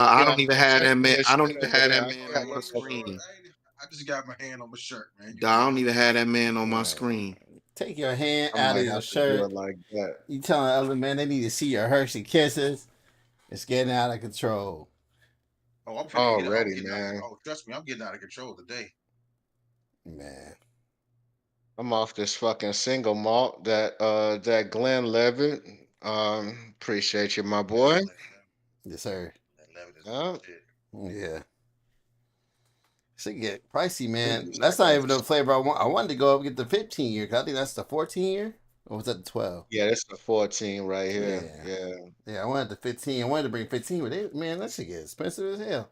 I Yeah, don't even have check that man. your I shit don't even over have there. that I man got on your my motherfucker. screen. I just got my hand on my shirt, man. You I feel don't me? even have that man on my Right. screen. Take your hand I out of might your have to do shirt. it like that. You telling other man they need to see your Hershey kisses. It's getting out of control. Oh, I'm finna get. Oh, I'm Already, getting out. man. Oh, trust me, I'm getting out of control today. Man. I'm off this fucking single malt that Glenn Levitt. Appreciate you, my Yeah, boy. Yes, sir. that Levitt is my Yeah. shit. Yeah. Should get pricey, man. It's That's like not a, even the flavor I want. I wanted to go up and get the 15 year. 'Cause I think that's the 14 year. Or was that the 12? yeah, it's a 14 right here. Yeah. Yeah. Yeah, I wanted the 15. I wanted to bring 15, but man, that shit get expensive as hell.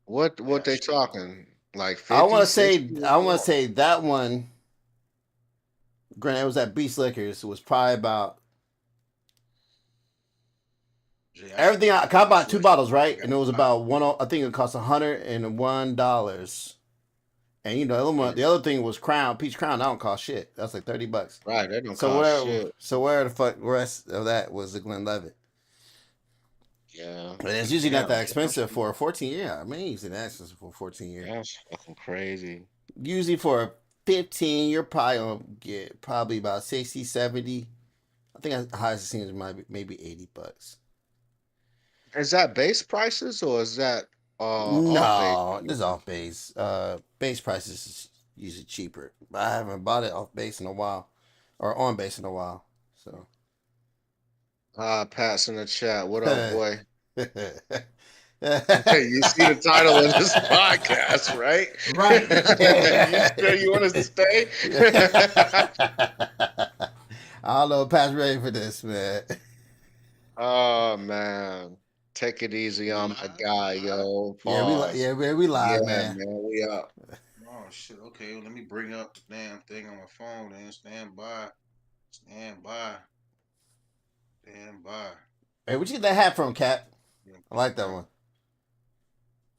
What Yeah, they shit. talking? Like I 50, want to 60? say, I want to say that one. Granted, it was at Beast Liquors. It was probably about Jay, everything. I I bought two swear to bottles, God, I right? got And it was I, about one. I think it cost $101. And you know, the other thing was Crown, Peach Crown. That don't cost shit. That's like $30. Right, that don't So cost whatever. shit. So where the fuck rest of that was the Glenlivet? Yeah. And it's usually not Damn, that Jay, expensive for a 14 year. I mean, usually that's expensive for a 14 year. that's fucking crazy. Usually for a 15, you're probably gonna get probably about 60, 70. I think the highest I've seen is might be maybe $80. Is that base prices or is that off base? No, this is off base. Base prices is usually cheaper, but I haven't bought it off base in a while, or on base in a while. So, Pat's in the chat. What up, boy? right? Hey, you see the title of this podcast, right? You sure you want us to stay? I don't know. Pat's ready for this, man. Oh man, take it easy we on my live, we guy, live. yo. Yeah, Pause. man, we Yeah, live, man. man, we up. Oh shit. Okay, well, let me bring up the damn thing on my phone. Then stand by, stand by, stand by. Hey, where'd you get that hat from, Cat? Yeah, I like that one.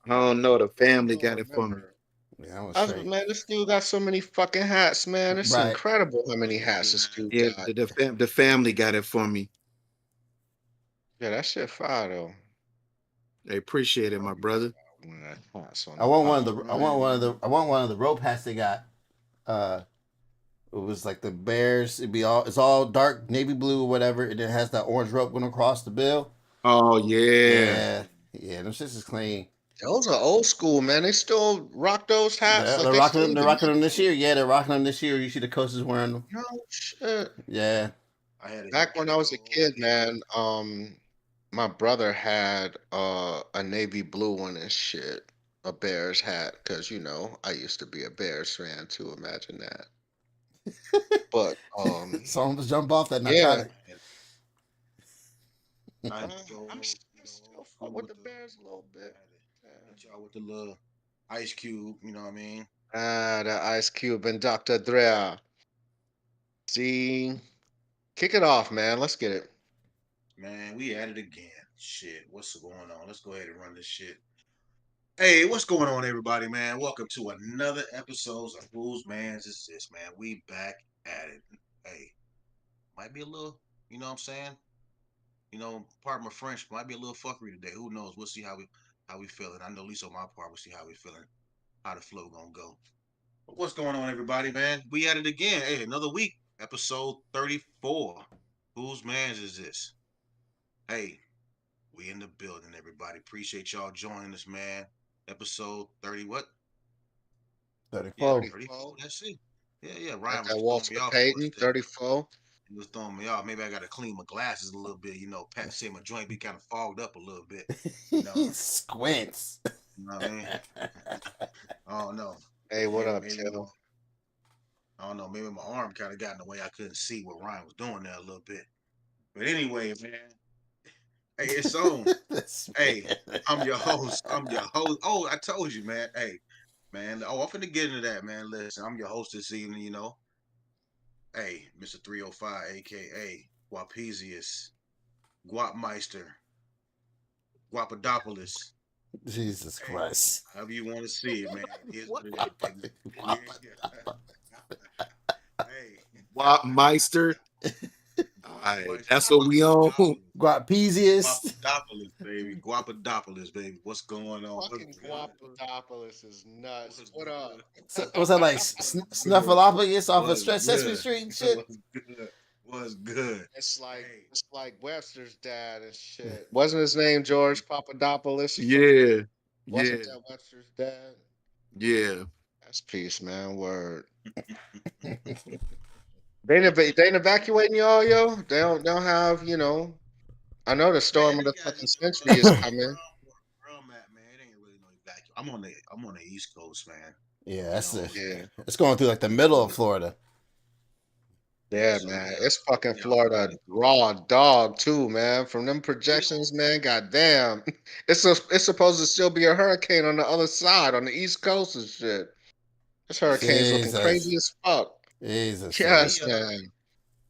I don't know. The I family don't got it for me. remember. Yeah, that was straight. Man, this dude got so many fucking hats, man. It's Right. incredible how many Thank hats you, this man. dude Yeah, got. the family got it for me. Yeah, that shit fire though. They appreciate it, my brother. Man, hats on I the want one of All the. I motherfucker. want right, one of the. man. I want one of the rope hats they got. Uh, it was like the Bears. It'd be all. It's all dark navy blue or whatever, and it has that orange rope going across the bill. Oh yeah. Yeah, yeah. Them shits is clean. Those are old school, man. They still rock those hats. Like They're they rocking still them. They're even rocking make them this those. year. Yeah, they're rocking them this year. You see the coaches wearing them. No shit. Yeah. I had to hit Back when I was a KO. kid, man, my brother had a navy blue one and shit, a Bears hat, because I used to be a Bears fan too. Imagine that. But Some of us jump off that yeah, narcotic. I had to I'm go, still fuck through with with the the. Bears a little bit. I had to hit y'all with the little Ice Cube. You know what I mean? The Ice Cube and Dr. Dre. See, kick it off, man. Let's get it. Man, we at it again. Shit, what's going on? Let's go ahead and run this shit. Hey, what's going on, everybody, man? Welcome to another episode of Whose Man's Is This, man? We back at it. Hey, might be a little, you know what I'm saying? Pardon my French, might be a little fuckery today. Who knows? We'll see how we feeling. I know at least on my part, we'll see how we feeling, how the flow gonna go. But what's going on, everybody, man? We at it again. Hey, another week, episode 34. Whose man's is this? Hey, we in the building, everybody. Appreciate y'all joining us, man. Episode 30, what? Yeah, 34. 34. 34. That's it. Yeah. Got Ryan was that throwing Walter me off for a Payton, second. 34. He was throwing me off. Maybe I got to clean my glasses a little bit. Pat said my joint be kind of fogged up a little bit. You know, Squints. you know what I mean? I don't know. Hey, what up, Maybe Taylor? I don't know. Maybe my arm kind of got in the way. I couldn't see what Ryan was doing there a little bit. But anyway, man. Hey, it's on. This Hey, man. I'm your host. I'm your host. Oh, I told you, man. Hey, man. Oh, I'm finna get into that, man. Listen, I'm your host this evening, Hey, Mr. 305, aka Guapezius, Guapmeister, Guapadopoulos. Jesus Hey, Christ. however you want to see it, man. It is What? what it is, baby. Hey. Wop Meister. right, that's what we on. Guapezius. Guapadopolis, baby. Guapadopolis, baby. What's going on? Fucking What's good? Guapadopolis is nuts. What's What good? up? What's that like? Snuffleupagus off of What's Sesame good? Street and shit. What's good? What's good? It's like Hey. it's like Webster's dad and shit. Wasn't his name George Papadopoulos? Yeah, Wasn't yeah, that Webster's dad? yeah. That's peace, man. Word. They ain't evacuating y'all, yo. They don't have, I know the storm Man, of the they got, fucking century is coming. where I'm at, man, it ain't really no vacuum. I'm on the East Coast, man. Yeah, that's You know, it. Yeah. It's going through like the middle of Florida. Yeah, So, man. yeah. It's fucking Yeah, Florida raw dog too, man. From them projections, man. Goddamn. It's supposed to still be a hurricane on the other side, on the East Coast and shit. This hurricane's looking Jesus. crazy as fuck. Jesus. Yes, we, man.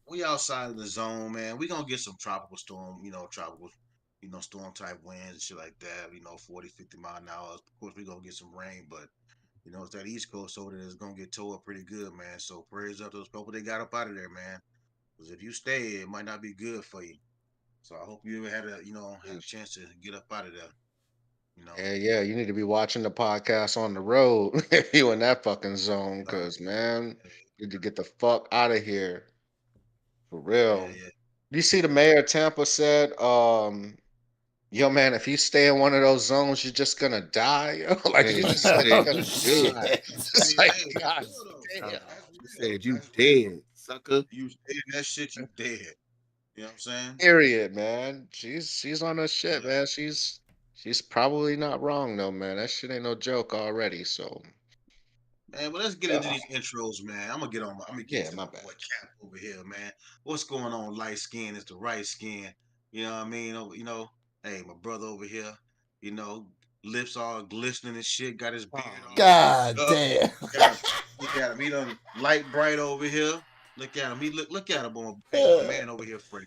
we outside of the zone, man. We gonna get some tropical storm, storm type winds and shit like that, 40, 50 mile an hour. Of course, we gonna get some rain, but it's that East Coast over there is gonna get towed up pretty good, man. So prayers up to those people they got up out of there, man. Because if you stay, it might not be good for you. So I hope you ever had a chance to get up out of there. Yeah, you need to be watching the podcast on the road if you in that fucking zone, cause man, you need to get the fuck out of here. For real. Yeah. You see the mayor of Tampa said, yo man, if you stay in one of those zones, you're just gonna die. Yo. Like Hey, you she just said said, you're Oh, gonna shit. die. It's like God damn. she said, you dead, sucker. You stay in that shit, you dead. You know what I'm saying? Period, man. She's on her shit, Yeah. man. She's probably not wrong though, man. That shit ain't no joke already. So Man, well, let's get into these intros, man. I'm gonna get yeah, to my my bad. boy Cap over here, man. What's going on? Light skin is the right skin. You know what I mean? Hey, my brother over here, you know, lips all glistening and shit, got his beard all God up. damn. Look at him. He done light bright over here. Look at him. Look at him, boy. Hey, my man over here, Freddie.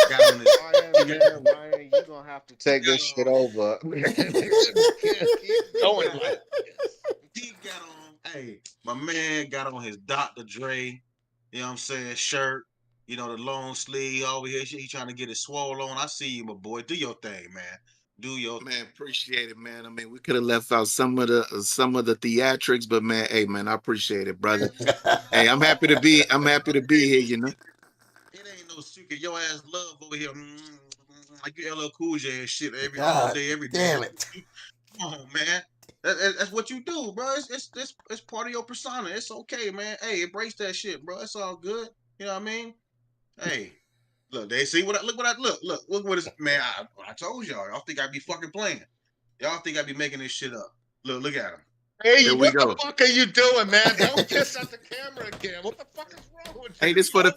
Got on his Ryan, you gonna have to take this shit over. Keep going like this. He got on, hey, my man got on his Dr. Dre, you know what I'm saying, shirt, the long sleeve over here. He trying to get it swole on. I see you, my boy. Do your thing, man. Do your Man, appreciate it, man. I mean, we could have left out some of the theatrics, but man, hey, man, I appreciate it, brother. Hey, I'm happy to be here. It ain't no secret. Your ass love over here. Like you LL Cool J and shit all God day, every day. damn it. Come on, man. That's what you do, bro. It's part of your persona. It's okay, man. Hey, embrace that shit, bro. It's all good. You know what I mean? Hey, look, they see what I look what is man. I told y'all think I'd be fucking playing. Y'all think I'd be making this shit up. Look at him. Hey, Here we what the go. fuck are you doing, man? Don't piss at the camera again. What the fuck is wrong with you? Hey, this for the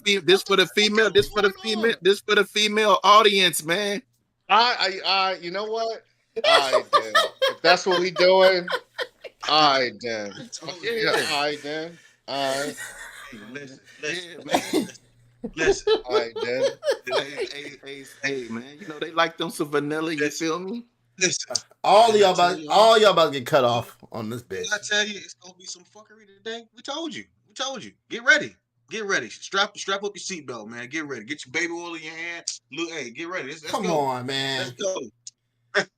female audience, man. You know what? All right, then. If that's what we doing, all right, then. Yeah. All right, then. All right. Hey, listen. All right, then. Hey, man. They like them some vanilla. You feel me? Listen. All y'all about to get cut off on this bitch. I tell you, it's gonna be some fuckery today. We told you. Get ready. Strap up your seatbelt, man. Get ready. Get your baby oil in your hand. Look, hey, get ready. Let's Come go. on, man. Let's go.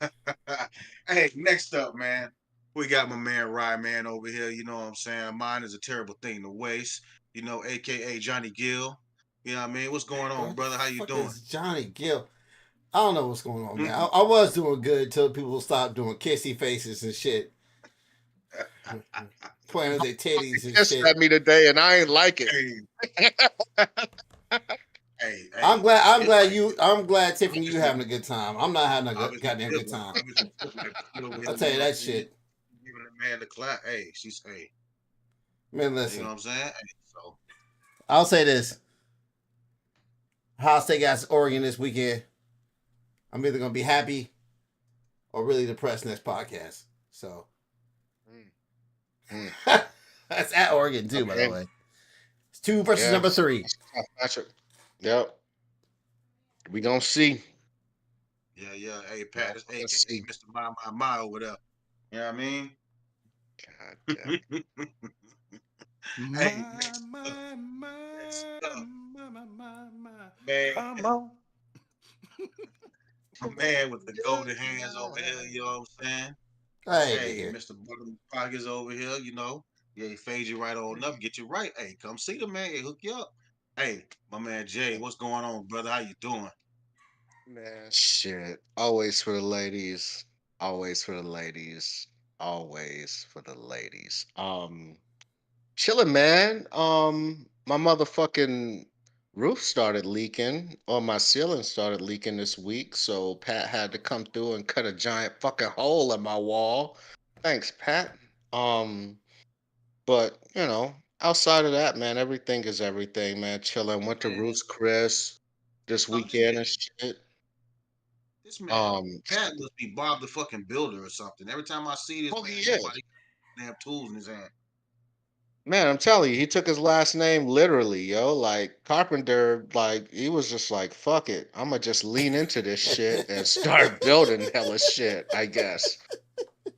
Hey, next up, man. We got my man Rye Man over here. You know what I'm saying? Mine is a terrible thing to waste. AKA Johnny Gill. You know what I mean? What's going on, brother? How you Fuck doing? is Johnny Gill. I don't know what's going on, man. I was doing good until people stopped doing kissy faces and shit. Playing with their titties and Pissed shit. at me today, and I ain't like it. Hey, I'm glad Tiffany, you having a good time. I'm not having a goddamn good time. I'll tell you that shit. Giving the man the clap. Hey, she's Man, you listen. know what I'm saying? Hey, so I'll say this. Ohio State got Oregon this weekend. I'm either gonna be happy or really depressed next podcast. So that's at Oregon too, by the way. It's 2 versus number 3. Yep. We gonna see. yeah. Hey, Pat, it's AKA see. Mr. My over there. You know what I mean? God damn. Hey, man. Come on. My man with the golden hands over here, you know what I'm saying? Hey, Hey, Mr. Button Pockets over here, you know. Yeah, he fade you right on up, get you right. Hey, come see the man, he hook you up. Hey, my man Jay, what's going on, brother? How you doing? Man, shit. Always for the ladies. Always for the ladies. Always for the ladies. Chilling, man. My motherfucking roof started leaking, or my ceiling started leaking this week, so Pat had to come through and cut a giant fucking hole in my wall. Thanks, Pat. But outside of that, man, everything is everything, man. Chilling. Went to Man, Ruth's Chris this oh, weekend and shit. this man, Um, Pat must be Bob the fucking builder or something. Every time I see this oh, man, he he is. have tools in his hand. Man, I'm telling you, he took his last name literally, yo. Like Carpenter, like he was just like, fuck it. I'ma just lean into this shit and start building hella shit, I guess.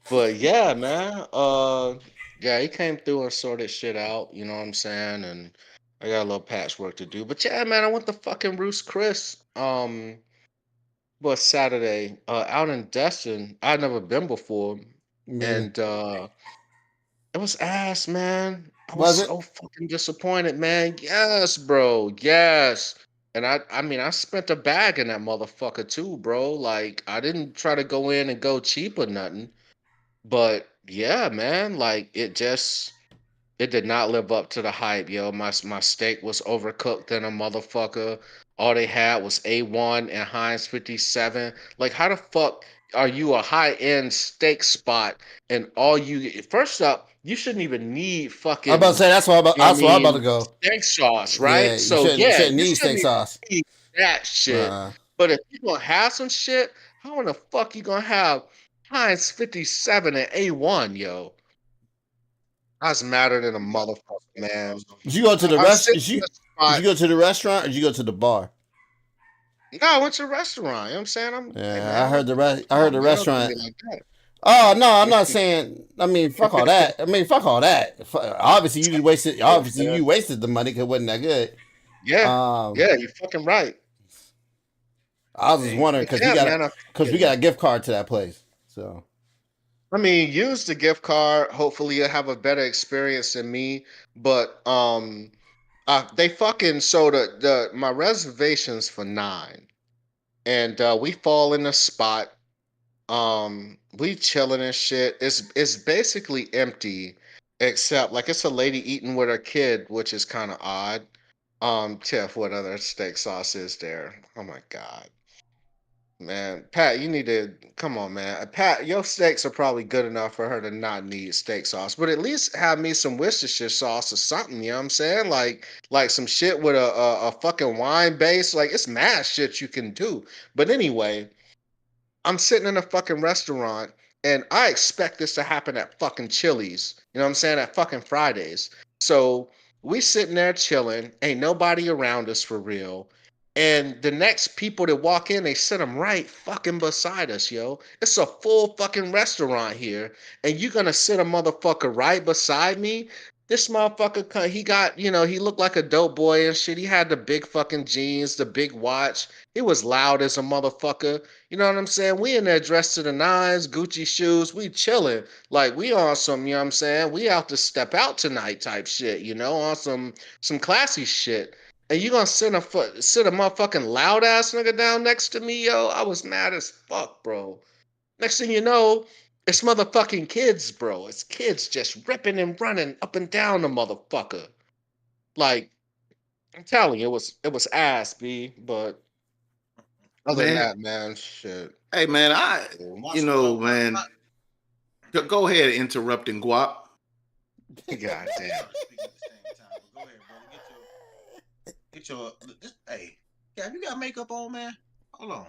But yeah, man. Yeah, he came through and sorted shit out, you know what I'm saying? And I got a little patchwork to do. But yeah, man, I went to fucking Roost Chris. Was Saturday, out in Destin. I'd never been before. me. And it was ass, man. I was Was it? so fucking disappointed, man. Yes, bro. Yes. And I mean, I spent a bag in that motherfucker too, bro. Like, I didn't try to go in and go cheap or nothing. But yeah, man, like it did not live up to the hype, yo. My steak was overcooked in a motherfucker. All they had was A1 and Heinz 57. Like, how the fuck are you a high-end steak spot and all you first up, you shouldn't even need I'm about to fucking, say I that's where I'm about to mean, go. steak sauce, Yeah, right? So yeah, shouldn't you need steak shouldn't even sauce. need that shit. Uh, But if you gonna have some shit, how in the fuck you gonna have Heinz 57 and A1, yo? I was madder than a motherfucker, man. did you go to the I'm rest? sitting in a Did spot. you go to the restaurant or did you go to the bar? No, I went to a restaurant. You know what I'm saying? Hey Yeah, man, I come heard on, the man. Don't do restaurant. me like that. Oh no, I'm not saying. I mean, fuck all that. I mean, fuck all that. Obviously, you just wasted. Yeah, Obviously, man. you wasted the money because it wasn't that good. Yeah, Um, yeah, you're fucking right. I was just Hey, wondering But yeah, man, because we got a gift card to that place. So I mean, use the gift card. Hopefully, you'll have a better experience than me. But they fucking so the my reservations for 9, and we fall in a spot. We chilling and shit. It's basically empty, except like it's a lady eating with her kid, which is kind of odd. Tiff, what other steak sauce is there? Oh my god, man, Pat, you need to come on, man. Pat, your steaks are probably good enough for her to not need steak sauce, but at least have me some Worcestershire sauce or something. You know what I'm saying? Like some shit with a fucking wine base. Like it's mad shit you can do. But anyway. I'm sitting in a fucking restaurant and I expect this to happen at fucking Chili's. You know what I'm saying? At fucking Fridays. So we sitting there chilling, ain't nobody around us for real. And the next people that walk in, they sit them right fucking beside us, yo. It's a full fucking restaurant here. And you gonna sit a motherfucker right beside me? This motherfucker, he got, he looked like a dope boy and shit. He had the big fucking jeans, the big watch. He was loud as a motherfucker. You know what I'm saying? We in there dressed to the nines, Gucci shoes, we chilling. Like we on some, you know what I'm saying? We out to step out tonight type shit, on some classy shit. And you gonna sit a motherfucking loud ass nigga down next to me, yo? I was mad as fuck, bro. Next thing you know, it's motherfucking kids, bro. It's kids just ripping and running up and down the motherfucker. Like, I'm telling you, it was ass, B. But other than Man, that, man, shit. hey man, watch what man, go ahead interrupting Guap. God damn. speak at the same time. But go ahead, brother. Get your hey. Yeah, you got makeup on, man. Hold on.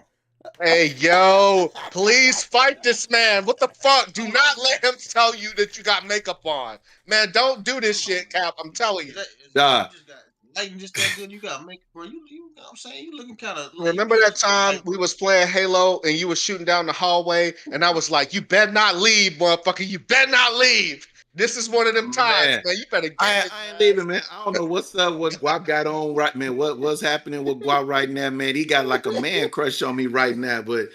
Hey, yo, please fight this man. What the fuck? Do not let him tell you that you got makeup on. Man, don't do this shit, Cap. I'm telling you. Nah. You just got lighting just that good. You got makeup, bro. You know what I'm saying? You looking kind of Remember that time we was playing Halo and you was shooting down the hallway and I was like, you better not leave, motherfucker. You better not leave. This is one of them times, Man, man. You better get I it, ain't man. leaving, man. I don't know what's up, what Guap got on right, man. What's happening with Guap right now, man? He got like a man crush on me right now, but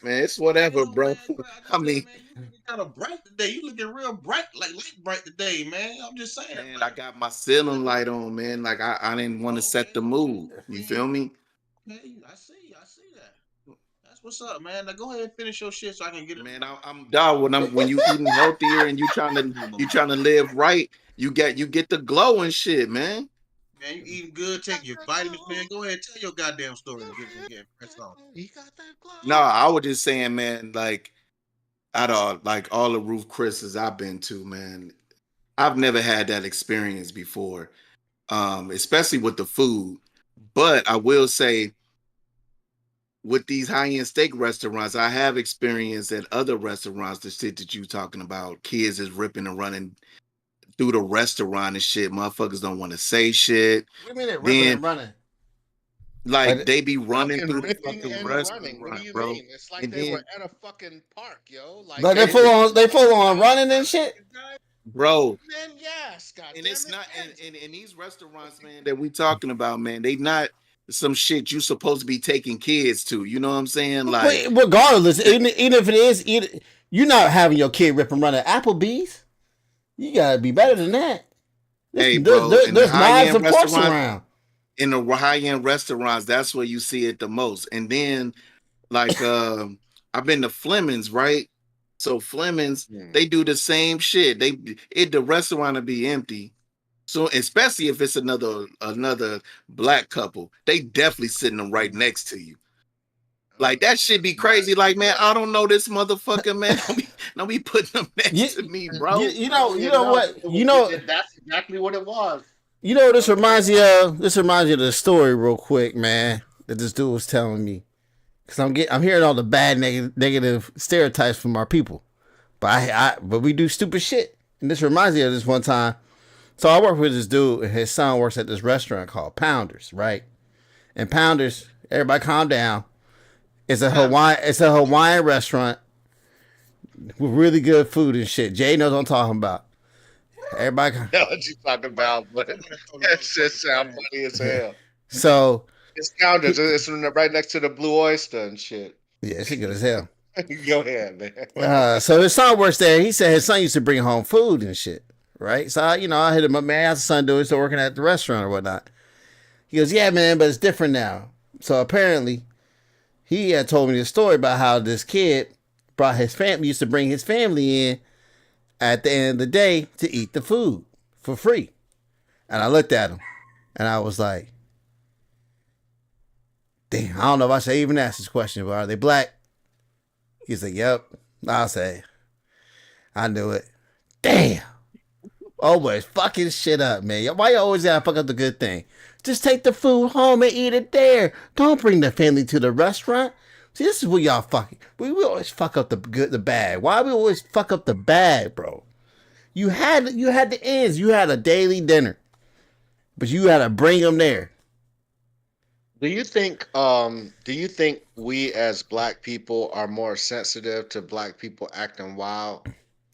man, it's whatever, Yo, bro. man, bro, I I just mean, said, man, you looking kind of bright today. You looking real bright, like light bright today, man. I'm just saying, man, I man. got my ceiling light on, man. Like I didn't want to Oh, set okay, the okay. mood. I You mean, feel me? okay, I see that. That's what's up, man. Now go ahead and finish your shit so I can get it. Man, I'm dog when you eating healthier and you trying to live right, you get the glow and shit, man. Man, you eating good, taking your vitamins, man. Go ahead, tell your goddamn story and get pressed on. He got that No, glow. I was just saying, man, like out of like all the Roof Chris's I've been to, man, I've never had that experience before. Especially with the food. But I will say with these high-end steak restaurants, I have experienced at other restaurants the shit that you talking about. Kids is ripping and running through the restaurant and shit. Motherfuckers don't want to say shit. What do you mean they're ripping Then and running? like Like, they be running Fucking through the ripping fucking and running. What do restaurant, you bro. mean? It's like And they were then, at a fucking park, yo. Like like they they full on running and shit. bro, man, yes, and goddamn it's it. not Yes. and these restaurants, man, that we talking about, man, they not some shit you supposed to be taking kids to. You know what I'm saying? Like, But regardless, even if it is, you're not having your kid rip and run at Applebee's. You gotta be better than that. hey, bro, in the There's high knives end and forks restaurants, around. in the high end restaurants, that's where you see it the most. And then like I've been to Fleming's, right? So Fleming's, they do the same shit. The restaurant will be empty. So especially if it's another black couple, they definitely sitting them right next to you. Like that should be crazy. Like, man, I don't know this motherfucker, man. Don't be putting them You, next to me, bro. you know what? That's exactly what it was. You know what this reminds me of? This reminds me of the story real quick, man. That this dude was telling me. Cause I'm hearing all the bad negative stereotypes from our people. But we do stupid shit. And this reminds me of this one time. So I work with this dude and his son works at this restaurant called Pounders, right? And Pounders, everybody calm down. It's a Hawaiian restaurant with really good food and shit. Jay knows what I'm talking about. Everybody. I know what you talking about, but that shit sound funny as hell. So It's Pounders. It's right next to the Blue Oyster and shit. yeah, shit good as hell. Go ahead, man. So his son works there. He said his son used to bring home food and shit, right? So I hit him up, man. How's the son doing? Still working at the restaurant or whatnot? He goes, yeah, man, but it's different now. So apparently, he had told me the story about how this kid used to bring his family in at the end of the day to eat the food for free. And I looked at him, and I was like, damn, I don't know if I should even ask this question, but are they black? He's like, yep. I'll say, I knew it. Damn. Always fucking shit up, man. Why you always gotta fuck up the good thing? Just take the food home and eat it there. Don't bring the family to the restaurant. See, this is what y'all fucking. We always fuck up the bad. Why we always fuck up the bad, bro? You had the ends. You had a daily dinner, but you had to bring them there. Do you think we as black people are more sensitive to black people acting wild? Of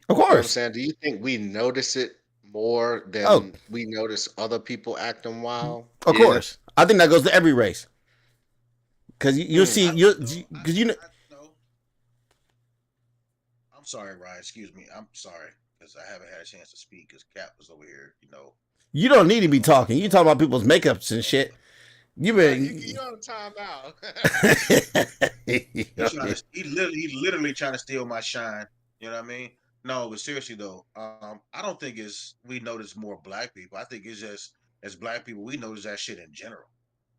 You know what I'm course. saying? Do you think we notice it more than we notice other people acting wild? Of Yeah. course. I think that goes to every race. Because you'll see, because you know. I'm sorry, Ryan. Excuse me. I'm sorry because I haven't had a chance to speak because Cap was over here. You don't need to be talking. You talking about people's makeups and shit. You been. You're on timeout. He literally trying to steal my shine. You know what I mean? No, but seriously though, I don't think we notice more black people. I think it's just as black people we notice that shit in general.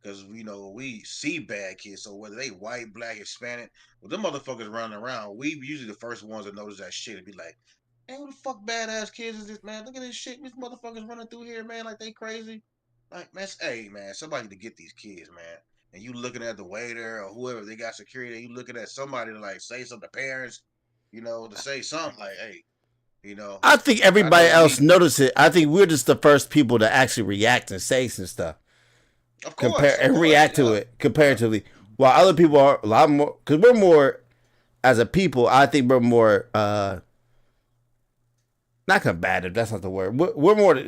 Because we see bad kids, so whether they white, black, Hispanic, well, them motherfuckers running around, we usually the first ones that notice that shit and be like, "Hey, who the fuck badass kids is this, man? Look at this shit, these motherfuckers running through here, man, like they crazy." Like, man, hey, man, somebody to get these kids, man. And you looking at the waiter or whoever they got security, and you looking at somebody to like say something to parents, to say something like, "Hey, I think everybody else noticed it. I think we're just the first people to actually react and say some stuff. Of course, React to it comparatively, while other people are a lot more, because we're more, as a people, I think we're more not combative. That's not the word. We're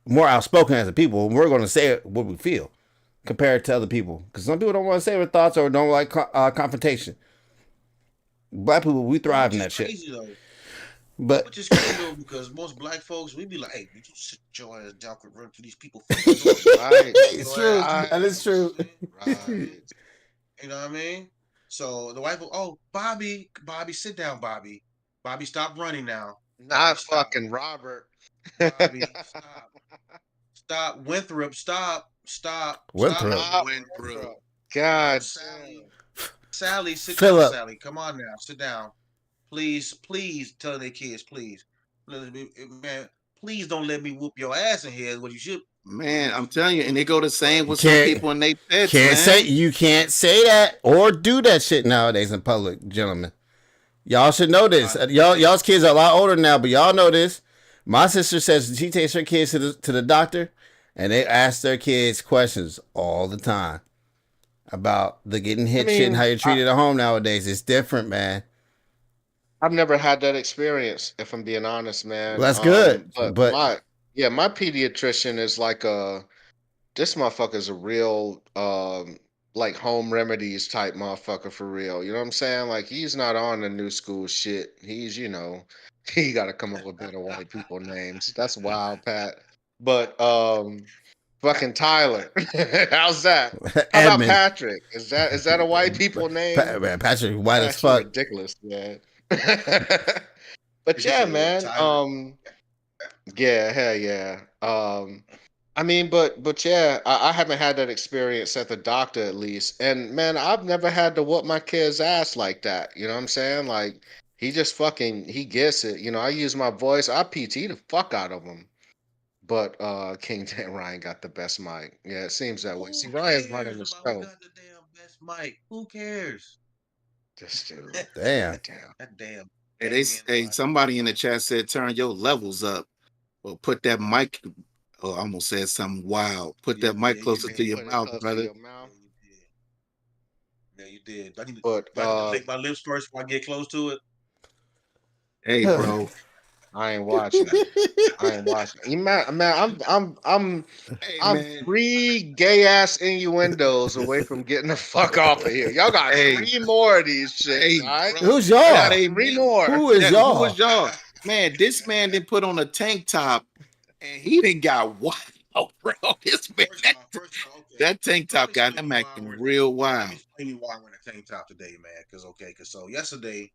more outspoken as a people. We're going to say what we feel compared to other people. Because some people don't want to say their thoughts or don't like confrontation. Black people, we thrive in that shit. Crazy though. But Which is crazy though, because most black folks, we be like, "Hey, you just sit your ass down and run through these people." Right. it's true. Right. That is true. Right. You know what I mean? So the wife will, oh, Bobby, sit down, Bobby. Bobby, stop running now. Not stop. fucking Robert. Bobby, stop. Winthrop, stop. Winthrop. God. Sally, sit Phillip. down, Sally. Come on now, sit down. Please tell their kids, please. Man, please don't let me whoop your ass in here. What you should. Man, I'm telling you, and they go the same with some Can't- people and they pets. Can't man. you can't say that or do that shit nowadays in public, gentlemen. Y'all should know this. Y'all's kids are a lot older now, but y'all know this. My sister says she takes her kids to the doctor, and they ask their kids questions all the time about the getting hit shit and how you're treated at home nowadays. It's different, man. I've never had that experience, if I'm being honest, man. Well, that's good, but my pediatrician is like this motherfucker's a real like home remedies type motherfucker for real. You know what I'm saying? Like he's not on the new school shit. He's, he got to come up with better white people names. That's wild, Pat. But fucking Tyler. How's that? How about Patrick? Is that a white people name? Man, Patrick white as fuck. Ridiculous, man. But yeah, man. Yeah, hell yeah. I mean, but yeah, I haven't had that experience at the doctor at least. And man, I've never had to whoop my kid's ass like that. You know what I'm saying? Like he just he gets it. I use my voice. I PT the fuck out of him. But King Dan Ryan got the best mic. Yeah, it seems that way. See, Ryan's running the show. Got the damn best mic. Who cares? This dude. Damn. That damn. Hey, somebody in the chat said turn your levels up. Or put that mic. Oh, I almost said something wild. Put that mic closer to your mouth, brother. Yeah, you did. I need to lick my lips first before I get close to it. Hey, bro. I ain't watching. Man, I'm 3 gay ass innuendos away from getting the fuck off of here. Y'all got 3 more of these shit. Right? Who's y'all? 3 more. Who is y'all? Who is y'all? Man, this man didn't put on a tank top, and he didn't got wild, bro. This man, that tank top got him acting real wild. Let me explain you why I'm wearing a tank top today, man. Because so yesterday,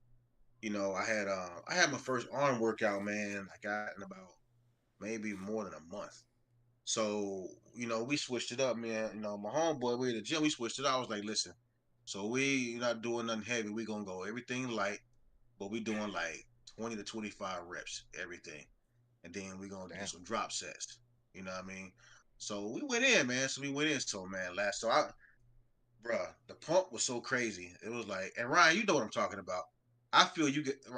I had my first arm workout, man. I got in about maybe more than a month. So we switched it up, man. My homeboy, we at the gym, we switched it up. I was like, listen, so we not doing nothing heavy. We gonna go everything light, but we doing like 20 to 25 reps, everything. And then we're going to do some drop sets. You know what I mean? So we went in, man. So, man, bruh, the pump was so crazy. It was like, and Ryan, you know what I'm talking about. I feel you get, and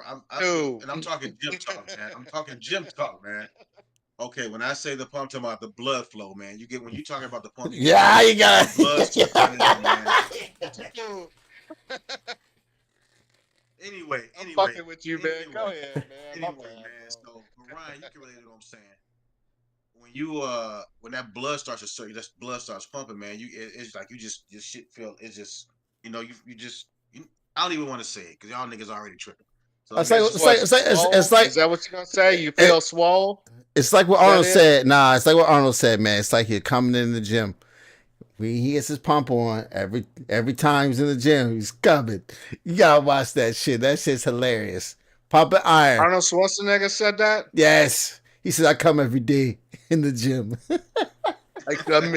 I'm talking gym talk, man. I'm talking gym talk, man. Okay, when I say the pump, I'm talking about the blood flow, man. When you talking about the pump, you got blood man. Anyway, I'm fucking with you, man. Go ahead, man. Anyway, man. So, Ryan, you can relate to what I'm saying. When that blood starts to circulate, that blood starts pumping, man. It's like your shit feel. It's just, I don't even want to say it because y'all niggas already tripping. So it's like is that what you're gonna say? You feel swole? It's like what Arnold said. Nah, it's like what Arnold said, man. It's like you're coming in the gym. He gets his pump on every time he's in the gym. He's coming. You gotta watch that shit. That shit's hilarious. Pumping iron. Arnold Schwarzenegger said that? Yes. He said, I come every day in the gym. I come.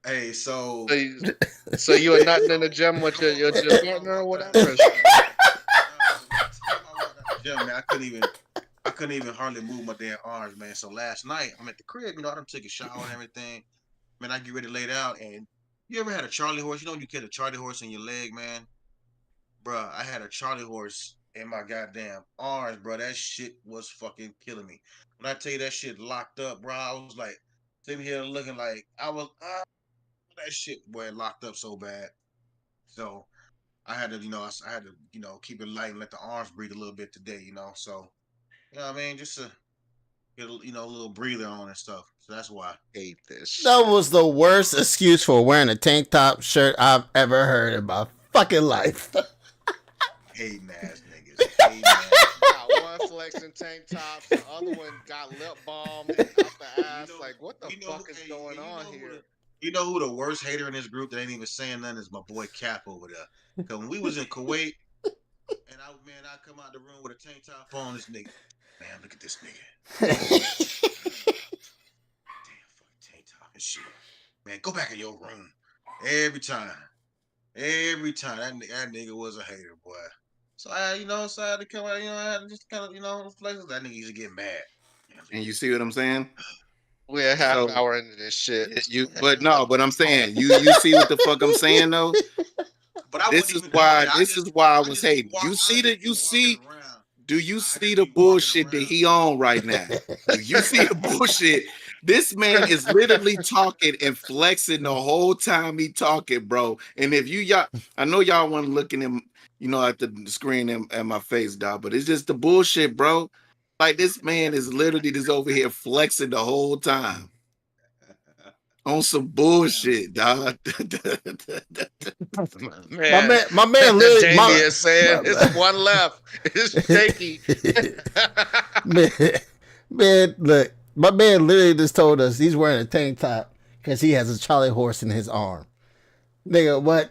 Hey, so you are nothing in the gym with your partner or whatever? Gym, man, I couldn't even hardly move my damn arms, man. So last night, I'm at the crib, I done took a shower and everything. Man, I get ready to lay down, and you ever had a Charlie horse? You get a Charlie horse in your leg, man? Bruh, I had a Charlie horse in my goddamn arms, bro. That shit was fucking killing me. When I tell you that shit locked up, bro, I was like, sitting here looking like I was, that shit, boy, locked up so bad. So I had to, I had to, keep it light and let the arms breathe a little bit today, So, you know what I mean? Just to get a little breather on and stuff. So that's why. Hate this That shit. was the worst excuse for wearing a tank top shirt I've ever heard in my fucking life. Hating ass niggas. Hating ass. Got one flexing tank tops, the other one got lip balm out the ass. Like, what the fuck is going on here? You know who the worst hater in this group that ain't even saying nothing is my boy Cap over there. Because when we was in Kuwait, and I come out the room with a tank top on, this nigga, man, look at this nigga. Damn fucking tank top and shit. Man, go back in your room. Every time. That nigga was a hater, boy. So I had to come out, I had to just kind of, flex. That nigga used to get mad. And you see what I'm saying? We're a half hour into this shit. But I'm saying, you see what the fuck I'm saying though? But this is why I was hating. Do you see the bullshit that he on right now? Do you see the bullshit? This man is literally talking and flexing the whole time he talking, bro. And if y'all, I know y'all want to look at him, at the screen at my face, dog, but it's just the bullshit, bro. Like, this man is literally just over here flexing the whole time on some bullshit, dog. My man literally. Jamie is saying it's one left. It's shaky. man, look, my man literally just told us he's wearing a tank top because he has a Charlie horse in his arm. Nigga, what?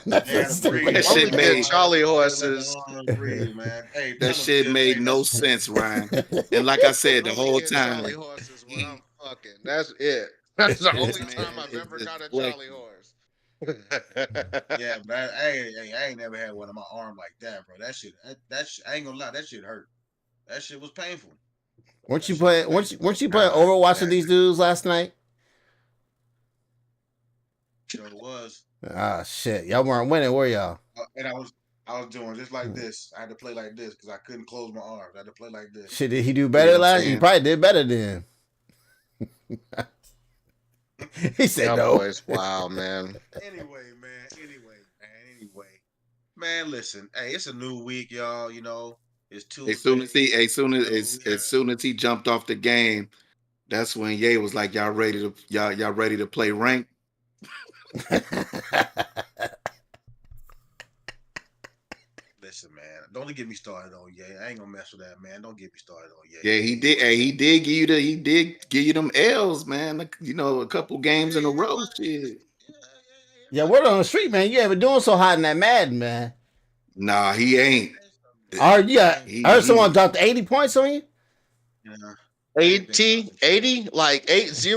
That shit made Charlie horses. That shit made no sense, Ryan. And like I said, the whole time. Charlie horses when I'm fucking. That's it. That's the only time I've ever got a Charlie horse. Yeah, but I ain't never had one on my arm like that, bro. That shit, I ain't gonna lie, that shit hurt. That shit was painful. Weren't you playing Overwatch with these dudes last night? Sure it was. Ah, shit. Y'all weren't winning, were y'all? And I was doing just like this. I had to play like this because I couldn't close my arms. I had to play like this. Shit, did he do better last? He probably did better then. He said no. Boys, wow, man. Anyway. Man, listen. Hey, it's a new week, y'all. It's Tuesday. As soon as he jumped off the game, that's when Ye was like, y'all ready to play rank? Listen, man, don't get me started on Ye. I ain't gonna mess with that, man. Don't get me started on Ye. Yeah, he did. Hey, he did give you them L's, man. A couple games in a row. Shit. Yeah, word on the street, man. You ain't been doing so hot in that Madden, man. Nah, he ain't. I heard someone dropped 80 points on you. Yeah. 80, like 80?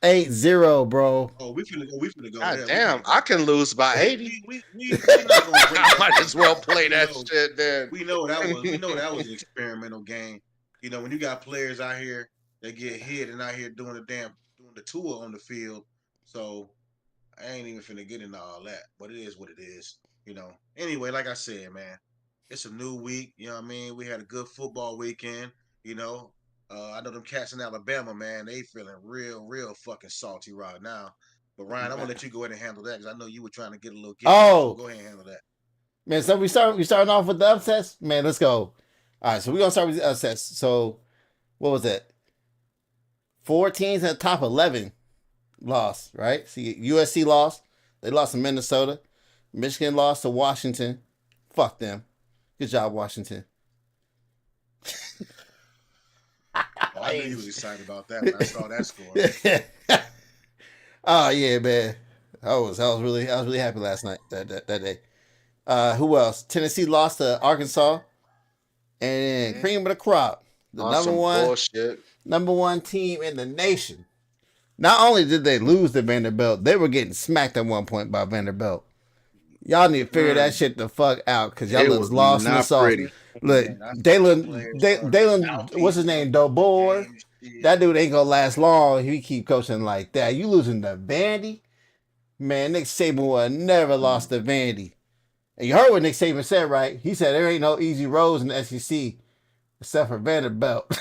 80, bro. Oh, we finna go. God there. damn, I can lose by 80. We not gonna break I might as well play that shit then. We know that was an experimental game. When you got players out here that get hit and out here doing the tour on the field. So I ain't even finna get into all that, but it is what it is. Anyway, like I said, man, it's a new week. You know what I mean? We had a good football weekend. I know them cats in Alabama, man, they feeling real fucking salty right now. But Ryan, I'm gonna let you go ahead and handle that because I know you were trying to get a little. So go ahead and handle that. Man, so we starting off with the upsets. Man, let's go. All right, so we're gonna start with the upsets. So, what was it? 4 teams at the top 11 lost, right? See, USC lost. They lost to Minnesota. Michigan lost to Washington. Fuck them. Good job, Washington. I knew you was excited about that when I saw that score. Oh yeah, man. I was really happy last night that day. Who else? Tennessee lost to Arkansas, and cream of the crop, the number one team in the nation. Not only did they lose to Vanderbilt, they were getting smacked at one point by Vanderbilt. Y'all need to figure that shit the fuck out because y'all was lost in the sauce. Look, Dalen, what's his name? Dobor. That dude ain't gonna last long if he keep coaching like that. You losing to Vandy? Man, Nick Saban would have never lost to Vandy. And you heard what Nick Saban said, right? He said there ain't no easy roads in the SEC except for Vanderbilt.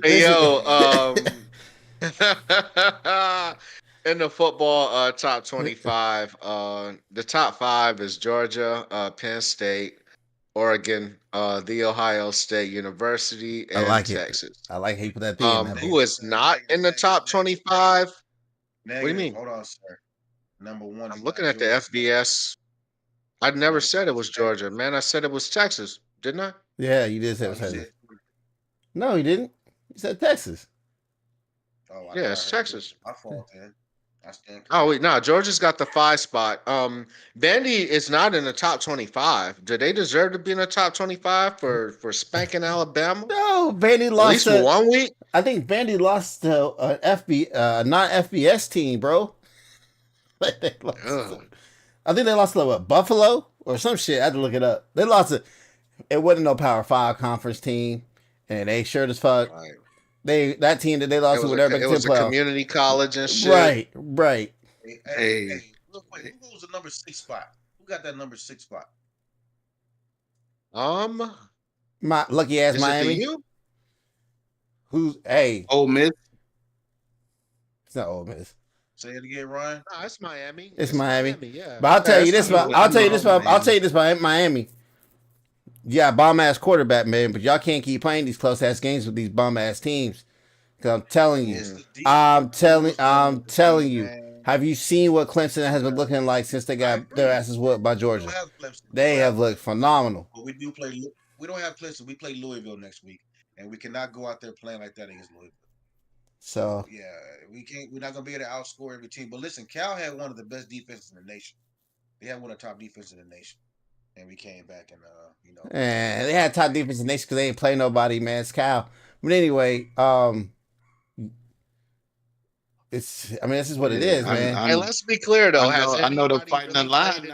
Hey, yo, In the football top 25, the top 5 is Georgia, Penn State, Oregon, the Ohio State University, I and like it. Texas. I like how you put that thing in that. Who is not in the top 25? What do you mean? Hold on, sir. Number one. I'm looking at the FBS. I never said it was Georgia, man. I said it was Texas, didn't I? Yeah, you did say it was Texas. No, you didn't. You said Texas. Oh, yeah, it's Texas. My fault, man. Oh wait, no, Georgia's got the 5 spot. Vandy is not in the top 25. Do they deserve to be in the top 25 for spanking Alabama? No, Vandy lost at least 1 week. I think Vandy lost to an not FBS team, bro. I think they lost to what, Buffalo or some shit. I had to look it up. They lost it. It wasn't no Power 5 conference team, and they sure as fuck. Right. That team that they lost to whatever. It was a community college and shit. Right. Hey, look, wait, who was the number 6 spot? Who got that number 6 spot? My lucky ass Miami. Who's Ole Miss? It's not Ole Miss. Say it again, Ryan. No, it's Miami. It's Miami. Yeah. But I'll tell you this about Miami. Yeah, bomb ass quarterback, man, but y'all can't keep playing these close ass games with these bum ass teams. Cause I'm telling you. Have you seen what Clemson has been looking like since they got their asses whooped by Georgia? They have looked phenomenal. But we don't have Clemson. We play Louisville next week, and we cannot go out there playing like that against Louisville. So yeah, we can't. We're not gonna be able to outscore every team. But listen, Cal had one of the best defenses in the nation. They had one of the top defenses in the nation, and we came back and And they had top defense in the nation because they ain't play nobody, man. It's Cal. But anyway, this is what it is, man. Hey, let's be clear though. I know the Fighting Illini.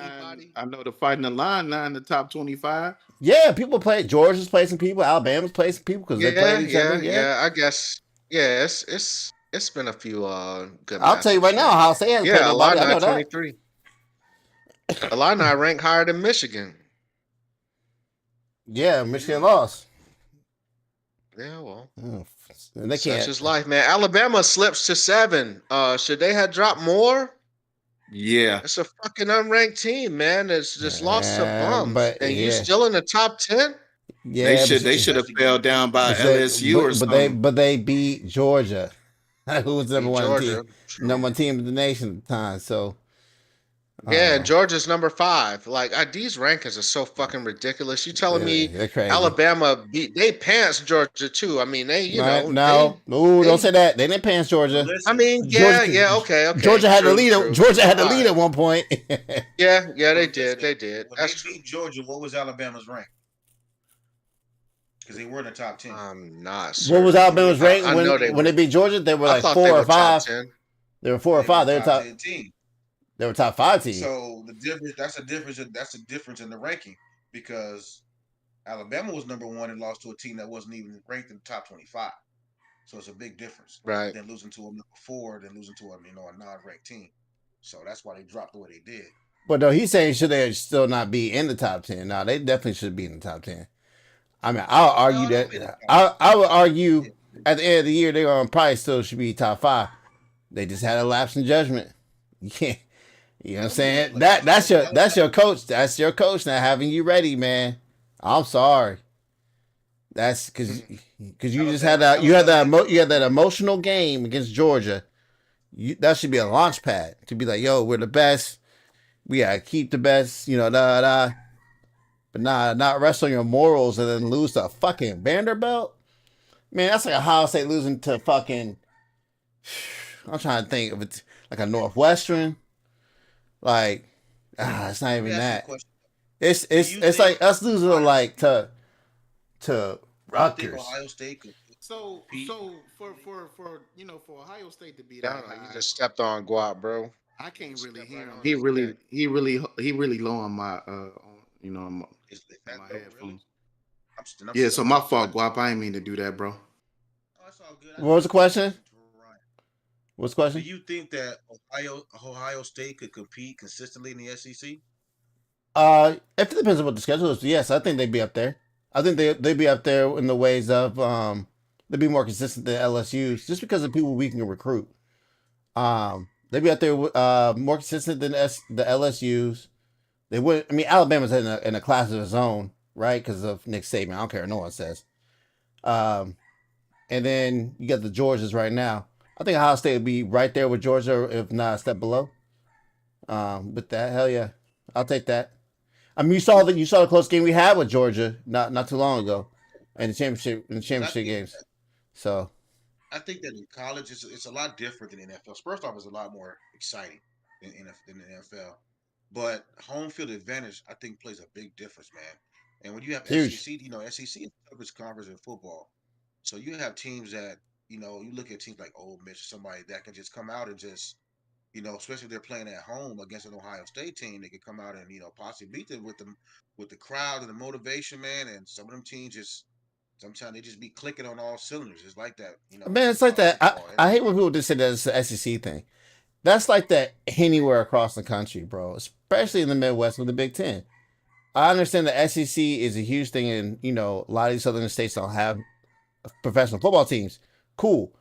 I know the Fighting Illini in the top 25. Yeah, people play. Georgia's played some people. Alabama's played some people because they played each other. Yeah, I guess. Yeah, it's been a few good. I'll tell you right now, Ohio State hasn't played nobody. I know 23. Illini ranked higher than Michigan. Yeah, Michigan lost. Yeah, well, they can't. Such is life, man. Alabama slips to 7. Should they have dropped more? Yeah, it's a fucking unranked team, man. It's just lost to bums, and you still in the top 10. Yeah, they should have fell down by LSU or something. But they beat Georgia, who was number one team in the nation at the time. So. Yeah, Georgia's number 5. Like these rankings are so fucking ridiculous. You telling me Alabama they pants Georgia too? I mean, don't say that. They didn't pants Georgia. I mean, okay. Georgia had the lead. Georgia had the lead at one point. yeah, they did. They did. When they beat Georgia, what was Alabama's rank? Because they were in the top 10. I'm not sure. What was Alabama's rank when they beat Georgia? They were like 4 or 5. They were 4 or 5. They were top 10 team. They were top 5 team. So that's a difference in the ranking because Alabama was number 1 and lost to a team that wasn't even ranked in the top 25. So it's a big difference. Right. Then losing to a number 4, then losing to a non-ranked team. So that's why they dropped the way they did. But no, he's saying should they still not be in the top 10? No, they definitely should be in the top 10. I mean, I'll argue that. I would argue at the end of the year they're gonna probably still should be top 5. They just had a lapse in judgment. You can't. You know what I'm saying? That's your coach. That's your coach not having you ready, man. I'm sorry. That's because you just had that emotional game against Georgia. That should be a launch pad to be like, yo, we're the best. We gotta keep the best. But not rest on your morals and then lose to fucking Vanderbilt. Man, that's like Ohio State losing to fucking. I'm trying to think of it like a Northwestern. Like, it's not even that. It's like us losing like to Rutgers. Ohio State could so for Ohio State to be that, you just stepped on Guap, bro. I can't really hear him. He really low on my my headphones. Yeah, so my fault, Guap. I didn't mean to do that, bro. That's all good. What was the question? What's the question? Do you think that Ohio State could compete consistently in the SEC? If it depends on what the schedule is, yes, I think they'd be up there. I think they'd be up there in the ways of They'll be more consistent than LSU's just because of people we can recruit. They'll be out there more consistent than the LSU's. They would. I mean, Alabama's in a class of its own, right? Because of Nick Saban. I don't care what no one says. Um, and then you got the Georgias right now. I think Ohio State would be right there with Georgia, if not a step below. With that, hell yeah, I'll take that. I mean, you saw the close game we had with Georgia not too long ago, in the championship games. So I think that in college it's a lot different than the NFL. First off, it's a lot more exciting than the NFL. But home field advantage, I think, plays a big difference, man. And when you have huge. SEC, SEC is the toughest conference in football. So you have teams that, you look at teams like Ole Miss, somebody that can just come out and just, especially if they're playing at home against an Ohio State team, they can come out and, possibly beat them with the crowd and the motivation, man. And some of them teams just sometimes they just be clicking on all cylinders. It's like that, Man, in it's like college that. football. I hate when people just say that it's the SEC thing. That's like that anywhere across the country, bro. Especially in the Midwest with the Big Ten. I understand the SEC is a huge thing, and a lot of these southern states don't have professional football teams. Cool.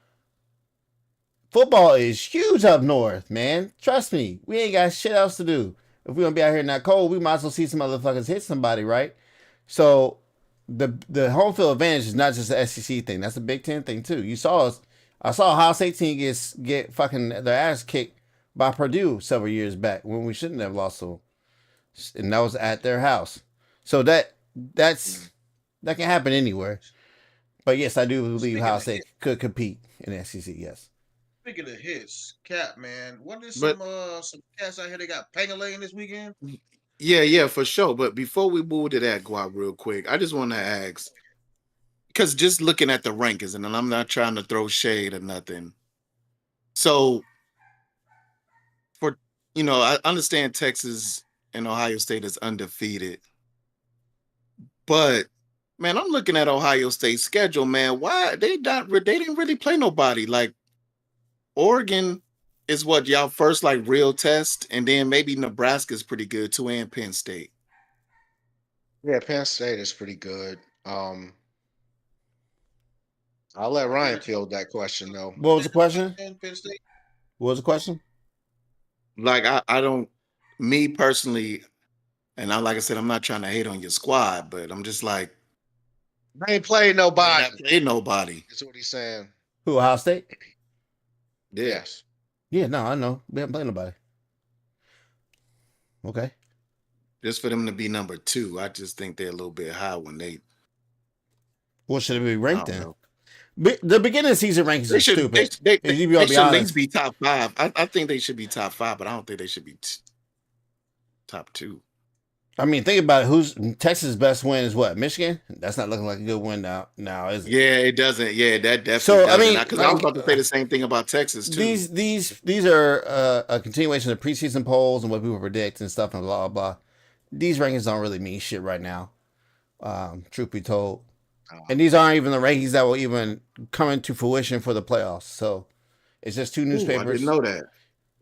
Football is huge up north, man. Trust me, we ain't got shit else to do. If we're gonna be out here in that cold, we might as well see some motherfuckers hit somebody, right? So the home field advantage is not just the SEC thing. That's a Big Ten thing too. I saw Ohio State team get fucking their ass kicked by Purdue several years back when we shouldn't have lost to them, and that was at their house. So that can happen anywhere. But yes, I do believe Speaking Ohio of State could compete in the SEC. Yes. Speaking of hits, Cap, man, what is But some cats out here that got Pangolin this weekend? yeah, for sure. But before we move to that, Guap, real quick, I just want to ask, because just looking at the rankings, and I'm not trying to throw shade or nothing. So for I understand Texas and Ohio State is undefeated, but man, I'm looking at Ohio State's schedule, man. Why they didn't really play nobody. Like Oregon is what y'all first like real test, and then maybe Nebraska's pretty good too, and Penn State. Yeah, Penn State is pretty good. I'll let Ryan field that question though. What was the question? Penn State. What was the question? Like I don't, me personally, and like I said, I'm not trying to hate on your squad, but I'm just like They ain't played nobody. not play nobody. That's what he's saying. Who, Ohio State? Yes. Yeah, no, I know. We haven't played nobody. Okay. Just for them to be number 2, I just think they're a little bit high when they. What should it be I ranked don't in? know. The beginning of the season rankings They are should. stupid. They If you should be at honest. least be top 5. I think they should be top 5, but I don't think they should be top 2. I mean, think about it. Who's Texas' best win is what? Michigan? That's not looking like a good win now, is it? Yeah, it doesn't. Yeah, that definitely. So, I doesn't. mean, Because I was about to say the same thing about Texas too. These are a continuation of preseason polls and what people predict and stuff and blah blah. These rankings don't really mean shit right now. Truth be told, and these aren't even the rankings that will even come into fruition for the playoffs. So it's just two Ooh, I newspapers. didn't know that.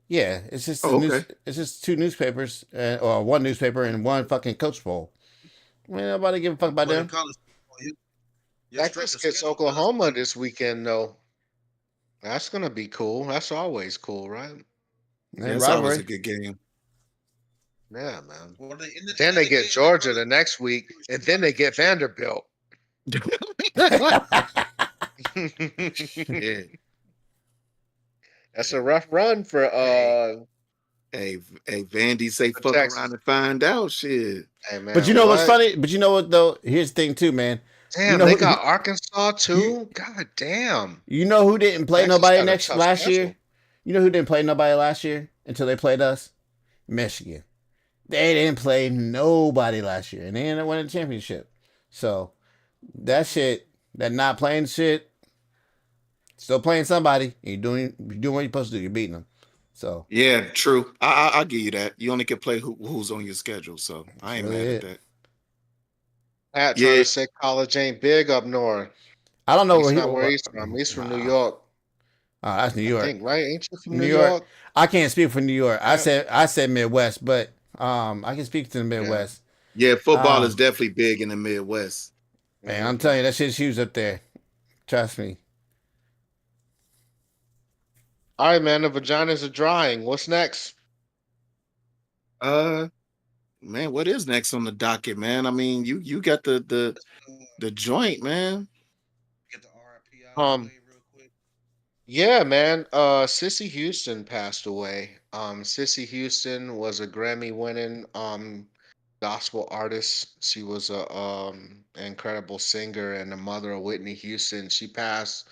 Yeah, it's just okay. it's just two newspapers or one newspaper and one fucking coach poll. Man, nobody give a fuck about But in them. college football, your strength Texas of gets schedule Oklahoma this weekend though. That's gonna be cool. That's always cool, right? Yeah, And it's always rivalry. a good game. Yeah, man. Well, Then they get Georgia the next week, and then they get Vanderbilt. Yeah. That's a rough run for Hey, Vandy say For fuck Texas. around and find out shit. hey man. But you know what's what? funny? But you know what though? Here's the thing too, man. Damn, know they who- got Arkansas too. God damn. You know who didn't play Texas nobody got a tough last schedule. year? You know who didn't play nobody last year until they played us? Michigan. They didn't play nobody last year, and they ended up winning the championship. So that shit, that not playing shit, still playing somebody. You're doing what you're supposed to do. You're beating them. So Yeah, true. I'll give you that. You only can play who's on your schedule, so I ain't really mad it. at that. Pat trying Yeah. to say college ain't big up north. I don't know He's where not where he's from. He's from New York. Oh, that's New I York. think, right? Ain't you from New New York. York? I can't speak for New York. Yeah. I said Midwest, but I can speak to the Midwest. Yeah, football is Um, definitely big in the Midwest. Man, I'm telling you, that shit's huge up there. Trust me. All right, man. The vaginas are drying. What's next? Man, what is next on the docket, man? I mean, you got the joint, man. Get the RIP out of the Um, way real quick. yeah, man. Sissy Houston passed away. Sissy Houston was a Grammy-winning gospel artist. She was a incredible singer and the mother of Whitney Houston. She passed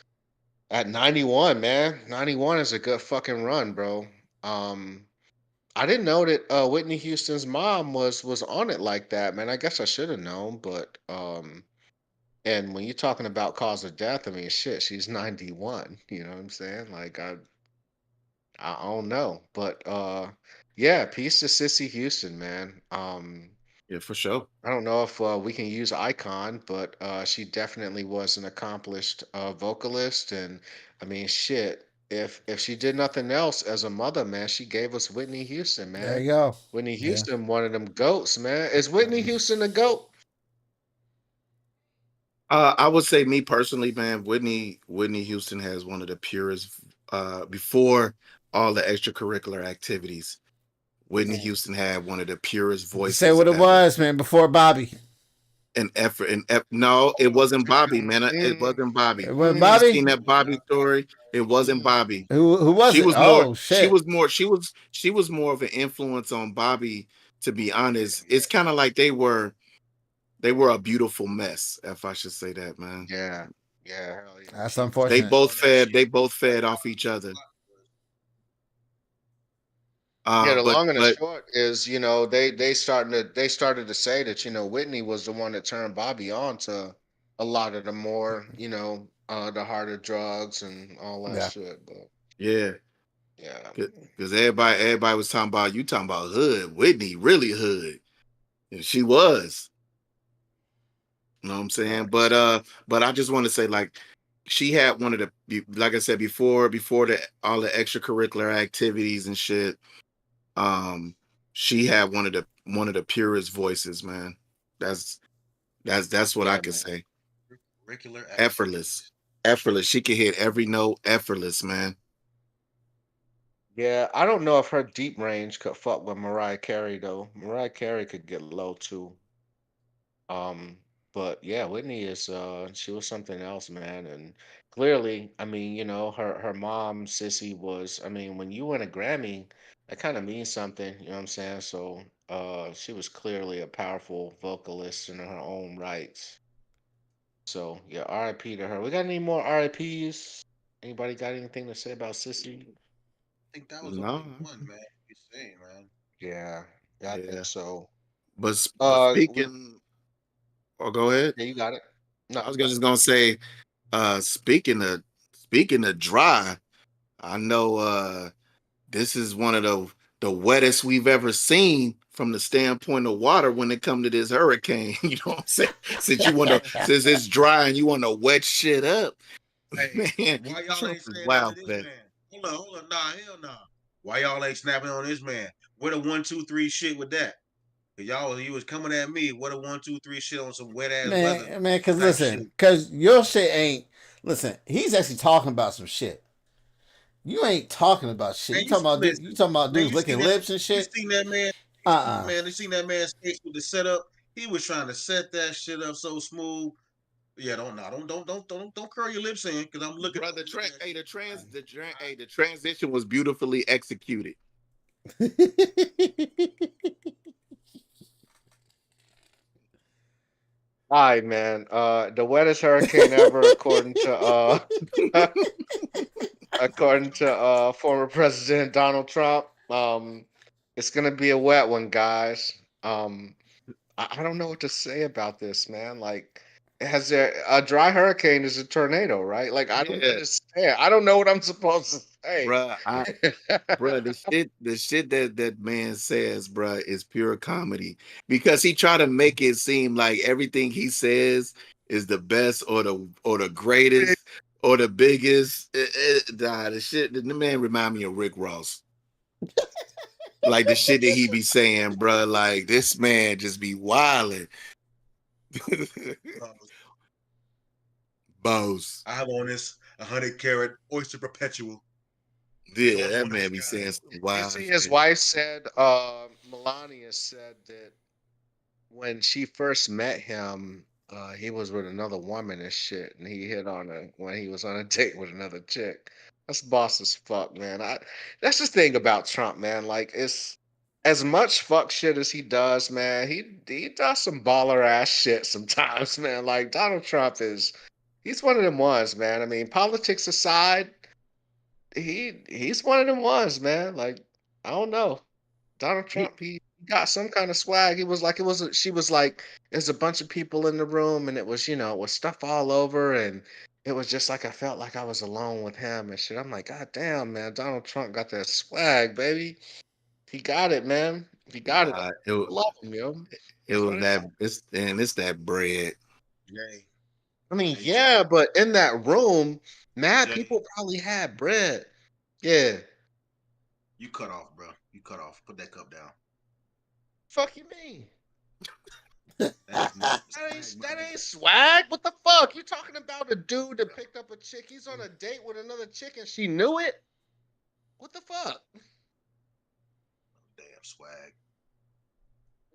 at 91, man. 91 is a good fucking run, bro. Um, I didn't know that Whitney Houston's mom was on it like that, man. I guess I should have known, but and when you're talking about cause of death, I mean, shit, she's 91. You know what I'm saying? Like, I don't know, but yeah, peace to Sissy Houston, man. Yeah, for sure. I don't know if we can use icon, but she definitely was an accomplished vocalist, and I mean, shit. If she did nothing else as a mother, man, she gave us Whitney Houston, There man. you go. Whitney Yeah. Houston, one of them goats, man. Is Whitney Houston a goat? I would say me personally, man, Whitney Houston has one of the purest before all the extracurricular activities. Whitney Houston had one of the purest voices. Say what it ever. was, man. Before Bobby. An effort no, it wasn't Bobby, man. It wasn't Bobby. It wasn't You Bobby? seen that Bobby story? It wasn't Bobby. Who was She it? was more Oh she shit. was more she was more of an influence on Bobby, to be honest. It's kind of like they were a beautiful mess, if I should say that, man. Yeah, yeah, hell yeah. That's They unfortunate. both fed off each other. Yeah, the But long and the short is, you know, they started to say that, you know, Whitney was the one that turned Bobby on to a lot of the more, you know, the harder drugs and all that Yeah. shit. But yeah, yeah, because everybody was talking about hood. Whitney really hood, and she was. You know what I'm saying? But I just want to say, like, she had one of the, like I said before all the extracurricular activities and shit. She had one of the purest voices, man. That's what I yeah, can man. say. Curricular Effortless. Effortless. She could hit every note effortless, man. Yeah, I don't know if her deep range could fuck with Mariah Carey though. Mariah Carey could get low too. Um, but yeah, Whitney is she was something else, man. And clearly, I mean, you know, her mom, Sissy, was, I mean, when you win a Grammy, that kind of means something, you know what I'm saying? So she was clearly a powerful vocalist in her own rights. So yeah, RIP to her. We got any more RIPs? Anybody got anything to say about Sissy? I think that was the No. only one, man. You saying, man. Yeah, yeah, I think Yeah. so. But We, speaking, oh, go ahead. yeah, you got it. I No, was go just ahead. gonna say, speaking of dry, I know this is one of the wettest we've ever seen from the standpoint of water when it come to this hurricane. You know what I'm saying? Since it's dry and you want to wet shit up, Hey, man. why y'all Trump ain't is saying nothing wild to for this that. man? Hold on, nah, hell nah. Why y'all ain't snapping on this man? What a 1, 2, 3 shit with that? 'Cause y'all, he was coming at me. What a 1, 2, 3 shit on some wet ass weather Man, cause type shit. listen, cause your shit ain't listen, he's actually talking about some shit. You ain't talking about shit. Man, You talking about listen, you talking about man, dudes licking lips and you shit. seen that man, Uh man, you seen that man's face with the setup. He was trying to set that shit up so smooth. Yeah, don't curl your lips in because I'm looking. Brother, I'm looking at you. the transition was beautifully executed. All right, man. The wettest hurricane ever, according to according to former President Donald Trump. It's gonna be a wet one, guys. Um, I don't know what to say about this, man. Like, has there a dry hurricane is a tornado, right? Like, I don't Yeah, understand. I don't know what I'm supposed to say. bruh. Bruh, the shit that man says, bruh, is pure comedy because he try to make it seem like everything he says is the best or the greatest or the biggest. The shit. The man remind me of Rick Ross. Like the shit that he be saying, bruh. Like this man just be wilding. Bows. I have on this 100 carat oyster perpetual. Yeah, that man be saying some You wild see, his shit. wife said, Melania said that when she first met him, he was with another woman and shit, and he hit on her when he was on a date with another chick. That's boss as fuck, man. That's the thing about Trump, man. Like, it's as much fuck shit as he does, man. He does some baller ass shit sometimes, man. Like Donald Trump he's one of them ones, man. I mean, politics aside, he's one of them ones, man. Like, I don't know. Donald Trump, he got some kind of swag. He was like, she was like, there's a bunch of people in the room, and it was, it was stuff all over, and it was just like I felt like I was alone with him and shit. I'm like, God damn, man, Donald Trump got that swag, baby. He got it, man. He got it. Nah, I love him, yo. it That's was what it that it's that bread. Jay, I mean, Hey, yeah, but in that room, mad Jay. people probably had bread. Yeah. you cut off, bro. You cut off. Put that cup down. Fuck you mean? That is not That ain't swag. What the fuck? You talking about a dude that picked up a chick? He's on a date with another chick and she knew it? What the fuck? damn swag.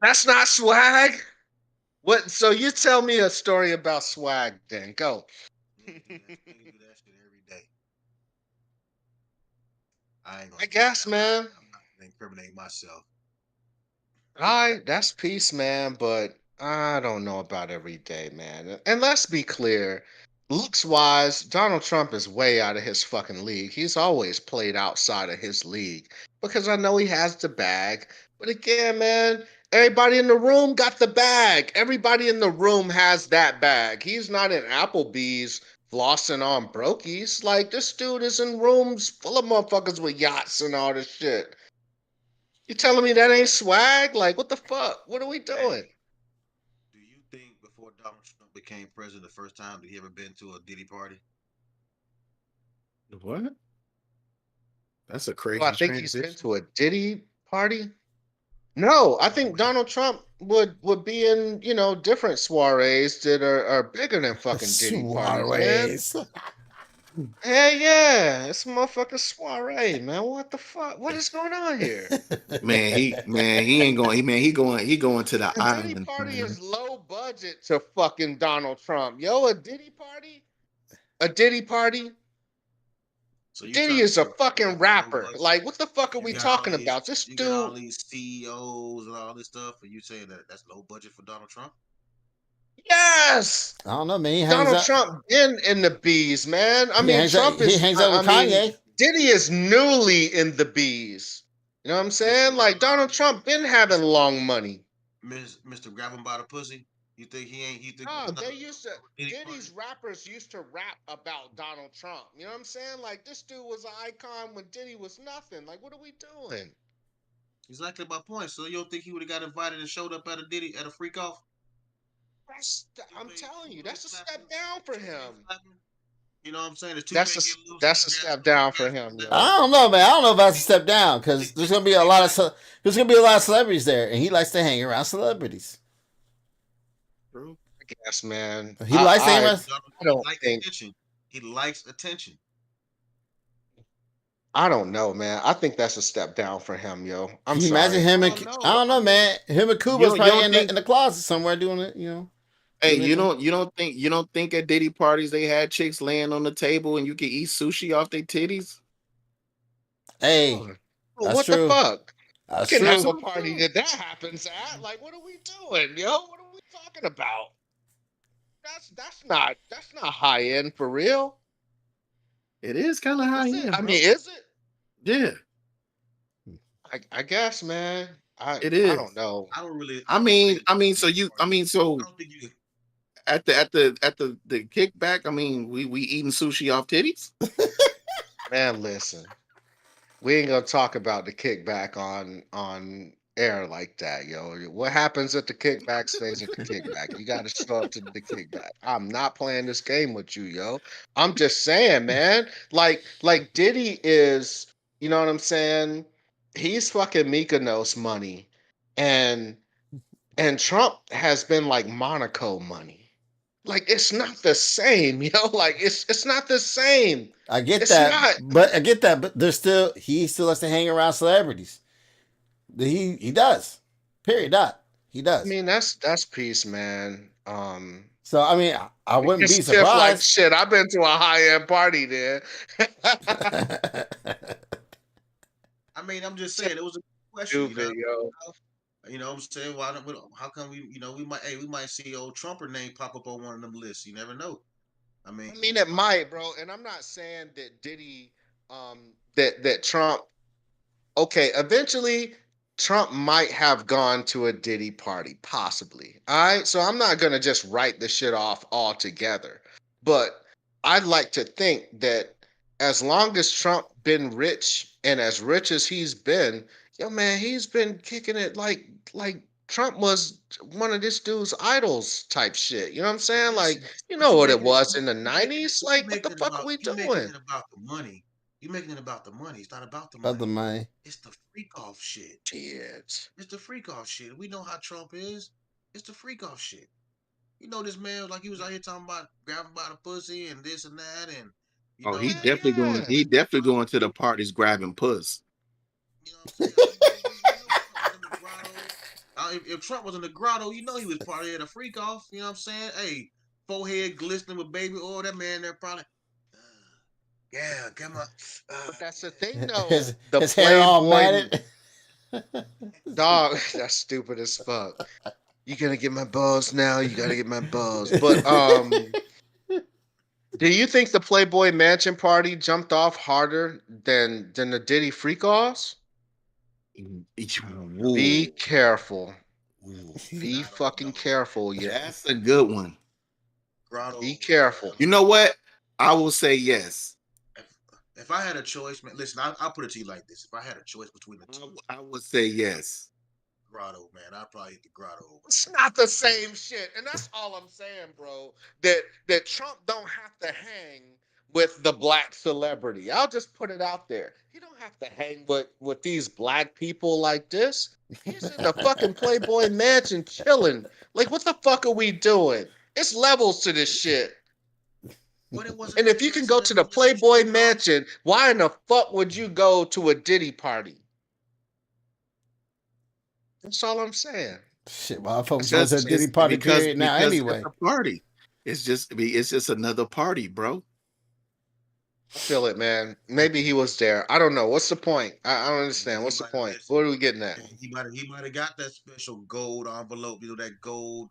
That's not swag. What? So you tell me a story about swag then. Go. Niggas do that shit every day. I ain't gonna I guess, man. I'm not gonna incriminate myself. All right, that's peace, man. But I don't know about every day, man. And let's be clear, looks wise, Donald Trump is way out of his fucking league. He's always played outside of his league because I know he has the bag. But again, man, everybody in the room got the bag. Everybody in the room has that bag. He's not in Applebee's flossing on brokies. Like, this dude is in rooms full of motherfuckers with yachts and all this shit. You telling me that ain't swag? Like, what the fuck? What are we doing? Do you think before Donald Trump became president the first time, did he ever been to a Diddy party? What? That's a crazy Well, I think he's been transition. to a Diddy party. No, I think Donald Trump would be in, different soirees that are bigger than fucking Diddy parties, man. Suarez. Hey, yeah, it's a motherfucking soiree, man. What the fuck? What is going on here? Man, he ain't going. He going to the A Diddy island. party Man. is low budget to fucking Donald Trump. Yo, a Diddy party? A Diddy party? So you Diddy trying is to a say fucking rapper. Like, what the fuck are you we got all talking these about? This you got all dude, these CEOs and all this stuff, and you saying that that's low budget for Donald Trump? yes, I don't know, man. He hangs Donald out. Trump been in the bees, man. I He mean, hangs out. Trump He is. hangs out with I mean, Kanye. Diddy is newly in the bees. You know what I'm saying? Like Donald Trump been having long money. Mr. Grab him by the pussy. You think he ain't? You think No, he's not they used to. Diddy Diddy's rappers used to rap about Donald Trump. You know what I'm saying? Like this dude was an icon when Diddy was nothing. Like, what are we doing? exactly my point. So you don't think he would have got invited and showed up at a Diddy at a freak off? I'm telling you, that's a step down for him. You know what I'm saying? It's That's a that's a step down for him, yo. I don't know, man. I don't know if that's a step down because there's gonna be a lot of celebrities there, and he likes to hang around celebrities. True. I guess, man. He likes to hang around. I don't think. Attention. He likes attention. I don't know, man. I think that's a step down for him, yo. I'm Can you sorry. imagine him and I don't know, man. Him and Kuba's you probably don't in think- the closet somewhere doing it. You know. Hey, doing you it. don't think at Diddy parties they had chicks laying on the table and you could eat sushi off their titties? Hey, Well, that's what true. the fuck? That's You can have true. a party that happens at. Like, what are we doing, yo? What are we talking about? That's not high end for real. It is kind of high Is it? end. I bro. mean, is it? Yeah, I guess, man. it I is. don't know. I don't really. I mean, so I don't think you. at the kickback, I mean, we eating sushi off titties. Man, listen. We ain't gonna talk about the kickback on air like that, yo. What happens at the kickback stays at the kickback. You gotta show up to the kickback. I'm not playing this game with you, yo. I'm just saying, man. Like Diddy is, you know what I'm saying? He's fucking Mykonos money, and Trump has been like Monaco money. like it's not the same, Like it's not the same. I get It's that, not. but he still has to hang around celebrities. He does. Period. Dot. He I does. mean, that's peace, man. So I mean, I Me wouldn't and be Stiff like surprised. shit. I've been to a high end party there. I mean, I'm just saying it was a question. Stupid, yo. You know what I'm saying? Why don't how come we might see old Trumper name pop up on one of them lists. You never know. I mean, I mean, it might, bro. And I'm not saying that Diddy, that Trump. Okay, eventually Trump might have gone to a Diddy party, possibly. All right, so I'm not gonna just write the shit off altogether, but I'd like to think that as long as Trump been rich and as rich as he's been, yo man, he's been kicking it like Trump was one of this dude's idols type shit. You know what I'm saying? Like, listen, you but know what it was in the you making it 90s? you Like, what the making it fuck are about we you making doing? it about the money. You making it about the money. It's not about the About the money. money. It's the freak off shit. Shit. It's the freak off shit. We know how Trump is. It's the freak off shit. You know, this man was like he was out here talking about grabbing by the pussy and this and that, and you Oh, know, he Hell definitely going. yeah. He definitely going to the parties grabbing puss. you know what I'm saying? I mean, you know Trump was in the grotto. If Trump was in the grotto, you know he was part of the freak off. You know what I'm saying? Hey, forehead glistening with baby oil. That man there probably, yeah, come on. But that's the thing, though. His The his hair all Playboy matted. dog, that's stupid as fuck. You gonna get my balls now? You gotta get my balls. But do you think the Playboy Mansion party jumped off harder than the Diddy freak offs? Be Ooh, careful. ooh. Be I don't fucking know. careful, yeah. That's a good one. Grotto. Be careful. You know what? I will say yes. If, if I had a choice, man, listen, I'll put it to you like this: if I had a choice between the two, I would say yes. Grotto, man, I'd probably hit the Grotto over. It's not the same shit, and that's all I'm saying, bro. That Trump don't have to hang with the black celebrity. I'll just put it out there. He don't have to hang with these black people like this. He's in the fucking Playboy Mansion chilling. Like, what the fuck are we doing? It's levels to this shit. But it wasn't And no if you black can go to the celebrity. That was Playboy freak off. Mansion, why in the fuck would you go to a Diddy party? That's all I'm saying. Shit, well, folks going to a Diddy It's party period now because it's anyway. a party. It's just another party, bro. I feel it, man. Maybe he was there. I don't know. What's the point? I don't understand. He What's the might point? listen. What are we getting at? He might have got that special gold envelope. You know that gold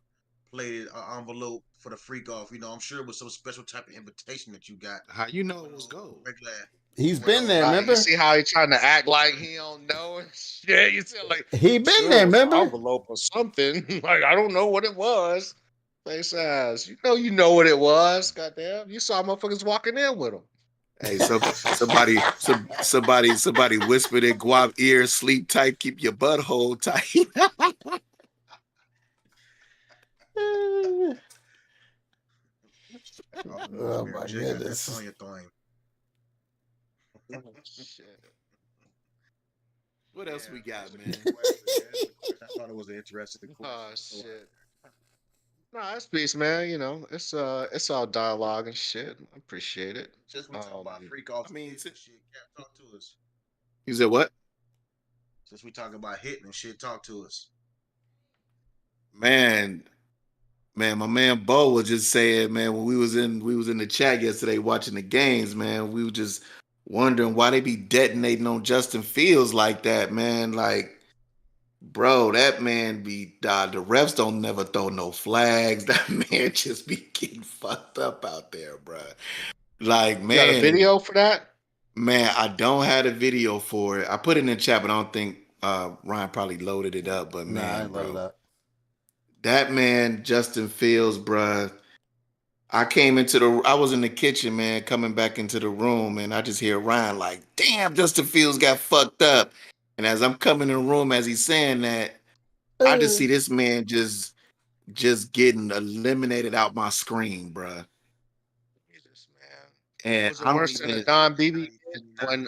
plated envelope for the freak off. You know, I'm sure it was some special type of invitation that you got. How you know it was gold? Regular. He's Went been on. there, You remember? see how he trying to act like he don't know and shit. You see, like He I'm been sure there, it was an remember? envelope or something. Like I don't know what it was. Face ass. You know what it was. Goddamn. You saw motherfuckers walking in with him. Hey, somebody whispered in Guap ear, sleep tight, keep your butthole tight. Oh my Jay got that goodness. Sonya thing. Shit. What else we got, man? I thought it was an interesting question. Oh shit. No, that's peace, man. You know, it's all dialogue and shit. I appreciate it. Since we talk about freak off, I mean, shit, Cap, talk to us. You said what? Since we talk about hitting and shit, talk to us. Man, my man Bo was just saying, man, when we was in the chat yesterday watching the games, man, we were just wondering why they be detonating on Justin Fields like that, man. Like, bro, that man be the refs don't never throw no flags. That man just be getting fucked up out there, bro. Like, You got a man, video for that? man, I don't have a video for it. I put it in the chat, but I don't think Ryan probably loaded it up. But Nah, I man, ain't loaded bro, up. that man, Justin Fields, bruh. I was in the kitchen, man, coming back into the room, and I just hear Ryan like, damn, Justin Fields got fucked up. And as I'm coming in the room, as he's saying that, I just see this man just getting eliminated out my screen, bruh. Jesus, man. And Was I it don't worse than even, the Don Beebe when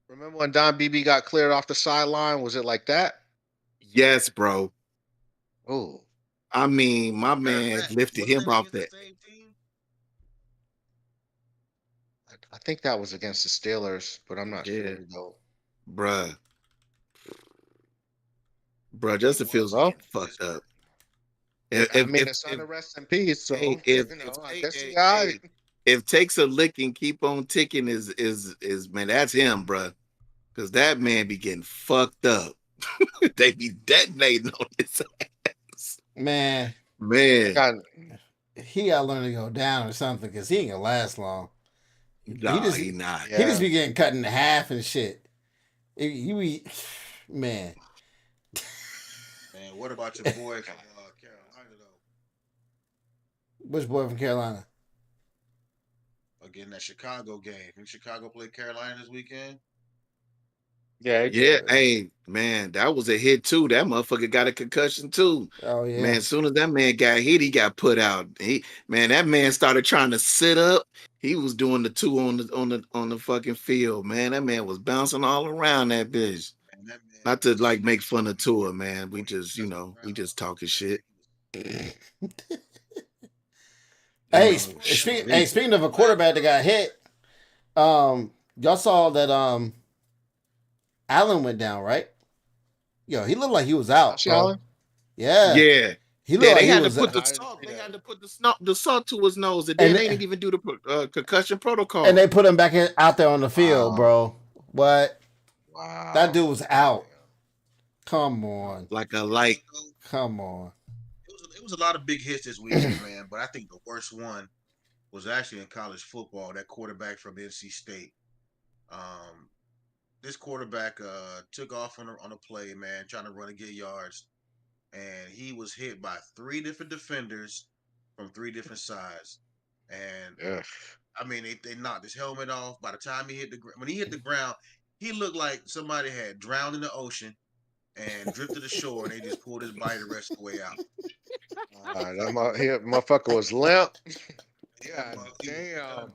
remember when Don Beebe got cleared off the sideline? Was it like that? yes, bro. Oh, I mean, my Matter of man fact, lifted wasn't him that off against that. the same team? I think that was against the Steelers, but I'm not Yeah, sure though. bruh. It Justin Fields was all against fucked Pittsburgh. up. I If mean, if it's on if the rest in peace, so hey if you if know, I hey, guess he hey, all right. hey, if takes a lick and keep on ticking is man, that's him, bruh. Because that man be getting fucked up. They be detonating on his ass. Man, I Man, got he gotta learn to go down or something because he ain't gonna last long. He nah, just he not. he just yeah. be getting cut in half and shit. You be man. Man, what about your boy from Carolina though? Which boy from Carolina? Again, that Chicago game. Did Chicago play Carolina this weekend? Yeah, he Yeah, did. hey, man, that was a hit too. That motherfucker got a concussion too. Oh Man, yeah. as soon as that man got hit, he got put out. Man, that man started trying to sit up. He was doing the two on the fucking field. Man, that man was bouncing all around that bitch. Man, that man Not to was like make smashing fun of on me Tua, man. We before he just, touched the we ground. just talking Man, shit. Hey, oh shit. speaking of a quarterback that got hit, y'all saw that Allen went down, right? Yo, he looked like he was out, Josh bro. Allen? Yeah, Yeah. he looked Yeah, like they he had to was, put the I didn't salt. see They that. had to put the salt to his nose, and then and they didn't even do the concussion and protocol. they put him back out there on the field, Wow. bro. What? That Wow. dude was out. Come on, Like a You know light. what, though? come on. It was a lot of big hits this weekend, man. But I think the worst one was actually in college football. That quarterback from NC State. Um, this quarterback took off on a play, man, trying to run and get yards, and he was hit by three different defenders from three different sides. And Ugh. I mean, they knocked his helmet off. By the time he hit when he hit the ground, he looked like somebody had drowned in the ocean and drifted ashore, and they just pulled his body the rest of the way out. Motherfucker was limp. Yeah, He was damn. done.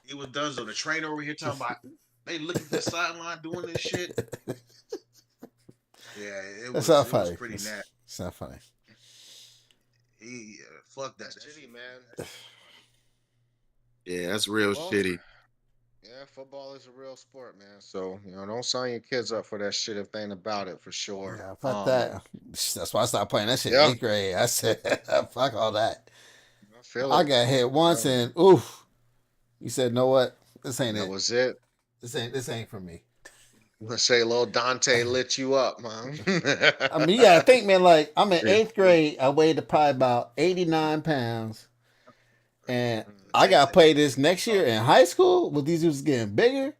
He was done. So the trainer over here talking about they looking for the sideline doing this shit. Yeah, That's not it was funny. pretty nasty. It's not funny. He fuck that. That's shitty, man. Yeah, that's real Well, shitty. yeah, football is a real sport, man. So, don't sign your kids up for that shit if they ain't about it for sure. Yeah, fuck that. That's why I stopped playing that shit in Yeah, 8th grade. I said, fuck all that. I feel I it. got hit once and oof. You said, know what? This ain't That it. was it. This ain't for me. Let's say little Dante lit you up, man. I mean, you gotta think, man, like I'm in 8th grade, I weighed probably about 89 pounds. And I gotta play this next year in high school with these dudes getting bigger.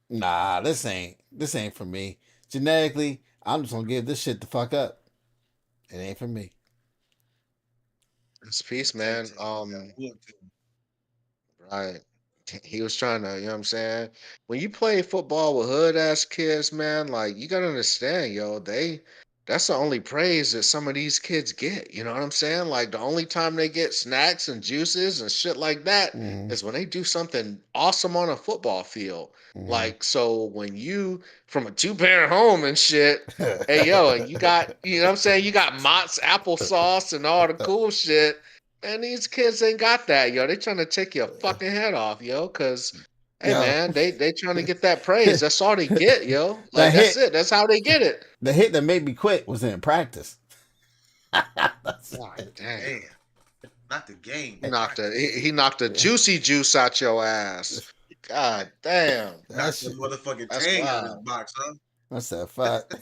Nah, this ain't for me. Genetically, I'm just gonna give this shit the fuck up. It ain't for me. It's peace, man. Right. He was trying to, you know what I'm saying? When you play football with hood ass kids, man, like you gotta understand, yo, that's the only praise that some of these kids get. You know what I'm saying? Like the only time they get snacks and juices and shit like that is when they do something awesome on a football field. Like, so when you from a two-parent home and shit, hey yo, and you got, you know what I'm saying, you got Mott's applesauce and all the cool shit. Man, these kids ain't got that, yo. They trying to take your fucking head off, yo. Cause, hey, Yo. man, they trying to get that praise. That's all they get, yo. That Like that's hit- it. That's how they get it. The hit that made me quit was in practice. God damn. Damn, not the game. He knocked the juicy juice out your ass. God damn. Knocked the motherfucking That's tang out of his wild. box, huh? That's that fuck.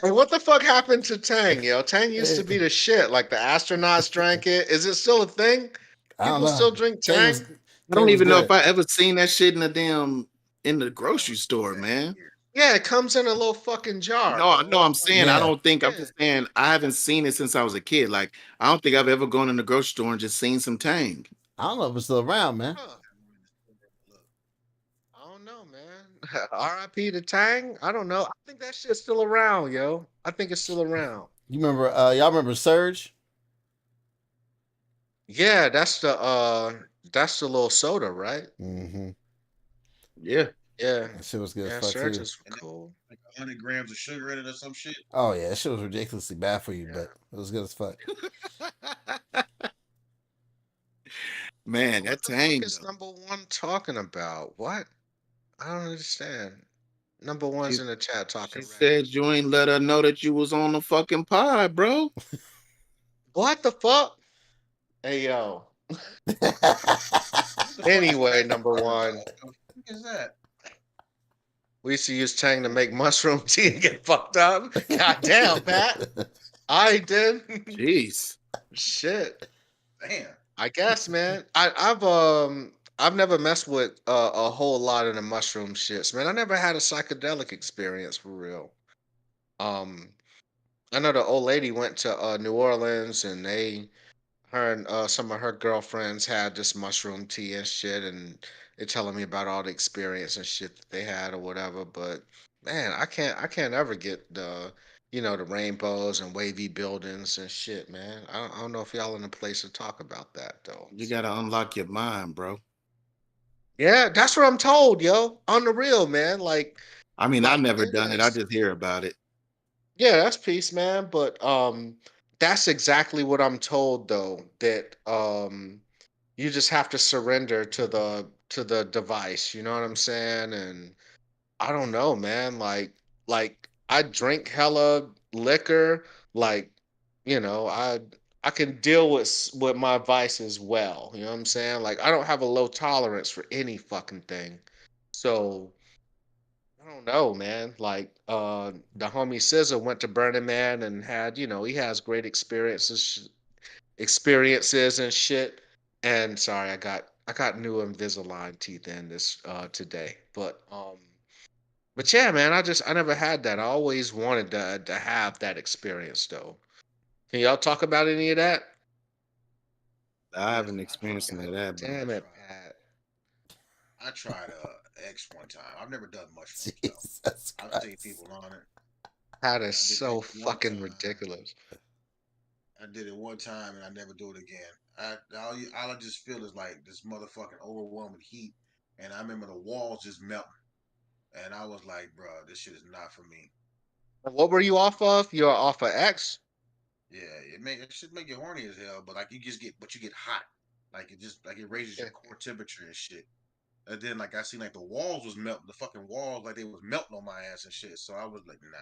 Hey, what the fuck happened to Tang, yo? Tang used to be the shit. Like the astronauts drank it. Is it still a thing? I don't People know. still drink Thing Tang? was- I don't was even know good. if I ever seen that shit in the grocery store, man. Yeah, it comes in a little fucking jar. No, I'm saying I Yeah. don't think I'm Yeah. just saying I haven't seen it since I was a kid. Like I don't think I've ever gone in the grocery store and just seen some Tang. I don't know if it's still around, man. Huh. I don't know, man. R.I.P. to Tang? I don't know. I think that shit's still around, yo. I think it's still around. You remember? Y'all remember Surge? Yeah, that's the little soda, right? Mm-hmm. Yeah. Yeah, That shit was good yeah, as fuck too. Surges And were cool. like 100 grams of sugar in it or some shit. Oh yeah, that shit was ridiculously bad for you, Yeah. but it was good as fuck. Man, What that the fuck Tang is though. number one talking about? What? I don't understand. Number one's She, in the chat she talking said reckless. you ain't let her know that you was on the fucking pod, bro. What the fuck? Hey yo. What the fuck is Anyway, Tang number talking about? one, What the fuck is that? we used to use Tang to make mushroom tea and get fucked up. God damn, Pat. I did. Jeez. Shit. Damn. I guess, man. I've never messed with a whole lot of the mushroom shits, man. I never had a psychedelic experience for real. Um, I know the old lady went to New Orleans, and her and some of her girlfriends had this mushroom tea and shit, and they're telling me about all the experience and shit that they had or whatever. But man, I can't ever get the rainbows and wavy buildings and shit, man. I don't know if y'all in a place to talk about that though. You gotta unlock your mind, bro. Yeah, that's what I'm told, yo. On the real, man. I mean, I've Like never it done it. I is. just hear about it. Yeah, that's peace, man. But that's exactly what I'm told though, that you just have to surrender to the device, you know what I'm saying? And I don't know, man. Like I drink hella liquor, like, I can deal with my vices well, you know what I'm saying? Like I don't have a low tolerance for any fucking thing. So I don't know, man. Like the homie SZA went to Burning Man and had, he has great experiences and shit. And sorry, I got new Invisalign teeth in this today. But yeah, man, I never had that. I always wanted to have that experience though. Can y'all talk about any of that? I Yes, haven't experienced any of I that, bro. Damn it, tried. Pat. I tried X one time. I've never done mushrooms though. Jesus I've seen Christ. people on it. That is I did so X one fucking time. ridiculous. I did it one time and I never do it again. All I just feel is like this motherfucking overwhelming heat, and I remember the walls just melting, and I was like, bro, this shit is not for me. What were you off of? You're off of X? Yeah, it should make you horny as hell, but like you get hot, like it raises your core temperature and shit. And then like I seen like the walls was melting, the fucking walls like they was melting on my ass and shit. So I was like, nah,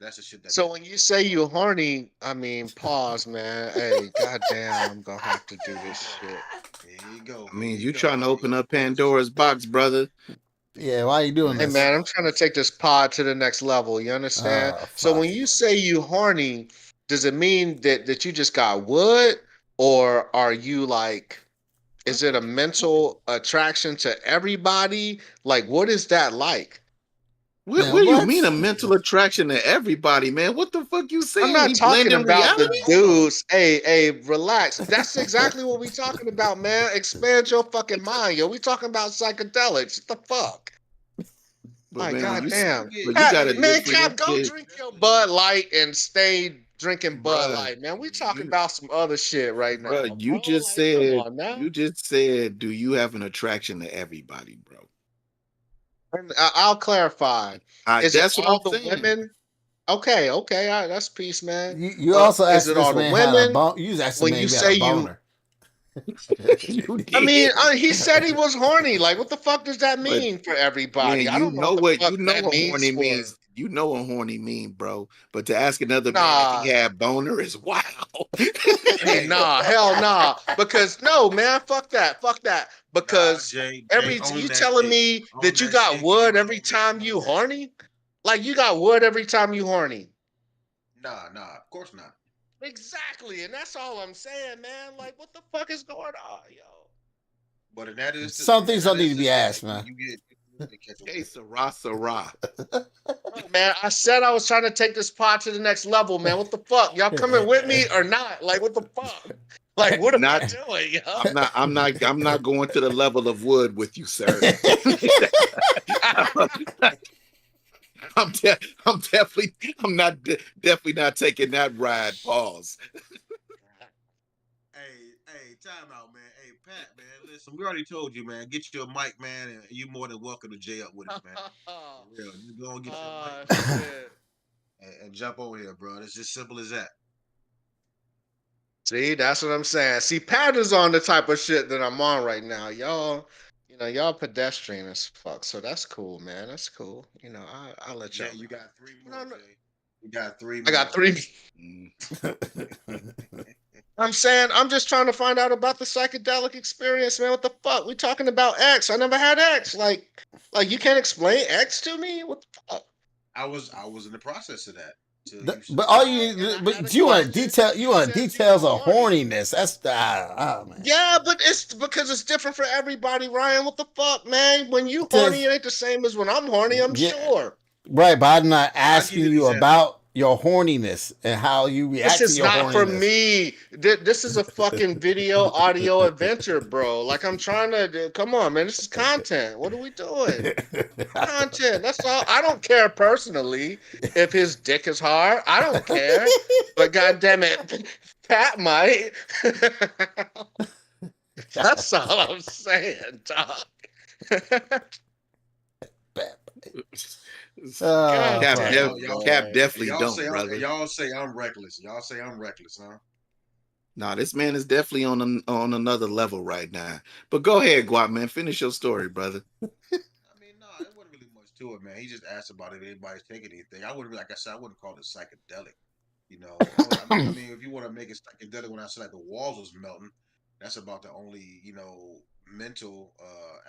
that's the shit that So did. when you say you horny, I mean, pause, man. Hey, goddamn, I'm gonna have to do Here you this go. shit. Here you go. I Here mean, you you go. trying to Here you open go. up Bullshit. Pandora's box, brother. Yeah, why are you doing Hey, Man, this? man, I'm trying to take this pod to the next level. You understand? Oh So fuck. when you say you horny, does it mean that you just got wood, or are you like, is it a mental attraction to everybody? Like, what is that like? What Man, do you mean a what? mental attraction to everybody, man? What the fuck you I'm saying? not We talking blending about the reality? hold on. dudes. Hey, relax. That's exactly what we talking about, man. Expand your fucking mind, yo. We talking about psychedelics. What the fuck? But My man, when goddamn. You you get got to Man, you Cap, get go differentiate, drink your definitely, Bud Light and stay drinking Bud bruh. Light, man. We talking You, about some other shit right bruh, now, bro. Like, come on now. you just said, do you have an attraction to everybody, bro? And I'll clarify. Is it That's what all I'm the saying. women? Okay, okay, all right, that's peace, man. You also Is asked it this all the man had a women? bone. You just asked the When man you if he had a say you boner. You I mean, did, he said he was horny. Like, what the fuck does that but mean for everybody? man, I don't know what the you fuck know that what means horny for. means. You know what horny mean, bro. But to ask another man if he Nah, had boner is wow. hey, hey, nah, hell nah. Because no, man, fuck that, fuck that. nah, Because Jay, you own that telling shit. me Own that you that got shit, cause you wood ain't every gonna make time none you of that. horny? Like you got wood every time you horny? Nah, of course not. Exactly, and that's all I'm saying, man. Like, what the fuck is going on, yo? But in that instance, Some things in that don't need to be instance, yeah, asked, man. you get to catch a Hey, whiff. Sarah, Sarah. Look, man, I said I was trying to take this pod to the next level, man. What the fuck? Y'all coming with me or not? Like, what the fuck? Like, what am I Not, doing, yo? I'm not going to the level of wood with you, sir. I'm definitely, definitely not taking that ride. Pause. Hey, time out, man. Hey, Pat, man, listen, we already told you, man. Get you a mic, man, and you more than welcome to J up with us, man. For real, just go and get your Oh mic, man, shit. and jump over here, bro. It's just simple as that. See, that's what I'm saying. See, Pat is on the type of shit that I'm on right now. Y'all, y'all pedestrian as fuck. So that's cool, man. That's cool. I'll let y'all. Jay, you got three No, more, no. Jay. You got three I more. got 3. Mm. I'm saying I'm just trying to find out about the psychedelic experience, man. What the fuck? We talking about X. I never had X. Like you can't explain X to me? What the fuck? I was in the process of that. Till The- you but said all that. And I you, had a but you want question, detail. and You want said you details were of horny. horniness. That's oh man. Yeah, but it's because it's different for everybody, Ryan. What the fuck, man? When you horny, Just it ain't the same as when I'm horny, I'm yeah, sure. right. But I'm not I'll give asking you an you example. about your horniness and how you This react to is your not for horniness. me. This is a fucking video audio adventure, bro. Like I'm trying to come on, man. This is content. What are we doing? Content. That's all. I don't care personally if his dick is hard. I don't care. But goddamn it, Pat might. That's all I'm saying, dog. Oh, God Cap, fuck. damn, Cap man. definitely don't, brother. Y'all say I'm reckless. Y'all say I'm reckless, huh? Nah, this man is definitely on another level right now. But go ahead, Guap, man. Finish your story, brother. I mean, no, it wasn't really much to it, man. He just asked about if anybody's taking anything. I wouldn't, like I said, I wouldn't call it psychedelic. I mean, if you want to make it psychedelic, when I said like the walls was melting, that's about the only mental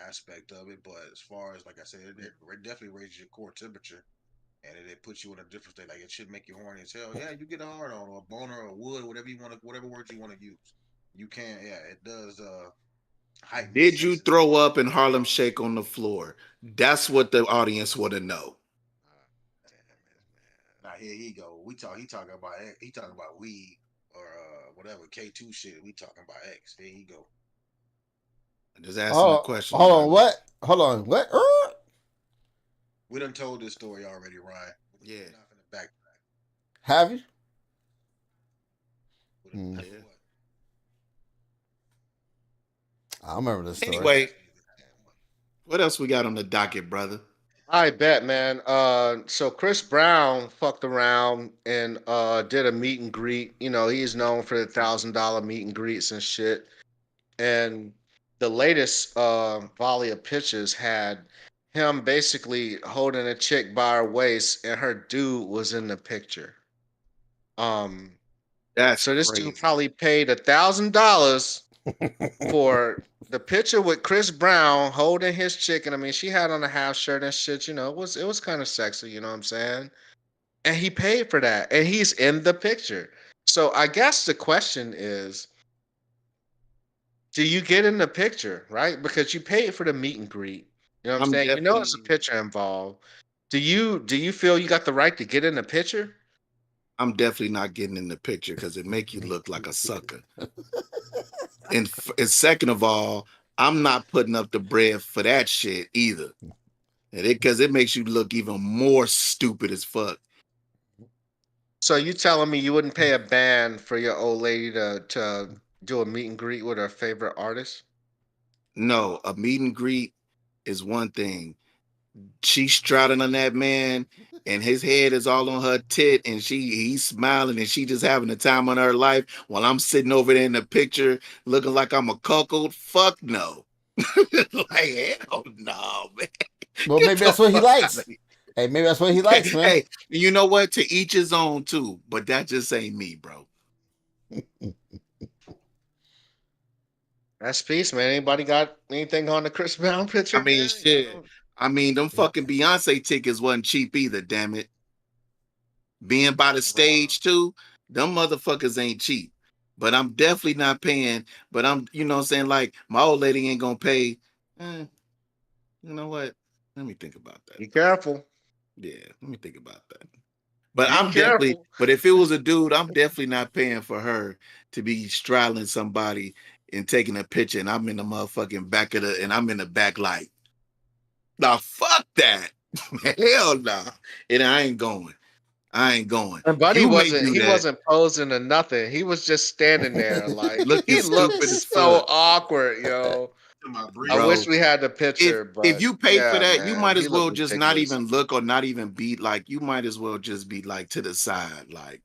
aspect of it. But as far as like I said, it definitely raises your core temperature, and it puts you in a different state. Like it should make you horny as hell. Yeah, you get a hard on or a boner or wood, whatever you want to, whatever words you want to use. You can, yeah, it does heighten your Did you senses. throw up in Harlem Shake on the floor? That's what the audience want to know. Now here he go. He talking about weed or whatever K2 shit. We talking about X. Here he go. Just asking a Oh, question, hold on. brother. What? Hold on. What? We done told this story already, Ryan. Yeah. We're not finna backtrack. Have you? We done- Yeah. I remember this story. Anyway, what else we got on the docket, brother? I bet, man. So Chris Brown fucked around and did a meet and greet. He's known for the $1,000 meet and greets and shit. And the latest volley of pictures had him basically holding a chick by her waist, and her dude was in the picture. That's So this crazy. dude probably paid $1,000 for the picture with Chris Brown holding his chick, and I mean, she had on a half shirt and shit. It was kind of sexy. You know what I'm saying? And he paid for that, and he's in the picture. So I guess the question is, do you get in the picture, right? Because you paid for the meet and greet. You know what I'm I'm saying? There's a definitely picture involved. Do you feel you got the right to get in the picture? I'm definitely not getting in the picture because it make you look like a sucker. And second of all, I'm not putting up the bread for that shit either. And because it makes you look even more stupid as fuck. So you telling me you wouldn't pay a band for your old lady to do a meet and greet with her favorite artist? No, a meet and greet is one thing. She's straddling on that man and his head is all on her tit and he's smiling and she just having the time of her life while I'm sitting over there in the picture looking like I'm a cuckold. Fuck no. Like hell no, man. Well, Get maybe the that's what he fuck likes. outta here. Hey, maybe that's what he likes, man. Hey, you know what? To each his own too, but that just ain't me, bro. That's peace, man. Anybody got anything on the Chris Brown picture? I mean, man? shit. I mean, them fucking Beyonce tickets wasn't cheap either, damn it. Being by the stage too, them motherfuckers ain't cheap. But I'm definitely not paying. But I'm, you know what I'm saying? Like, my old lady ain't gonna pay. You know what? Let me think about that. Be careful. Yeah, let me think about that. But Be I'm definitely, careful. but if it was a dude, I'm definitely not paying for her to be straddling somebody and taking a picture and I'm in the motherfucking back of and I'm in the back light. Nah, fuck that. Hell nah. And I ain't going. I ain't going. And Buddy You may do that wasn't posing or nothing. He was just standing there like looking he looked stupid as so fuck, awkward, yo. To my I breeze. wish bro. we had the picture, If but you pay for yeah, that, you man, might he as well looked just not ridiculous. even look or not even be like. You might as well just be like to the side, like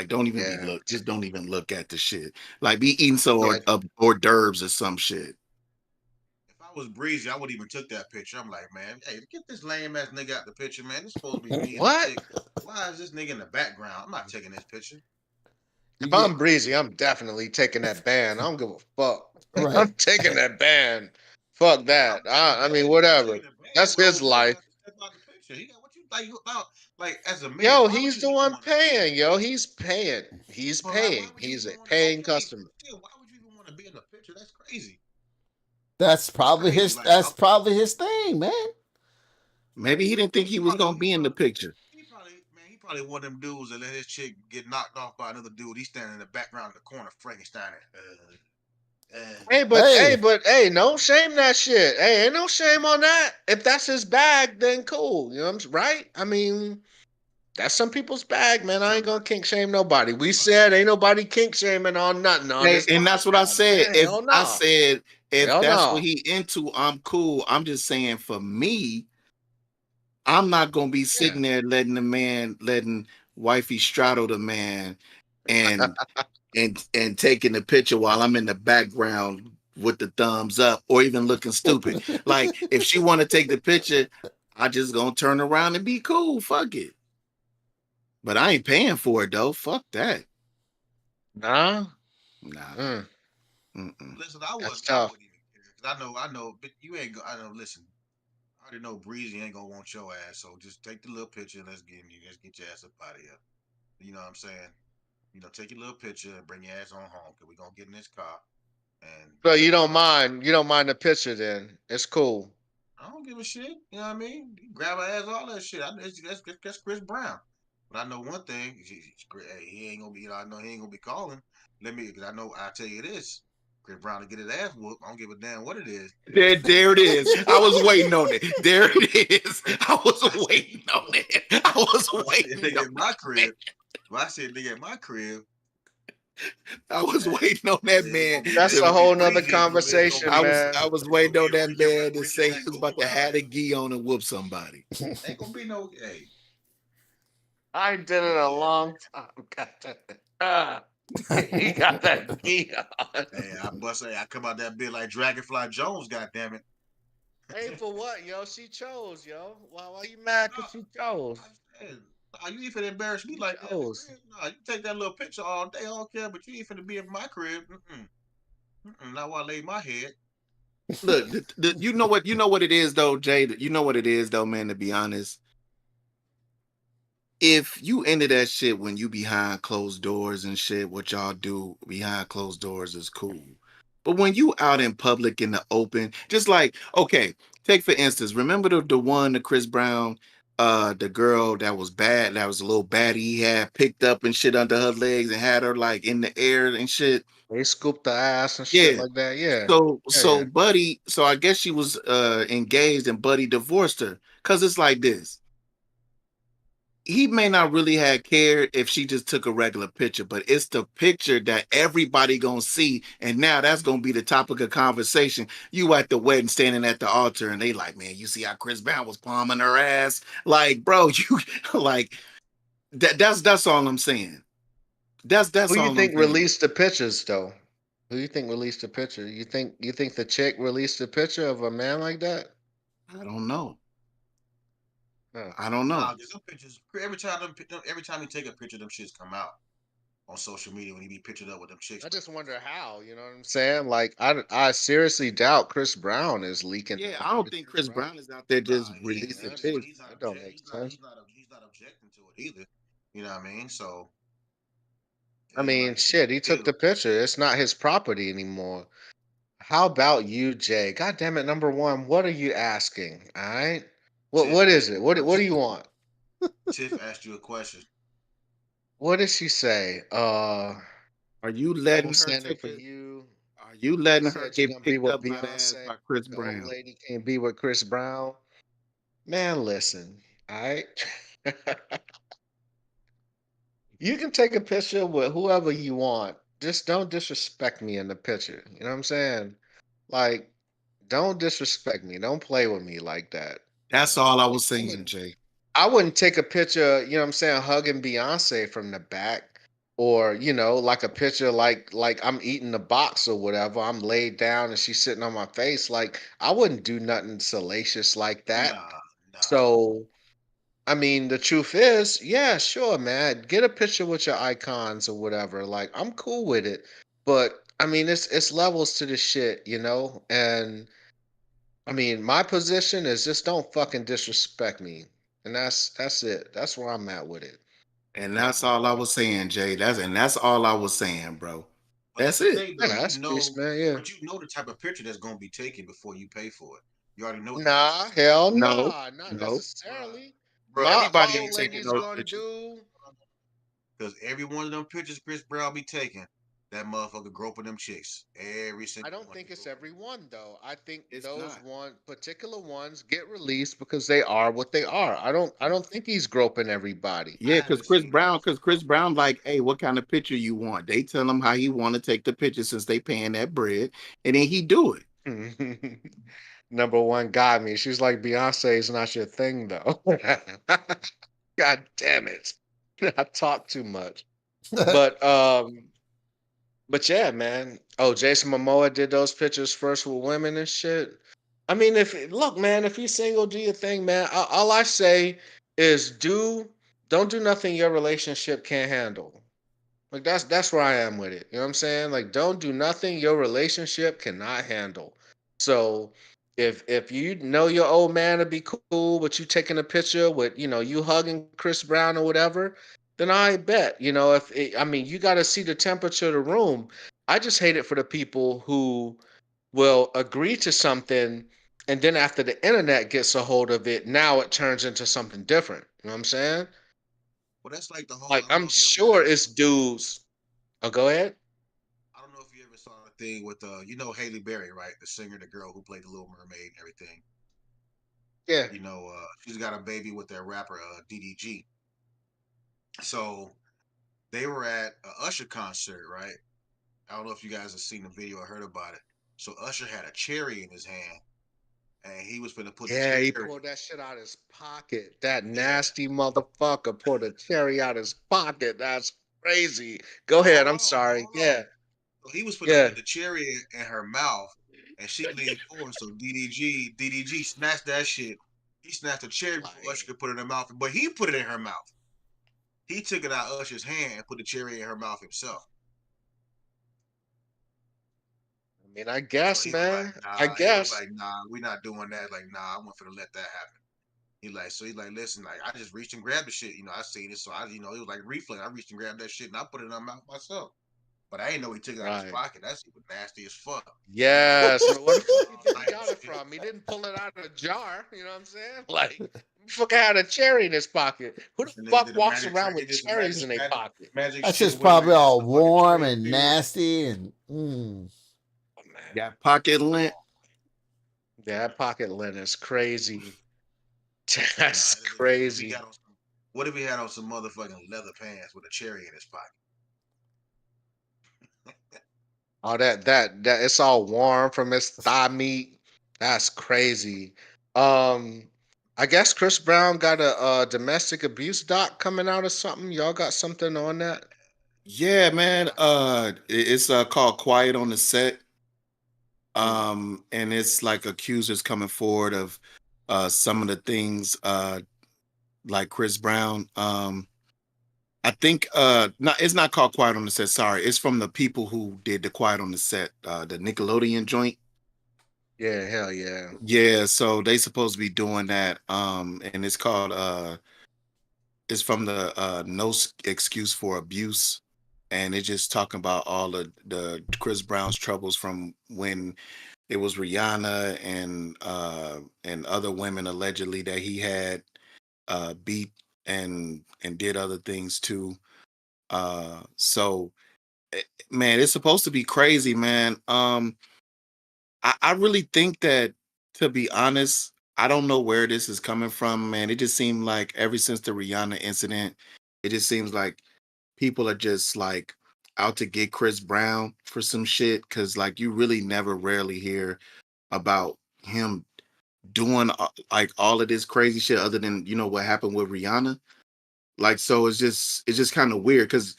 don't even be Yeah, look. Just don't even look at the shit. Like be eating some yeah. hors d'oeuvres or some shit. If I was breezy, I wouldn't even took that picture. I'm like, man, hey, get this lame ass nigga out the picture, man. This supposed to be me and the What? chick. Why is this nigga in the background? I'm not taking this picture. You If I'm get Breezy, I'm definitely taking that ban. I don't give a fuck. right. I'm taking that ban. Fuck that. I mean, I'm whatever. taking the bag, That's but his old boy life. got to step out the picture. He got what you like about like as a man. Yo, Why would he's you the even one want to be in the paying. Yo, picture? he's paying. He's But why paying. would you He's a even want to? paying Okay, customer. but still, why would you even want to be in the picture? That's crazy. That's That's probably crazy. his. Like, That's probably his thing, man. Maybe he didn't think he was gonna be in the picture. He probably one of them dudes that let his chick get knocked off by another dude. He's standing in the background in the corner, Frankenstein. Hey, Hey, no shame that shit. Hey, ain't no shame on that. If that's his bag, then cool. You know what I'm right? I mean, that's some people's bag, man. I ain't gonna kink shame nobody. We said ain't nobody kink shaming on nothing on Hey, this and that's what I podcast, said. man. If Hell I no. said if Hell that's what no. he into, I'm cool. I'm just saying for me, I'm not gonna be Yeah. sitting there letting wifey straddle the man and and taking the picture while I'm in the background with the thumbs up or even looking stupid. Like if she want to take the picture, I just gonna turn around and be cool. Fuck it. But I ain't paying for it though. Fuck that. Nah. Nah. Mm, Mm-mm. Listen, that's I tough. wouldn't even care because I know, but you ain't. I know. Listen, I already know Breezy ain't gonna want your ass. So just take the little picture and let's get your ass up out of here. You know what I'm saying? Take your little picture and bring your ass on home because we gonna get in this car and So you don't mind the picture then. It's cool. I don't give a shit. You know what I mean? You grab her ass, all that shit. That's Chris Brown. But I know one thing. Hey, he ain't gonna be. I know he ain't gonna be calling. Because I know. I tell you this. Chris Brown to get his ass whooped. I don't give a damn what it is. There it is. I was waiting on it. There it is. I was waiting on it. I was If they waiting on get my it. crib, if I said they get my crib, I was man, waiting on that it's man gonna be That's it's a to gonna be whole nother breezy. It's gonna conversation, be man. I was it's gonna waiting be on a that man to Ricky say he was Raccoon about to out have a here. gi on and whoop somebody. Ain't gonna be no. Hey, I did it a long time. Ah, he got that beat on. hey, I bust. Hey, I come out that bit like Dragonfly Jones. God damn it. Hey, for what, yo? She chose, yo. Why you mad? No, Cause she chose. I said, nah, you ain't finna embarrass me She like that in the chose. crib. Nah, you take that little picture all day, I don't care, but you ain't finna be in my crib. Not while I lay my head. Look, you know what it is though, Jay. You know what it is though, man. To be honest, if you into that shit when you behind closed doors and shit, what y'all do behind closed doors is cool. But when you out in public in the open, just like, okay, take for instance, remember the one, the Chris Brown, the girl that was bad, that was a little baddie he had picked up and shit under her legs and had her like in the air and shit. They scooped the ass and shit Yeah. like that. Yeah. So Buddy, so I guess she was engaged and Buddy divorced her. Cause it's like this. He may not really have cared if she just took a regular picture, but it's the picture that everybody gonna see, and now that's gonna be the topic of conversation. You at the wedding, standing at the altar, and they like, man, you see how Chris Brown was palming her ass, like, bro, you like that. That's all I'm saying. That's Who you all I'm think saying. released the pictures though? Who you think released the picture? You think the chick released a picture of a man like that? I don't know. Huh. I don't know. Nah, cause some pictures every time you take a picture, them shits come out on social media when he be pictured up with them chicks. I just wonder how. You know what I'm saying? Like I seriously doubt Chris Brown is leaking Yeah, the I don't think pictures, Chris bro. Brown is out there Nah, just he ain't. releasing But pics. he's not That don't object. make sense. He's not objecting to it either. You know what I mean? So I it ain't mean, like it's a shit, big he took deal. the picture. It's not his property anymore. How about you, Jay? God damn it, number one, what are you asking? All right. Tiff What is asked it? you a What do question. you want? Tiff asked you a question. What did she say? Are you Double letting her standard take for it? you. Are you You letting her said you're get gonna be picked with up by the ass Beyonce. by Chris The old Brown? lady can't be with Chris Brown. Man, listen. All right. You can take a picture with whoever you want. Just don't disrespect me in the picture. You know what I'm saying? Like, don't disrespect me. Don't play with me like that. That's all I Like, was saying, Jay. I wouldn't take a picture, you know what I'm saying, hugging Beyonce from the back, or, like a picture like I'm eating the box or whatever. I'm laid down and she's sitting on my face. Like, I wouldn't do nothing salacious like that. Nah, nah. So, I mean, the truth is, yeah, sure, man. Get a picture with your icons or whatever. Like, I'm cool with it. But I mean, it's levels to the shit, And I mean, my position is just don't fucking disrespect me. And that's it. That's where I'm at with it. And Yeah, that's all I was saying, Jay. That's all I was saying, bro. but that's That's the it. thing Yeah, though. that's peace, man. Yeah. You know the type of picture that's gonna be taken before you pay for it. You already know what the Nah, pictures. hell No, nah, not no. necessarily. Bruh, My Everybody old ain't taking lady's those gonna pictures. do. because every one of them pictures Chris Brown be taking, that motherfucker groping them chicks. Every I single don't one. think it's every one though. I think It's those not. one particular ones get released because they are what they are. I don't think he's groping everybody. I Yeah, haven't seen all of Because Chris Brown, like, hey, what kind of picture you want? They tell him how he want to take the picture since they paying that bread, and then he do it. Number one got me. She's like, Beyonce is not your thing though. God damn it. I talk too much. But but yeah, man. Oh, Jason Momoa did those pictures first with women and shit. I mean, if look, man, if he's single, do your thing, man. All I say is don't do nothing your relationship can't handle. Like that's where I am with it. You know what I'm saying? Like don't do nothing your relationship cannot handle. So if you know your old man to be cool, but you taking a picture with, you hugging Chris Brown or whatever, then I bet, if I mean, you got to see the temperature of the room. I just hate it for the people who will agree to something and then after the internet gets a hold of it, now it turns into something different. You know what I'm saying? Well, that's like the whole. Like I don't I'm know if you ever sure it's dudes. Oh, go ahead. I don't know if you ever saw the thing with Haley Berry, right? The singer, the girl who played the Little Mermaid and everything. Yeah. She's got a baby with that rapper DDG. So they were at a Usher concert, right? I don't know if you guys have seen the video or heard about it. So Usher had a cherry in his hand, and he was going to put the Yeah, he cherry. pulled that shit out his pocket. That Yeah. nasty motherfucker pulled a cherry out his pocket. That's crazy. Go Well, ahead. I'm sorry. hold on. Yeah. So he was going to Yeah. put the cherry in her mouth, and she leaned forward. So DDG snatched that shit. He snatched the cherry before Usher Like, could put it in her mouth, but he put it in her mouth. He took it out of Usher's hand and put the cherry in her mouth himself. I mean, I So guess, he was like, man. I nah. He was guess. like, nah, we're not doing that. Like, nah, I want for to let that happen. He's like, listen, like, I just reached and grabbed the shit. I seen it. So it was like reflex. I reached and grabbed that shit and I put it in my mouth myself. But I didn't know he took it out of his Right. pocket. That shit was nasty as fuck. Yes. Where the fuck you think he Like, got it from? He didn't pull it out of a jar. You know what I'm saying? Like, fuck had a cherry in his pocket. Who the and they fuck did a walks magic around trick. They with did some cherries in their pocket? magic That's shit just with probably like all motherfucking warm tray and filled. nasty and Oh, man. Got pocket lint. Yeah, that pocket lint is crazy. Nah, That's crazy. what if he had on some motherfucking leather pants with a cherry in his pocket? Oh, that it's all warm from his thigh meat. That's crazy. Um, I guess Chris Brown got a domestic abuse doc coming out or something. Y'all got something on that? Yeah, man. It's called Quiet on the Set. And it's like accusers coming forward of some of the things like Chris Brown. I think not it's not called Quiet on the Set, sorry. It's from the people who did the Quiet on the Set, the Nickelodeon joint. Yeah, hell yeah. Yeah, so they supposed to be doing that. And it's called it's from the Excuse for Abuse. And it's just talking about all of the Chris Brown's troubles from when it was Rihanna and other women allegedly that he had beat and did other things too. So man, it's supposed to be crazy, man. I really think that, to be honest, I don't know where this is coming from, man. It just seemed like ever since the Rihanna incident, it just seems like people are just like out to get Chris Brown for some shit because like you really never rarely hear about him doing like all of this crazy shit other than what happened with Rihanna. Like so it's just kind of weird because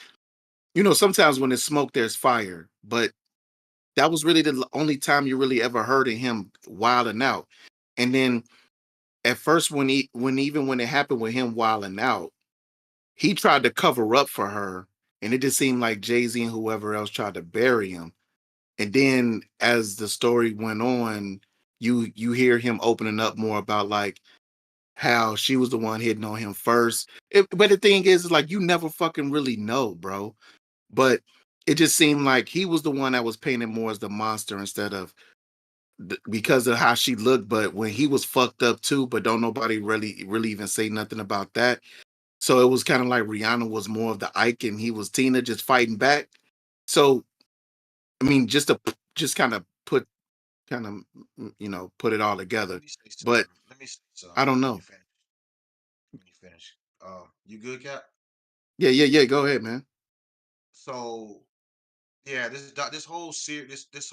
sometimes when there's smoke there's fire, but that was really the only time you really ever heard of him wilding out. And then at first when it happened with him wilding out, he tried to cover up for her, and it just seemed like Jay-Z and whoever else tried to bury him. And then as the story went on, you hear him opening up more about like how she was the one hitting on him first. But the thing is like you never fucking really know, bro. But it just seemed like he was the one that was painted more as the monster instead of because of how she looked. But when he was fucked up too, but don't nobody really even say nothing about that. So it was kind of like Rihanna was more of the Ike and he was Tina just fighting back. So I mean, just kind of put it all Let together. me say But something. Let me say I something don't when you know. finish. When you finish. You good, Cap? Yeah, yeah, yeah. Go ahead, man. So yeah, this whole series, this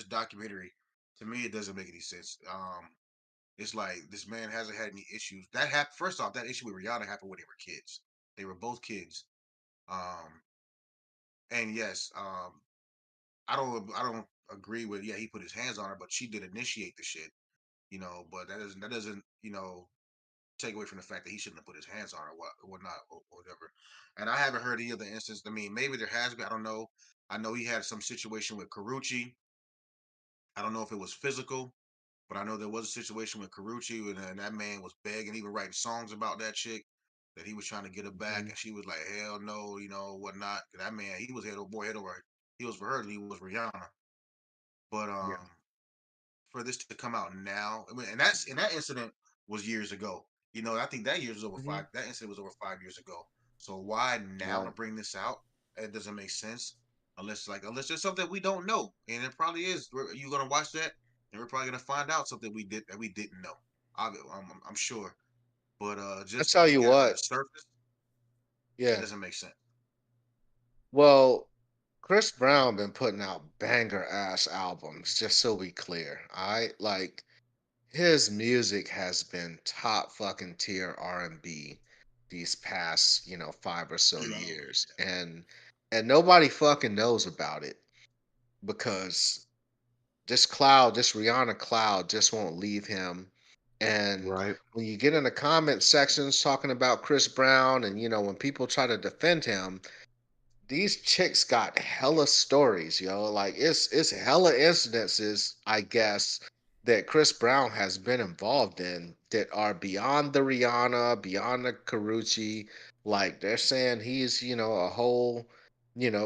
documentary, to me, it doesn't make any sense. It's like this man hasn't had any issues. That happened. First off, that issue with Rihanna happened when they were kids. They were both kids. Um, and yes, I don't agree with yeah he put his hands on her, but she did initiate the shit. But that doesn't take away from the fact that he shouldn't have put his hands on her, or whatnot, or whatever. And I haven't heard any other instance. I mean, maybe there has been. I don't know. I know he had some situation with Karuchi. I don't know if it was physical, but I know there was a situation with Karuchi, and that man was begging, even writing songs about that chick that he was trying to get her back, Mhm. and she was like, "Hell no," whatnot. That man, he was head over boy, head over heels for her than he was Rihanna. But Yeah. for this to come out now, I mean, and that incident was years ago. I think that year was over Mhm. five. That incident was over 5 years ago. So why now to Right. bring this out? It doesn't make sense unless there's something we don't know, and it probably is. You're gonna watch that, and we're probably gonna find out something we didn't know. I'm sure, but I just tell you looking at it on the what, surface, it yeah. doesn't make sense. Well, Chris Brown been putting out banger ass albums, just so we clear. I like his music has been top fucking tier R&B these past, 5 or so years. Yeah. And nobody fucking knows about it because this Rihanna cloud just won't leave him. And Right. when you get in the comment sections talking about Chris Brown and when people try to defend him, these chicks got hella stories, yo. Like it's hella incidences, I guess, that Chris Brown has been involved in that are beyond the Rihanna, beyond the Carucci. Like they're saying he's, a whole,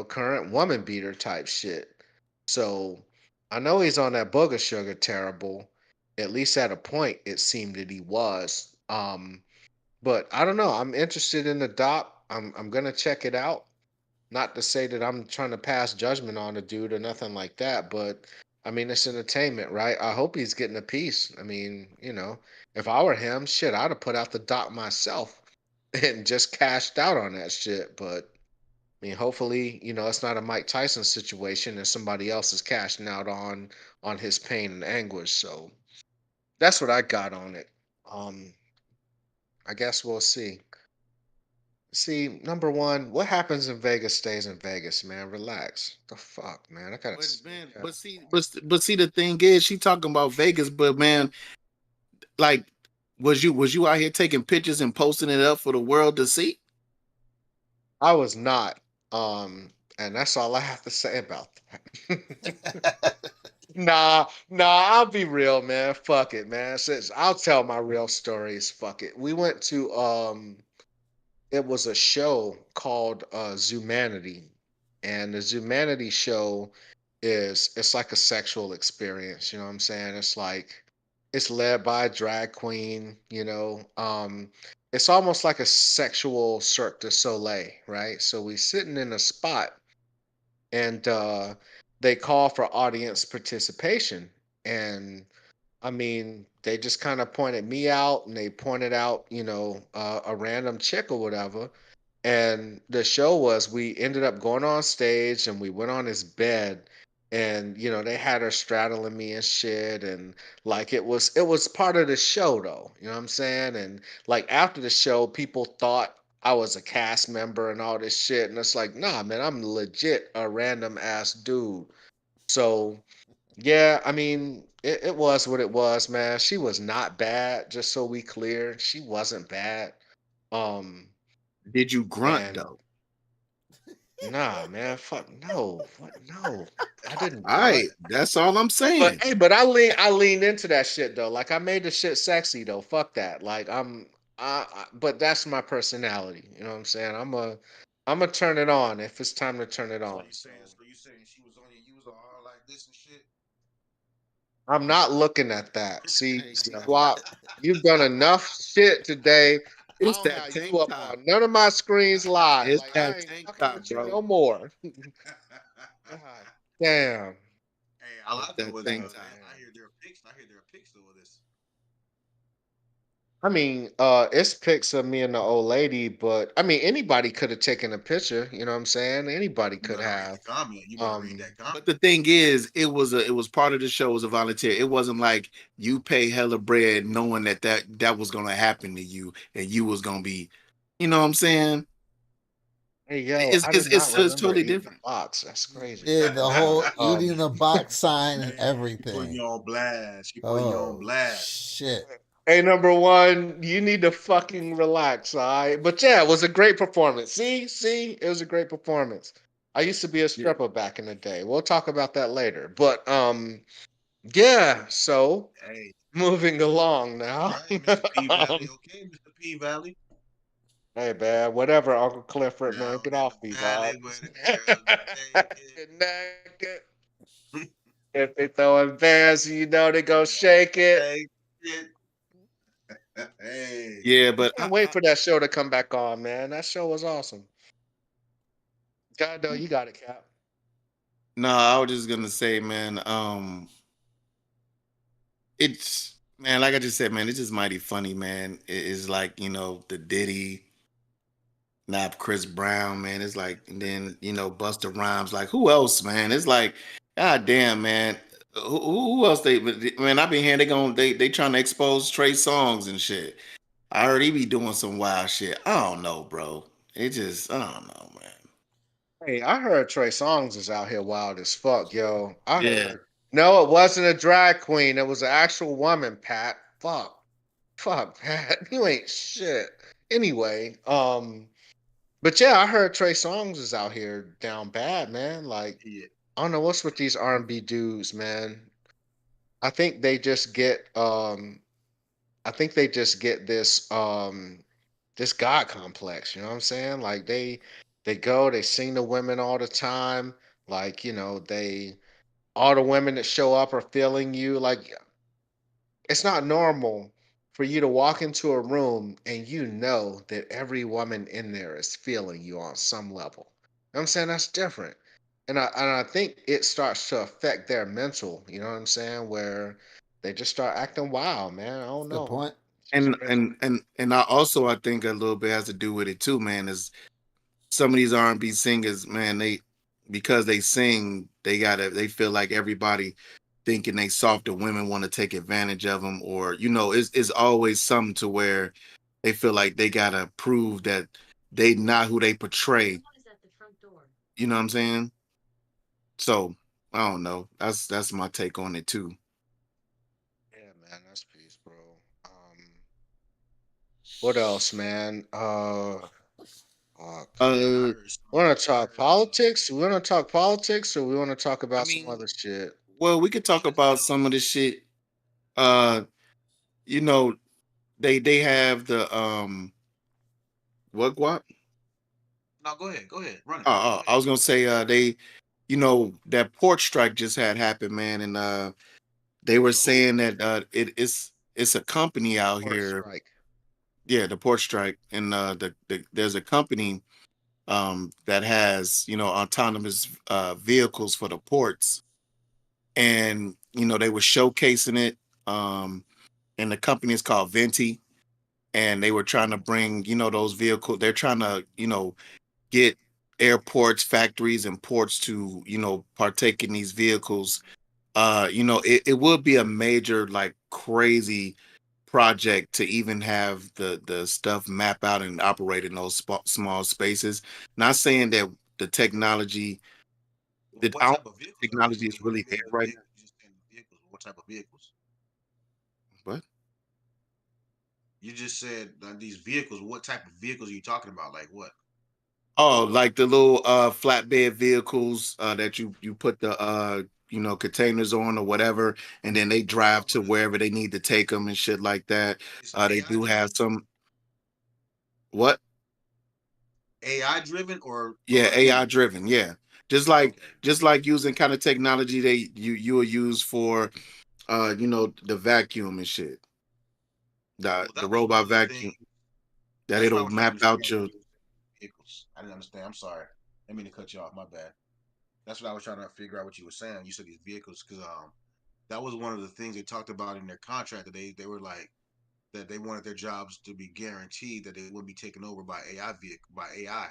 current woman beater type shit. So I know he's on that booger sugar terrible. At least at a point it seemed that he was. But I don't know. I'm interested in the doc. I'm gonna check it out. Not to say that I'm trying to pass judgment on the dude or nothing like that, but I mean, it's entertainment, right? I hope he's getting a piece. I mean, if I were him, shit, I'd have put out the doc myself and just cashed out on that shit. But I mean, hopefully, it's not a Mike Tyson situation and somebody else is cashing out on his pain and anguish. So that's what I got on it. Um, I guess we'll see. See, number one, what happens in Vegas stays in Vegas, man. Relax. The fuck, man. I gotta But sleep. man, but see, the thing is, she talking about Vegas, but man, like, was you out here taking pictures and posting it up for the world to see? I was not. Um, and that's all I have to say about that. Nah, I'll be real, man. Fuck it, man. Since I'll tell my real stories. Fuck it. We went to it was a show called Zoomanity. And the Zoomanity show it's like a sexual experience, you know what I'm saying? It's like it's led by a drag queen, it's almost like a sexual Cirque du Soleil, right? So we sitting in a spot and they call for audience participation. And I mean, they just kind of pointed me out and they pointed out, a random chick or whatever. And the show was we ended up going on stage and we went on his bed and they had her straddling me and shit and like it was part of the show though, you know what I'm saying? And like after the show people thought I was a cast member and all this shit and it's like, nah man, I'm legit a random ass dude. So yeah, I mean, it was what it was, man. She was not bad, just so we clear. She wasn't bad. Um, Did you grunt and though? nah, man, fuck no. What no. I didn't All grunt. right, that's all I'm But saying. hey, but I leaned into that shit though. Like I made the shit sexy though. Fuck that. Like but that's my personality. You know what I'm saying? I'm a turn it on if it's time to turn it So on. you So saying? So you saying she was on you? You was all like this and shit. I'm not looking at that. See, Hey, yo, Squat, you've done enough shit today. I it's don't that have tank you up top. on none of my screens live. It's Like I that ain't tank fucking top, with you bro. no more. God damn. Hey, I It's like it that with tank God top. I damn. hear there are pics. I hear there are pics though of this. I mean, it's pics of me and the old lady, but I mean anybody could have taken a picture, you know what I'm saying? Anybody You could better read the have. comment. You better read Um that comment. But the thing is, it was part of the show. It was a volunteer. It wasn't like you pay hella bread knowing that was gonna happen to you and you was gonna be, you know what I'm saying? hey yo, I did not It's remember totally eating the different. box. That's crazy. Yeah, the whole Um eating the box sign and Hey, she putting you everything. on blast. She putting you on Oh blast. shit. Hey, number one, you need to fucking relax, all right? But yeah, it was a great performance. See, it was a great performance. I used to be a Yeah. stripper back in the day. We'll talk about that later. But yeah. So Hey, moving along now. right, Mr. P Valley. um, Okay, Mr. P Valley. hey man, whatever, Uncle Clifford, man, Down get in the off me, dog. valley where the girls get naked. Get naked. If they throwing bands, they go shake it. Hey, shit. Hey. Yeah, I but can't wait for that show to come back on, man. That show was awesome. God, no, you got it, Cap. no, I was just gonna say, man, it's man, like I just said, man, it's just mighty funny, man. It's like, the Diddy, not Chris Brown, man. It's like, and then, Busta Rhymes, like who else, man? It's like, god damn, man. Who else man, I've been hearing they trying to expose Trey Songs and shit. I heard he be doing some wild shit. I don't know, bro. I don't know, man. Hey, I heard Trey Songz is out here wild as fuck, yo. I Yeah. heard. No, it wasn't a drag queen. It was an actual woman, Pat. Fuck, Pat. You ain't shit. Anyway, but yeah, I heard Trey Songz is out here down bad, man. Like, Yeah. I don't know what's with these R&B dudes, man. I think they just get I think they just get this God complex, you know what I'm saying? Like they go, they sing to women all the time, like, they all the women that show up are feeling you. Like it's not normal for you to walk into a room and you know that every woman in there is feeling you on some level. You know what I'm saying? That's different. And I think it starts to affect their mental, you know what I'm saying? Where they just start acting wild, man. I That's don't a good know. point. It's just crazy. I think a little bit has to do with it too, man. Is some of these R&B singers, man, because they sing, they feel like everybody thinking they soft and women want to take advantage of them, or it's always something to where they feel like they gotta prove that they not who they portray. You know what I'm saying? So I don't know. That's my take on it too. Yeah, man, that's peace, bro. What else, man? Fuck. Man, I Uh, heard some. Want to I talk heard politics? We want to talk politics, or we want to talk I about some mean, other shit? well, we could talk about some of the shit. Uh, you know, they have the what guap? no, go ahead. Go ahead. Run it. Go I ahead. was gonna say that port strike just had happened, man, and they were The who? saying that it's a company out Or here. strike? Yeah, the port strike, and there's a company that has autonomous vehicles for the ports, and they were showcasing it, and the company is called Venti, and they were trying to bring, those vehicles. They're trying to, get airports, factories, and ports to, partake in these vehicles. It would be a major, like, crazy project to even have the stuff map out and operate in those small spaces. Not saying that the technology, that What I don't type think of vehicles the are these? technology is When really you there say the right now. vehicles, you just saying the vehicles. What type of vehicles? But You just said these vehicles. What type of vehicles are you talking about? Like what? oh, like the little flatbed vehicles that you put the containers on or whatever, and then they drive But to wherever they need to take them and shit like that. it's They AI do have driven. some. What? AI driven or Yeah, AI human? driven. Yeah, just like Okay. just like using kind of technology you will use for the vacuum and shit. The Well, the that was one robot of the things. vacuum that That's what I it'll was trying to map out understand when your. you were saying vehicles. I didn't understand. I'm sorry. I didn't mean to cut you off. My bad. That's what I was trying to figure out what you were saying. You said these vehicles because that was one of the things they talked about in their contract that they were like that they wanted their jobs to be guaranteed that they wouldn't be taken over by AI.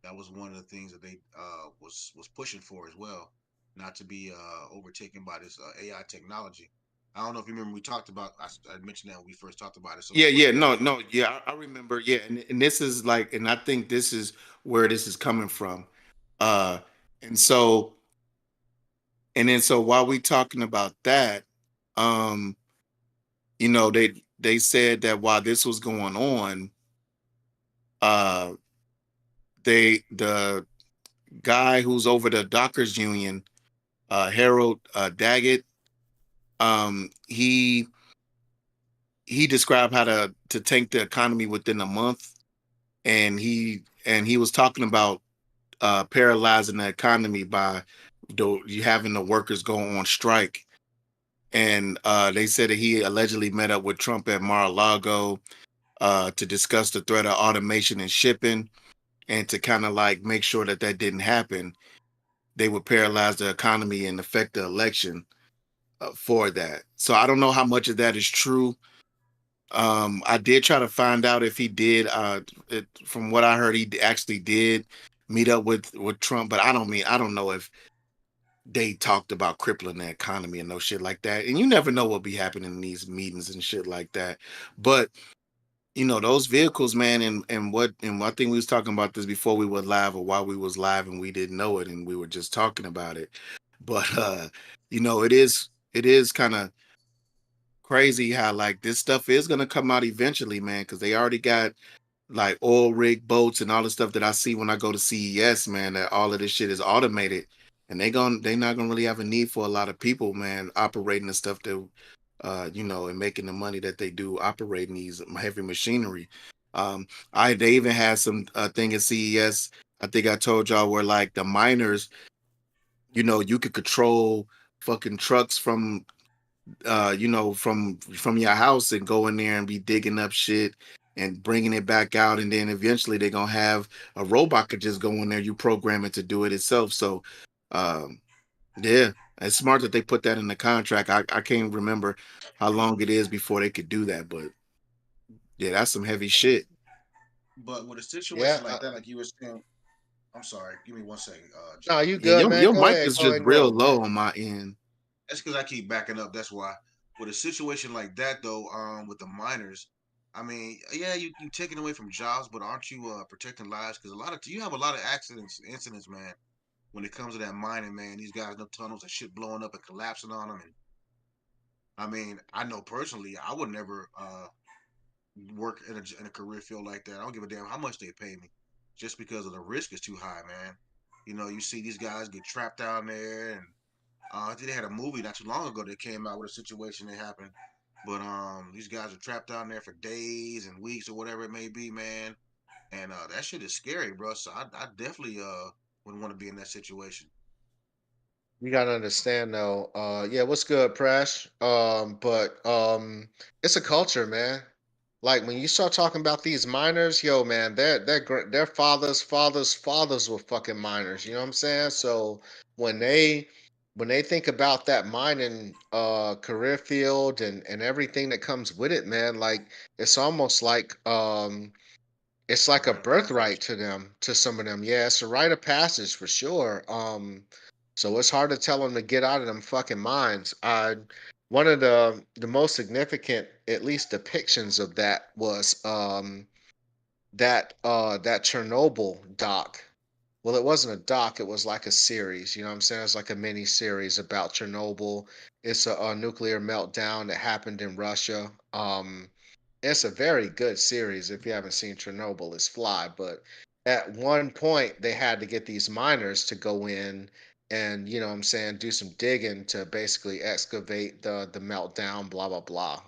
That was one of the things that they was pushing for as well, not to be overtaken by this AI technology. I don't know if you remember we talked about. I mentioned that when we first talked about it. So Yeah, that's why yeah, I brought no, it up. no, yeah, I remember. Yeah, and this is like, and I think this is where this is coming from. Uh, and so, and then so while we talking about that, um, they said that while this was going on, uh, the guy who's over the Dockers Union, Harold Daggett, he described how to tank the economy within a month, and he was talking about paralyzing the economy by you having the workers go on strike. And they said that he allegedly met up with Trump at Mar-a-Lago to discuss the threat of automation and shipping, and to kind of like make sure that that didn't happen. They would paralyze the economy and affect the election for that. So I don't know how much of that is true. I did try to find out if he did. From what I heard, he actually did meet up with Trump, but I don't know if they talked about crippling the economy and no shit like that. And you never know what be happening in these meetings and shit like that. But those vehicles, man, and I think we was talking about this before we were live or while we was live and we didn't know it and we were just talking about it. But it is kind of crazy how like this stuff is gonna come out eventually, man, because they already got like oil rig boats and all the stuff that I see when I go to CES, man, that all of this shit is automated. And they not gonna really have a need for a lot of people, man, operating the stuff that and making the money that they do operating these heavy machinery. They even had some thing at CES. I think I told y'all where like the miners, you could control fucking trucks from from your house and go in there and be digging up shit and bringing it back out, and then eventually they're gonna have a robot could just go in there, you program it to do it itself. So um yeah, it's smart that they put that in the contract. I can't remember how long it is before they could do that, but yeah, that's some heavy And shit. but with a Yeah. situation like that, like you were saying, I'm sorry. Give me one second, No, Joe. you Yeah, good, man. your Go mic ahead. is Go just ahead and real go, man. low on my end. That's because I keep backing up. That's why. With a situation like that, though, with the miners, I mean, yeah, you taking away from jobs, but aren't you protecting lives? Because a lot of you have a lot of accidents, incidents, man. When it comes to that mining, man, these guys know tunnels and shit blowing up and collapsing on them. And I mean, I know personally, I would never work in a career field like that. I don't give a damn how much they pay me, just because of the risk is too high, man. You see these guys get trapped down there, and I think they had a movie not too long ago that came out with a situation that happened. But these guys are trapped down there for days and weeks or whatever it may be, man. And that shit is scary, bro. So I definitely wouldn't want to be in that situation. You gotta understand though. Yeah, what's good, Prash? But it's a culture, man. Like when you start talking about these miners, yo, man, their fathers were fucking miners. You know what I'm saying? So when they when they think about that mining career field and everything that comes with it, man, like it's almost like it's It's a like a rite of passage. birthright to them, to some of them. Yeah, it's a rite of passage for sure. So it's hard to tell them to get out of them fucking mines. One of the most significant, at least depictions of that was that Chernobyl doc. Well, it wasn't a doc, it was like a series, you know what I'm saying? It's like a mini series about Chernobyl. It's a nuclear meltdown that happened in Russia. It's a very good series. If you haven't seen Chernobyl, it's fly. But at one point, they had to get these miners to go in and, you know what I'm saying, do some digging to basically excavate the meltdown, blah, blah, blah.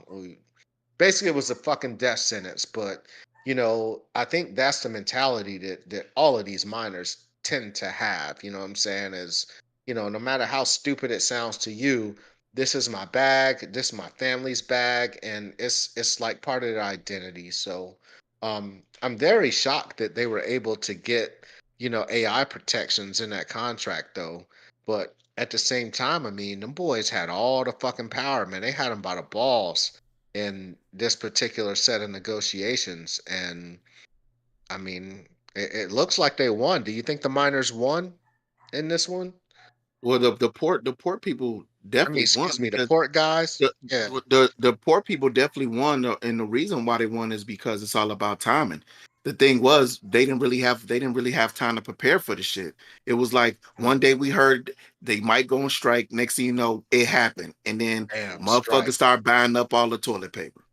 Basically, it was a fucking death sentence. But, I think that's the mentality that all of these miners tend to have. You know what I'm saying? Is, no matter how stupid it sounds to you, this is my bag, this is my family's bag, and it's like part of their identity. So I'm very shocked that they were able to get, AI protections in that contract though. But at the same time, I mean, them boys had all the fucking power, man. They had them by the balls in this particular set of negotiations. And I mean, it looks like they won. Do you think the miners won in this one? Well, the poor people I mean, definitely won excuse me, the because port guys? the Yeah. the poor people definitely won, and the reason why they won is because it's all about timing. The thing was they didn't really have time to prepare for the shit. It was like one day we heard they might go on strike. Next thing you know, it happened, and then Damn, motherfuckers strike. start buying up all the toilet paper.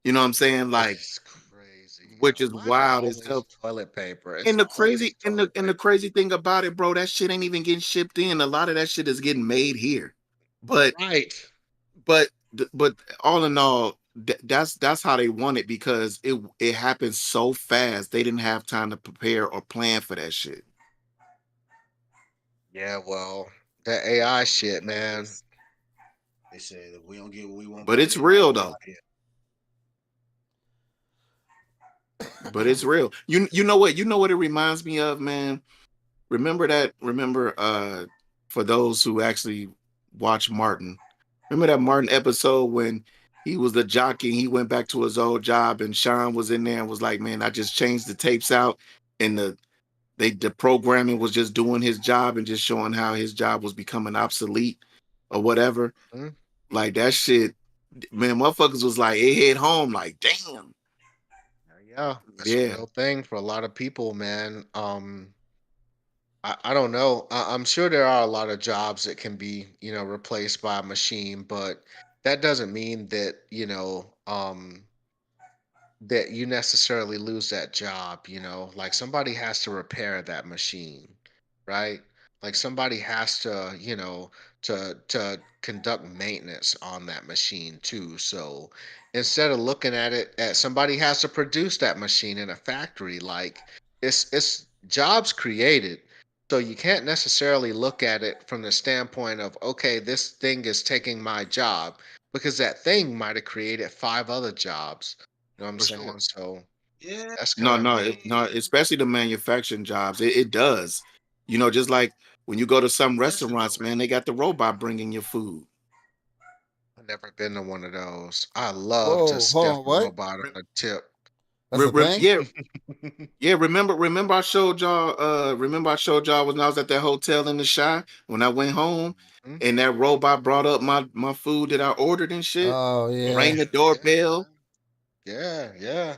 You know what I'm saying? Like, It's crazy, which yo. is Why is it wild as always hell. toilet paper? It's And the always crazy and the toilet and the paper. crazy thing about it, bro, that shit ain't even getting shipped in. A lot of that shit is getting made here. But Right. but all in all, that's how they want it because it happened so fast. They didn't have time to prepare or plan for that shit. Yeah, well, that Yeah, they AI told us shit, like man. this. They said if we don't get what we want But back, it's they might real get though. out here. But it's real. You know what? You know what it reminds me of, man? Remember for those who actually watch Martin. Remember that Martin episode when he was the jockey and he went back to his old job and Sean was in there and was like, "Man, I just changed the tapes out and the programming was just doing his job and just showing how his job was becoming obsolete or whatever." Mhm. Like that shit, man, motherfuckers was like, it hit home like, damn. Yeah, that's a Yeah. real thing for a lot of people, man. I don't know. I'm sure there are a lot of jobs that can be, replaced by a machine, but that doesn't mean that, that you necessarily lose that job, like somebody has to repair that machine, right? Like somebody has to, to conduct maintenance on that machine too. So instead of looking at it as somebody has to produce that machine in a factory, like it's jobs created. So you can't necessarily look at it from the standpoint of, okay, this thing is taking my job, because that thing might have created five other jobs. You know what I'm For sure. saying? So Yeah, that's No, kind of no, mean. no, especially the manufacturing jobs. It does. Just like when you go to some listen restaurants, though. man, they got the robot bringing your food. I've never been to one of those. I love to Whoa, hold stiff on, a what? robot Re- on a tip. That's a thing? yeah, yeah. Remember I showed y'all. Remember I showed y'all when I was at that hotel in the Shy when I went home, Mhm. and that robot brought up my food that I ordered and shit, Oh yeah. rang the Yeah, doorbell, man. Yeah, yeah.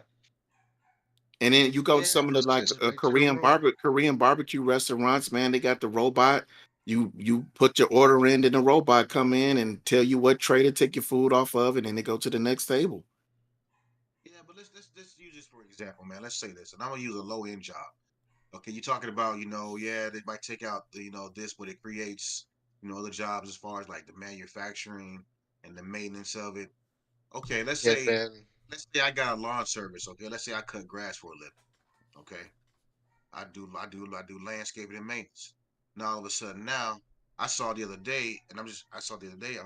and then you go to Yeah, some of the it's like just right to the room. Korean barbecue restaurants, man. They got the robot. You put your order in, then the robot come in and tell you what tray to take your food off of, and then they go to the next table. Yeah, but let's use this for example, man. Let's say this, and I'm gonna use a low end job. Okay, you're talking about, yeah, they might take out the, this, but it creates, other jobs as far as like the manufacturing and the maintenance of it. Okay, let's Yeah, say then let's say I got a lawn service. Okay, let's say I cut grass for a living. Okay, I do landscaping and maintenance. Now all of a sudden now I saw the other day, and I saw the other day,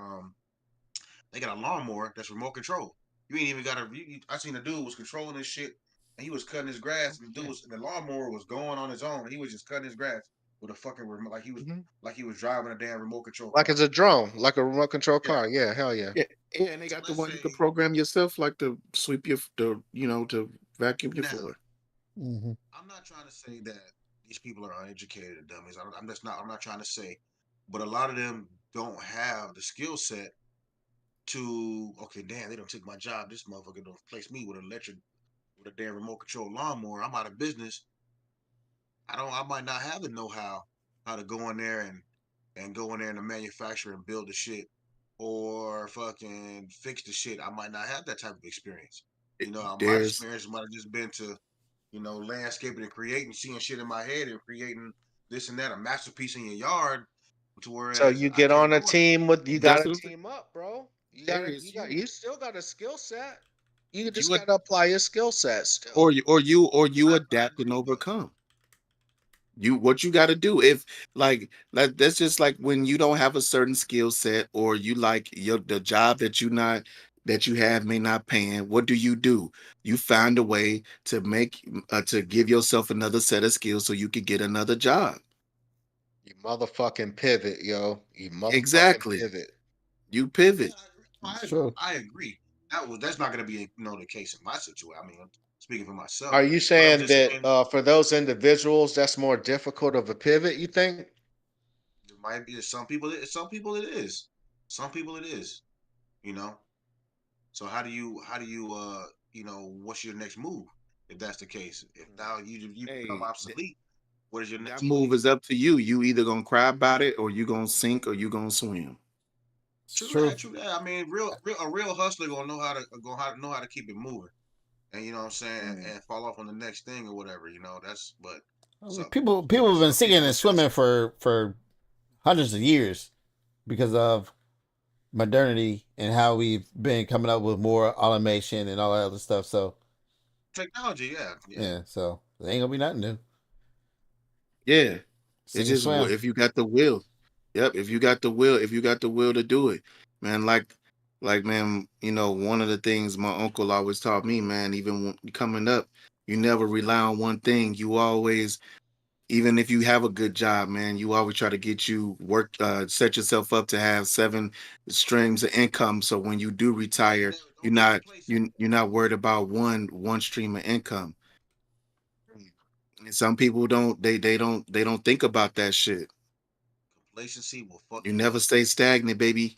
they got a lawnmower that's remote control. You ain't even got to. I seen a dude was controlling this shit, and he was cutting his grass, and the yeah. the lawnmower was going on his own. He was just cutting his grass. with a fucking remote, Mhm. like he was driving a damn remote control Like car. it's a drone, like a remote control Yeah. car. Yeah, hell yeah. Yeah, and they So got the let's one you can say program yourself, like to sweep to to vacuum your now, floor. Mm-hmm. I'm not trying to say that these people are uneducated or dummies. I'm just not. I'm not trying to say, but a lot of them don't have the skill set to. Okay, damn, they don't take my job. This motherfucker don't replace me with with a damn remote control lawnmower. I'm out of business. I might not have the know-how how to go in there and go in there in the manufacturer and build the shit or fucking fix the shit. I might not have that type of experience. My There's experience might have just been to, landscaping and creating, seeing shit in my head and creating this and that, a masterpiece in your yard. To So whereas you I get can't on a go in. team with you that's gotta what team up, bro. there is You still got a skill set. You just you gotta apply your skill set still. or you I adapt and agree, but overcome. You what you got to do if like that's just like when you don't have a certain skill set or you like the job that you have may not paying. What do? You find a way to make to give yourself another set of skills so you could get another job. You motherfucking pivot, yo. You motherfucking Exactly. pivot. You yeah, pivot. It's true. I agree. That's not going to be the case in my situation. I mean, I'm speaking for myself, Are you but I'm saying just that saying for those individuals that's more difficult of a pivot, you think? there might be some people. Some people it is. Some people it is. You know. So what's your next move if that's the case? If now you become Hey, obsolete, what is your that next move move? is up to you. You either gonna cry about it or you gonna sink or you gonna swim. It's True true. that, true that. I mean, a real hustler gonna know how to keep it moving, and you know what I'm saying, Mm. and fall off on the next thing or whatever. That's but I mean, so people have been some sinking people and it's just swimming for hundreds of years because of modernity and how we've been coming up with more automation and all that other stuff. So technology. Yeah, yeah. yeah, so it ain't gonna be nothing new. Yeah. It's Sink and just swim. if you got the will. Yep, if you got the will to do it. Man, like man, one of the things my uncle always taught me, man, even coming up, you never rely on one thing. You always, even if you have a good job, man, you always try to get you work set yourself up to have seven streams of income so when you do retire, Don't get complacent. you're not worried about one stream of income. Mm. And some people they don't think about that shit. Complacency will fuck You you never up. stay stagnant, baby.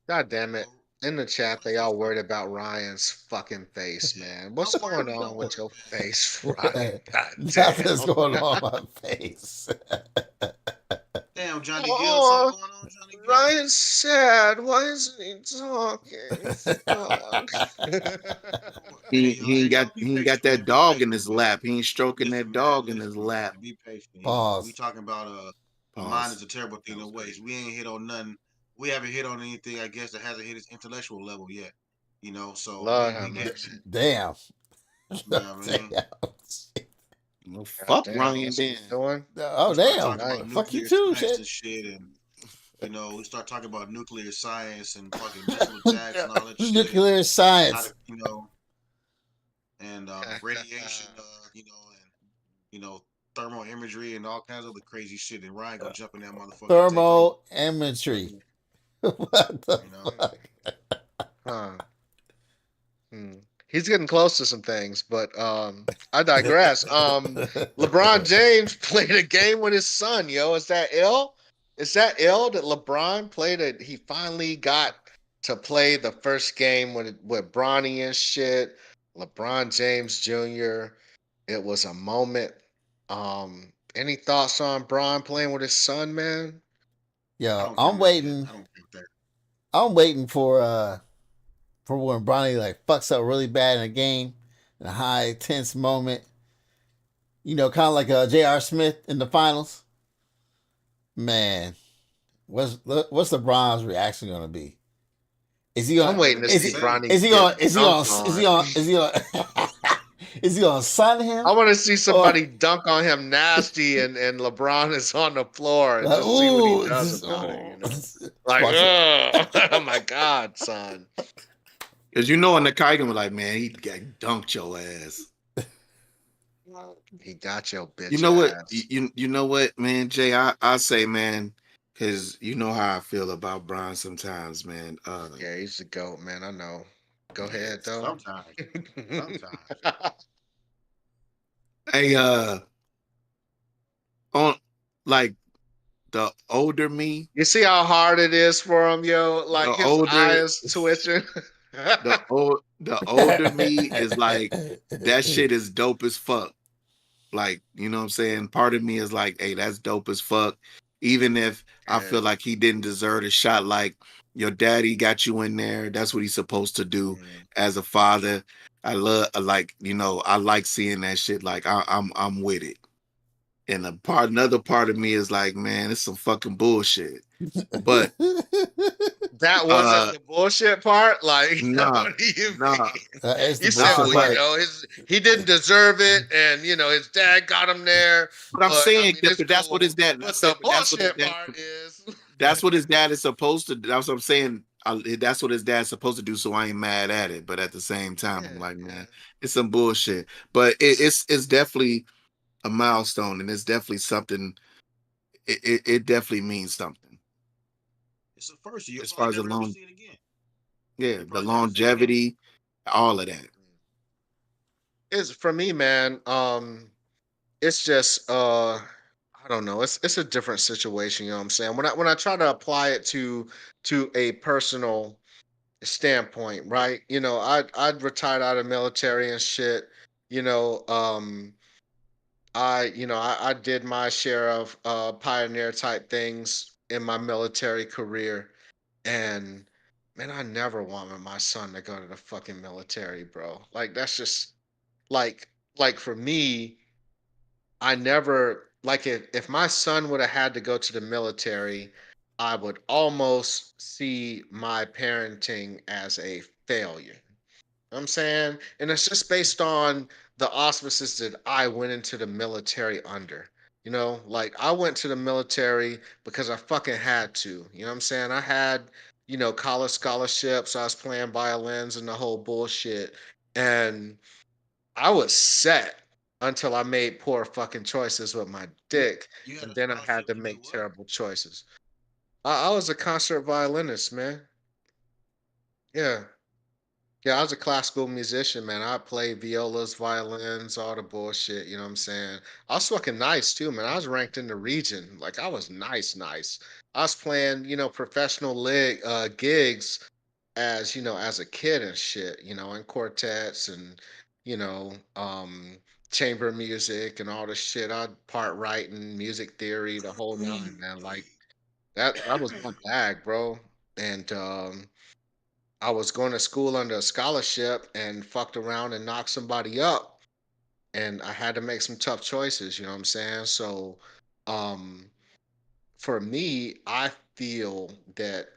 God damn it. Well, In the chat, let's they just all worried about Ryan's fucking face, man. What's don't worry, going on don't with worry, your man. face, Ryan? God Nothing's damn. going on my face. Damn, Johnny Gill, something Oh, going on, Johnny Gill? Ryan's sad. Why isn't he talking? Fuck. He Hey, yo, he hey, ain't got y'all be he ain't got patient, man. that Be dog in patient, his man. lap. He ain't stroking that dog in his lap. Be patient. We Pause. talking about a mind Pause. is a terrible thing That to was waste. crazy. We ain't hit on nothing. We haven't hit on anything, I guess, that hasn't hit its intellectual level yet. So Lord we have get mercy. that. Damn. You know what I mean? Damn. Well, God fuck damn, Ryan that's what then. he's doing. Oh We start damn. talking Right. about Fuck you nuclear too, science shit. and shit, and we start talking about nuclear science and fucking missile attacks and all that shit, and Nuclear how to, science. and radiation, and thermal imagery and all kinds of other crazy shit. And Ryan gonna jump in that motherfucker and take over. Thermal imagery. What the You know, fuck? Huh. Hmm. He's getting close to some things, but I digress. LeBron James played a game with his son, yo. Is that ill? Is that ill that LeBron played it? He finally got to play the first game with Bronny and shit. LeBron James Jr. It was a moment. Any thoughts on Bron playing with his son, man? I Yo, don't give a shit. I don't give that. I'm waiting for when Bronny like fucks up really bad in a game, in a high tense moment. Kind of like J.R. Smith in the finals. Man, what's LeBron's reaction gonna be? Is he I'm gonna? It's waiting gonna to be Is see he? insane. Bronny Is he get gonna? Is he gonna? dunked Is on. he gonna? Is he gonna? Is he gonna sun him? I want to see Or somebody dunk on him nasty, and LeBron is on the floor, and like, just see what he ooh, does just about it. Like, watch it. oh my God, son. Cause in the Kai was like, man, he got dunked your ass. He got your You bitch know what? ass. You know what, man, Jay? I say, man, because you know how I feel about Brian sometimes, man. Yeah, he's the goat, man. I know. Go ahead Yes. though. Sometimes, sometimes. Hey, on like the older me, You see how hard it is for him, yo? the Like his older eyes twitching. the older me is like that shit is dope as fuck. Like, you know what I'm saying? Part of me is like, hey, that's dope as fuck. Even if I Yeah. feel like he didn't deserve a shot, like your daddy got you in there. That's what he's supposed to do Mm. as a father. I love like, you know, I like seeing that shit. Like I'm with it. And another part of me is like, man, it's some fucking bullshit. But That wasn't uh the bullshit part. Like, nah, what do you nah, mean? That is the You said, nah, bullshit well, you but part. know, he didn't deserve it, and his dad got him there. I'm But I saying mean, that, it's but that's what his cool. dad But that's it, the but bullshit part is, that's what his dad is supposed to do. That's what I'm saying. That's what his dad's supposed to do. So I ain't mad at it. But at the same time, yeah, I'm like, man, yeah. it's some bullshit. But it's definitely a milestone, and it's definitely something. It definitely means something It's the first. You'll as far probably as the never ever long, see it again. yeah, You the probably never see it again. longevity, all of that. It's for me, man. It's just I don't know. It's a different situation. You know what I'm saying? When I try to apply it to a personal standpoint, right? I'd retired out of military and shit. You know, I did my share of pioneer type things in my military career, and man, I never wanted my son to go to the fucking military, bro. Like that's just like for me, I never like if my son would have had to go to the military, I would almost see my parenting as a failure. I'm saying, and it's just based on the auspices that I went into the military under. Like I went to the military because I fucking had to. You know what I'm saying? I had, college scholarships. I was playing violins and the whole bullshit. And I was set until I made poor fucking choices with my dick. You had And a then I had scholarship to to do make what? terrible choices. I was a concert violinist, man. Yeah. Yeah, I was a classical musician, man. I played violas, violins, all the bullshit, you know what I'm saying? I was fucking nice too, man. I was ranked in the region. Like I was nice, nice. I was playing, professional league gigs as a kid and shit, in quartets and, you know, um chamber music and all this shit. I'd part writing, music theory, the whole nine, man. Like that was my bag, bro. And I was going to school under a scholarship and fucked around and knocked somebody up. And I had to make some tough choices, you know what I'm saying? So, um, for me, I feel that,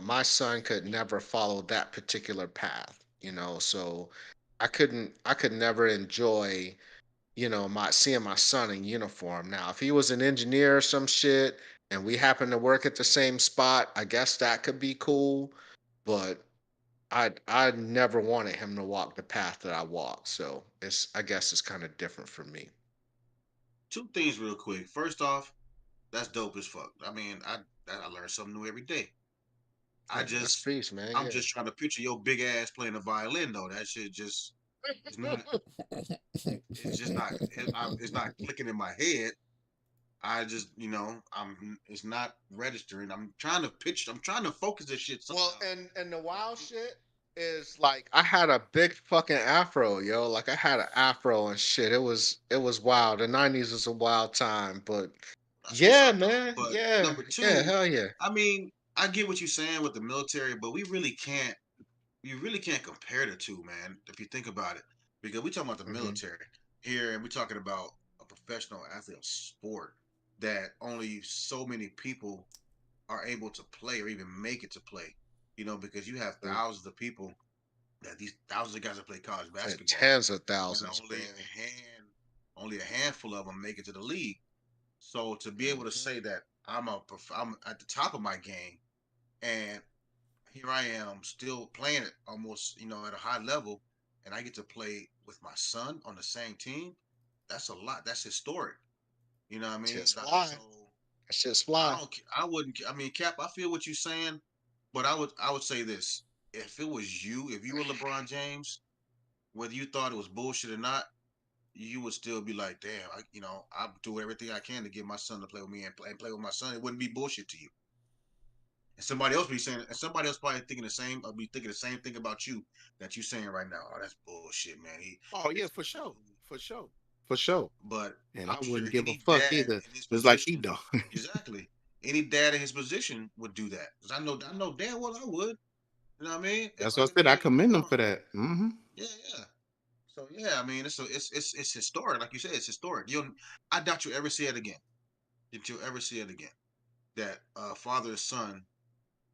my son could never follow that particular path. So I could never enjoy, my seeing my son in uniform. Now, if he was an engineer or some shit and we happen to work at the same spot, I guess that could be cool. But I never wanted him to walk the path that I walked. So I guess it's kind of different for me. Two things real quick. First off, that's dope as fuck. I mean, I learn something new every day. I Yeah, that's just peace, man. I'm Yeah. just trying to picture your big ass playing a violin though. That shit just is not. It's just not. It's not clicking in my head. I just, I'm. It's not registering. I'm trying to picture. I'm trying to focus this shit Well, somehow. and the wild shit is like I had a big fucking afro, yo. Like I had an afro and shit. It was wild. The '90s was a wild time, but That's what's yeah, up though. man. But Yeah, number yeah, two, hell yeah. I mean, I get what you're saying with the military, but we really can't. You really can't compare the two, man. If you think about it, because we talking about the Hmm. military here, and we're talking about a professional athlete of sport that only so many people are able to play or even make it to play. Because you have thousands of people that these thousands of guys that play college basketball, Tens of and thousands, bro. only a handful of them make it to the league. So to be able to Hmm. say that I'm at the top of my game, and here I am still playing it almost, at a high level, and I get to play with my son on the same team. That's a lot. That's historic. You know what I mean? Shit's fly. So That shit's I fly. don't. I wouldn't. I mean, Cap. I feel what you're saying, but I would say this: if it was you, if you were LeBron James, whether you thought it was bullshit or not, you would still be like, damn, I do everything I can to get my son to play with me and play with my son. It wouldn't be bullshit to you. And somebody else be saying, and somebody else probably thinking the same, or be thinking the same thing about you that you saying right now. Oh, that's bullshit, man. Oh yeah, for sure, for sure, for sure. But And I'm I sure wouldn't give a any fuck dad either. in his It's like he position, don't. exactly, any dad in his position would do that. Because I know damn well I would. You know what I mean? If That's I what I could said. I play with commend them LeBron, for that. Hmm. yeah, yeah. So yeah, I mean, it's historic, like you said, it's historic. I doubt you ever see it again. That you'll ever see it again. That father and son,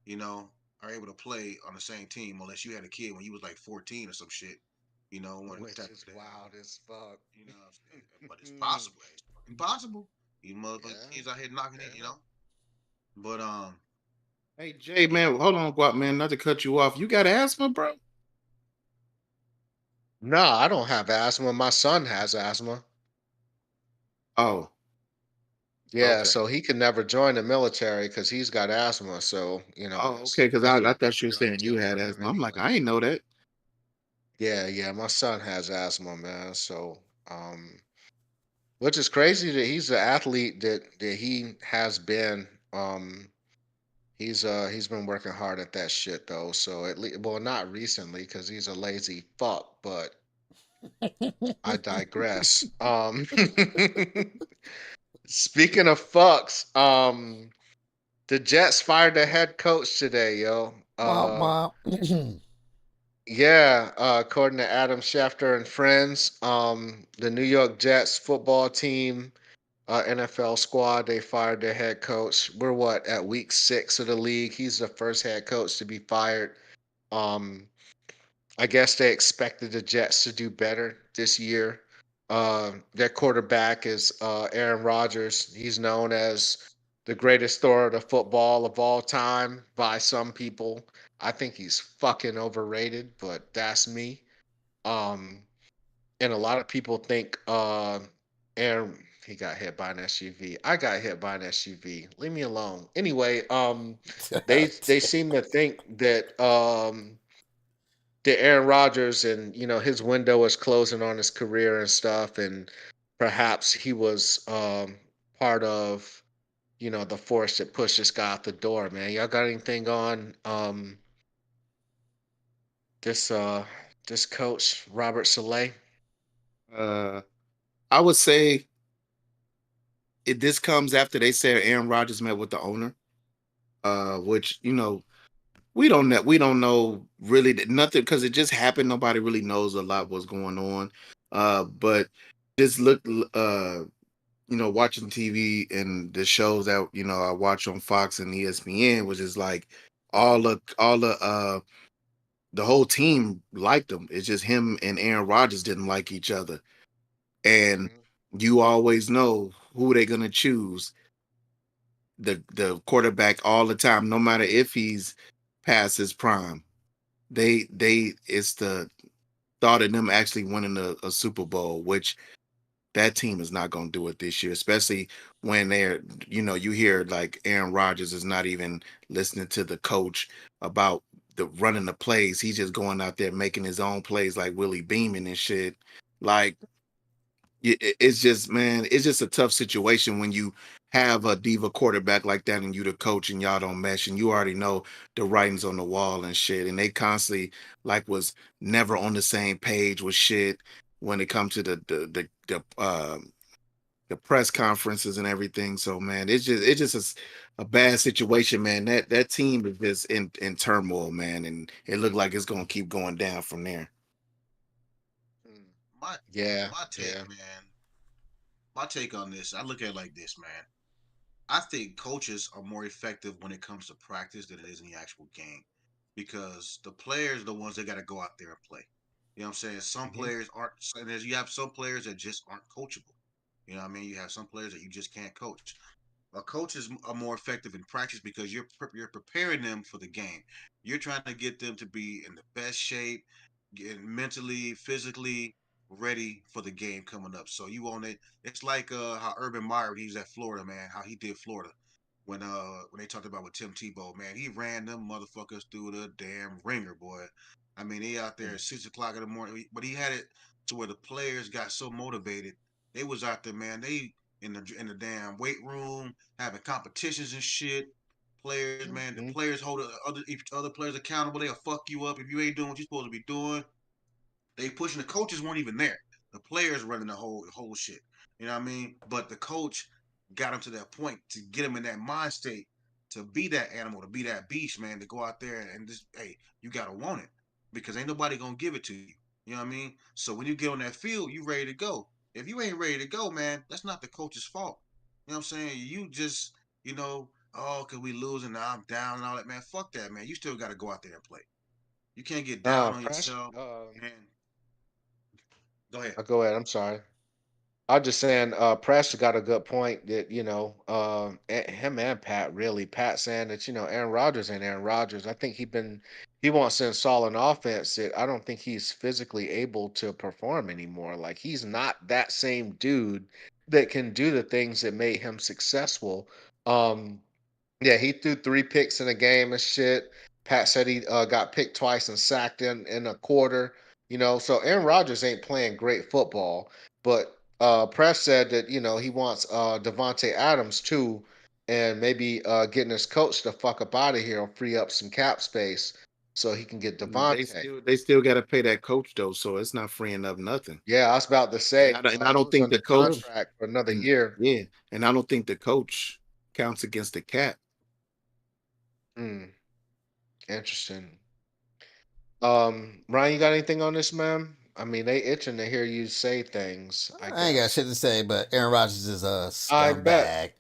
you know, are able to play on the same team, unless you had a kid when you was like 14 or some shit. One Which type is of thing. wild as fuck. You know what I'm saying? But it's possible. It's fucking possible. You motherfucking Yeah, kids out here knocking it, yeah. But Hey Jay, man, hold on, Guap, man. Not to cut you off. You got asthma, bro? No, I don't have asthma. My son has asthma. Oh, Yeah, okay. so he can never join the military because he's got asthma. So, Oh, okay. Because I thought you were pretty much saying you ain't had for him asthma. I'm like, anyway. I ain't know that. Yeah, yeah, my son has asthma, man. So, which is crazy that he's an athlete that he has been. He's been working hard at that shit though. So at least, well, not recently because he's a lazy fuck. But I digress. Speaking of fucks, the Jets fired their head coach today, yo. Womp womp. Yeah, according to Adam Schefter and friends, the New York Jets football team, NFL squad, they fired their head coach. We're what, at week 6 of the league. He's the first head coach to be fired. Um, I guess they expected the Jets to do better this year. Their quarterback is Aaron Rodgers. He's known as the greatest thrower of the football of all time by some people. I think he's fucking overrated, but that's me. Um, and a lot of people think Aaron he got hit by an SUV. I got hit by an SUV. Leave me alone. Anyway, they seem to think that Aaron Rodgers and his window is closing on his career and stuff, and perhaps he was part of the force that pushed this guy out the door. Man, y'all got anything on this this coach Robert Saleh? Uh, I would say this comes after they said Aaron Rodgers met with the owner. Which we don't know really nothing because it just happened. Nobody really knows a lot what's going on. But just look, watching TV and the shows that I watch on Fox and ESPN, which is like the whole team liked him. It's just him and Aaron Rodgers didn't like each other, and Mhm. you always know who they're gonna choose, the quarterback all the time, no matter if he's past his prime. They it's the thought of them actually winning a Super Bowl, which that team is not going to do it this year, especially when you hear like Aaron Rodgers is not even listening to the coach about the running the plays. He's just going out there making his own plays like Willie Beeman and shit. Like it's just, man, it's just a tough situation when you have a diva quarterback like that and you the coach and y'all don't mesh and you already know the writings on the wall and shit, and they constantly like was never on the same page with shit when it comes to the press conferences and everything. So man, it's just a bad situation, man. That team is just in turmoil, man, and it looked like it's gonna keep going down from there. Mm. my Yeah, my take, yeah. man, my take on this, I look at it like this, man. I think coaches are more effective when it comes to practice than it is in the actual game, because the players are the ones that got to go out there and play. You know what I'm saying? Some Hmm. players aren't, and you have some players that just aren't coachable. You know what I mean? You have some players that you just can't coach. Coaches are more effective in practice because you're preparing them for the game. You're trying to get them to be in the best shape, mentally, physically. ready for the game coming up. So you on it. It's like how Urban Meyer, he's at Florida, man, how he did Florida. When they talked about with Tim Tebow, man, he ran them motherfuckers through the damn ringer, boy. I mean, he out there at 6 o'clock in the morning, but he had it to where the players got so motivated. They was out there, man. They in the damn weight room having competitions and shit. Players, man, the Mhm. players hold other players accountable. They'll fuck you up if you ain't doing what you're supposed to be doing. They pushing, the coaches weren't even there. The players running the whole shit. You know what I mean? But the coach got him to that point to get him in that mind state to be that animal, to be that beast, man, to go out there and just, hey, you gotta want it because ain't nobody gonna give it to you. You know what I mean? So when you get on that field, you ready to go. If you ain't ready to go, man, that's not the coach's fault. You know what I'm saying? You just, oh, cause we losing, now I'm down and all that, man. Fuck that, man. You still gotta go out there and play. You can't get down on Press. yourself and go ahead. Go ahead. I'm sorry. I'm just saying, Press got a good point that, him and Pat really. Pat saying that, Aaron Rodgers ain't Aaron Rodgers. I think he wants to install an offense that I don't think he's physically able to perform anymore. Like he's not that same dude that can do the things that made him successful. Um, yeah, he threw 3 picks in a game and shit. Pat said he got picked twice and sacked in a quarter. So Aaron Rodgers ain't playing great football. But Press said that he wants Devontae Adams too, and maybe getting his coach to fuck up out of here will free up some cap space so he can get They Devontae. still got to pay that coach though, so it's not freeing up nothing. Yeah, I was about to And say I he don't was think under the coach contract for another and year. yeah, and I don't think the coach counts against the cap. Hmm, interesting. Ryan, you got anything on this, man? I mean, they itching to hear you say things, I I ain't got guess. shit to say, but Aaron Rodgers is a I bet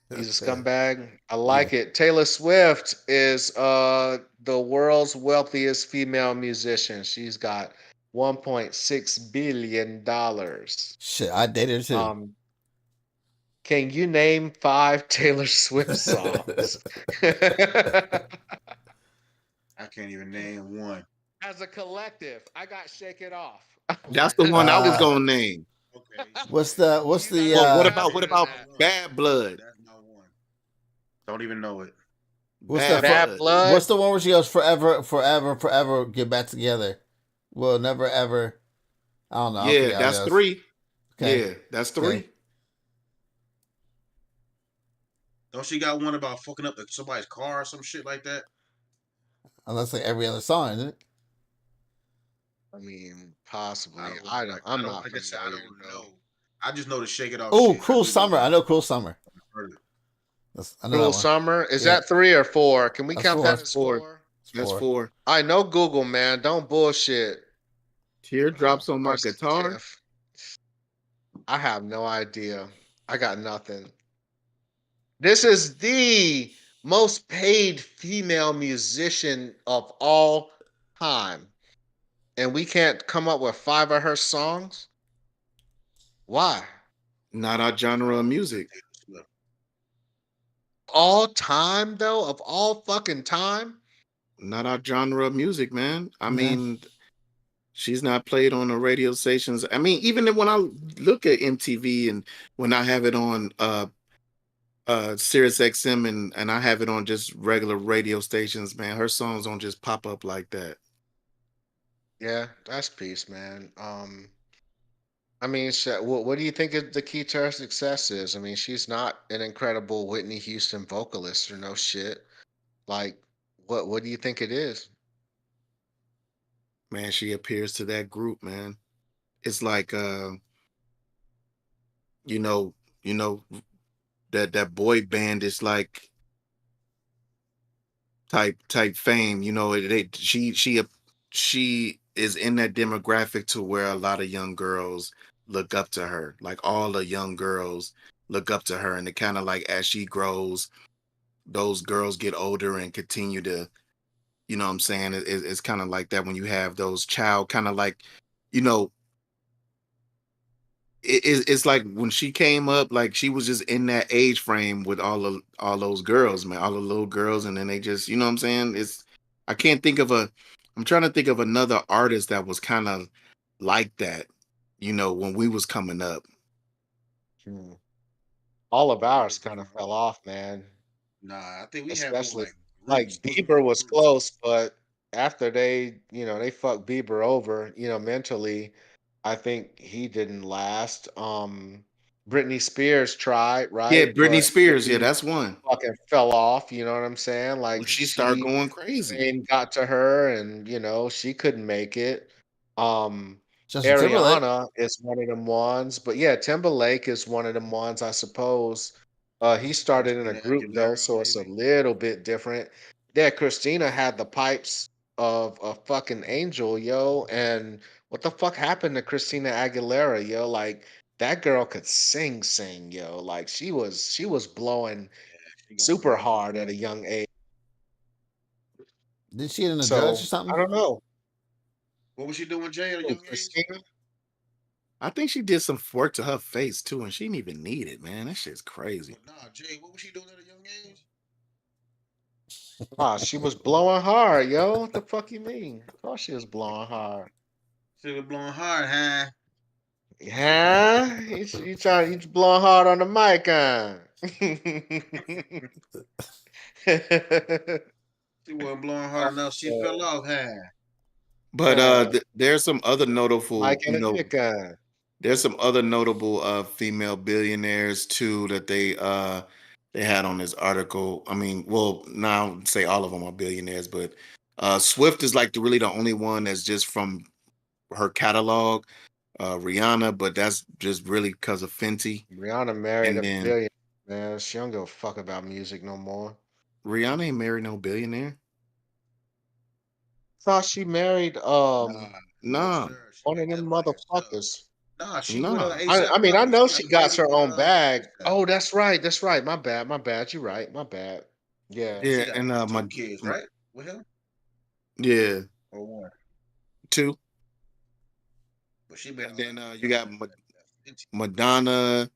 scumbag. he's a scumbag. I Yeah. like it. Taylor Swift is the world's wealthiest female musician. She's got $1.6 billion. Shit, I dated her too. Um, can you name 5 Taylor Swift songs? I can't even name one. As a collective, I got Shake It Off. That's the one I was Uh, gonna name. Okay, what's okay. what's You got the Well, something what better than about that. Bad Blood? That's not one. Don't even know it. what's that Bad for, Bad Blood. Blood? what's the one where she goes forever, forever, forever, get back together? We'll never ever. I don't know. I Yeah, forget how it that's goes. 3. Okay. Yeah, that's Okay. 3. Don't she got one about fucking up somebody's car or some shit like that? Unless like every other song, isn't it? I mean, I possibly. don't I don't. like. I I'm don't not like I said. I familiar don't though. know. I just know the Shake It Off Oh, shit. I Cruel do know Summer. I that. know Cruel Summer. I've heard it. I know Cruel that one. Summer. Is Yeah. that 3 or 4? Can we That's count 4. that as 4. 4? It's That's 4. 4. I know Google, man. Don't bullshit. Teardrops Of on my course, guitar. Tiff. I have no idea. I got nothing. This is the most paid female musician of all time. And we can't come up with 5 of her songs? Why? Not our genre of music. Taylor Swift. All time, though? Of all fucking time? Not our genre of music, man. I Yeah. mean, she's not played on the radio stations. I mean, even when I look at MTV and when I have it on Sirius XM and I have it on just regular radio stations, man, her songs don't just pop up like that. Yeah, that's peace, man. I mean, what do you think the key to her success is? I mean, she's not an incredible Whitney Houston vocalist or no shit. Like, what do you think it is? Man, she appears to that group, man. It's like you know, you know that boy band is like type fame. She is in that demographic to where a lot of young girls look up to her. Like all the young girls look up to her, and it kind of like as she grows, those girls get older and continue to, you know what I'm saying? It's kind of like that when you have those child kind of like, you know, it's like when she came up, like she was just in that age frame with all those girls, man, all the little girls, and then they just, you know what I'm saying? I can't think of I'm trying to think of another artist that was kind of like that, when we was coming up. Hmm. All of ours kind of fell off, man. Nah, I think we had more Especially like like groups. It was more Bieber like was groups. close, but after they fucked Bieber over, mentally, I think he didn't last. Britney Spears tried, Yeah, right? Britney But Spears. Yeah, she that's one. fucking fell off, you know what I'm saying? When Like she started going crazy. fame got to her and she couldn't make it. Um Justin Timberlake. Ariana is one of them ones, but yeah, Timberlake is one of them ones, I suppose. He started in a Christina group though, Aguilera, so it's a maybe. little bit different. Yeah, Christina had the pipes of a fucking angel, yo. And what the fuck happened to Christina Aguilera, yo? Like that girl could sing, yo. Like she was blowing She got super crazy hard at a voice. young age. Did she get into drugs or So I something? don't know. What was she doing, Jay, at a Who, young age? Christina? I think she did some work to her face too, and she didn't even need it, man. That shit's crazy. But nah, Jay, what was she doing at a young age? Ah, she was blowing hard, yo. What the fuck you mean? Of course she was blowing hard. She was blowing hard, huh? Yeah, he's blowing hard on the mic, huh? She wasn't blowing hard enough. She fell off, huh? But there's some other notable, Mike and a dick, huh? there's some other notable female billionaires too that they had on this article. I mean, well, now I would say all of them are billionaires, but Swift is like really the only one that's just from her catalog. Rihanna, but that's just really because of Fenty. Rihanna married And a then billion, man. She don't give a fuck about music no more. Rihanna ain't married no billionaire. Thought she married Nah, no, Nah, sir. She one of got that them money herself. motherfuckers. Nah, she with nah. I ASAP mean, I Rocky. She know got she got money her with own bag. ASAP. Oh, that's right. That's right. My bad. My bad. You're right. My bad. Yeah. She Yeah, got and two kids, my right? With him yeah, or one? two. But she been And on then that. you got That Fenty. Madonna,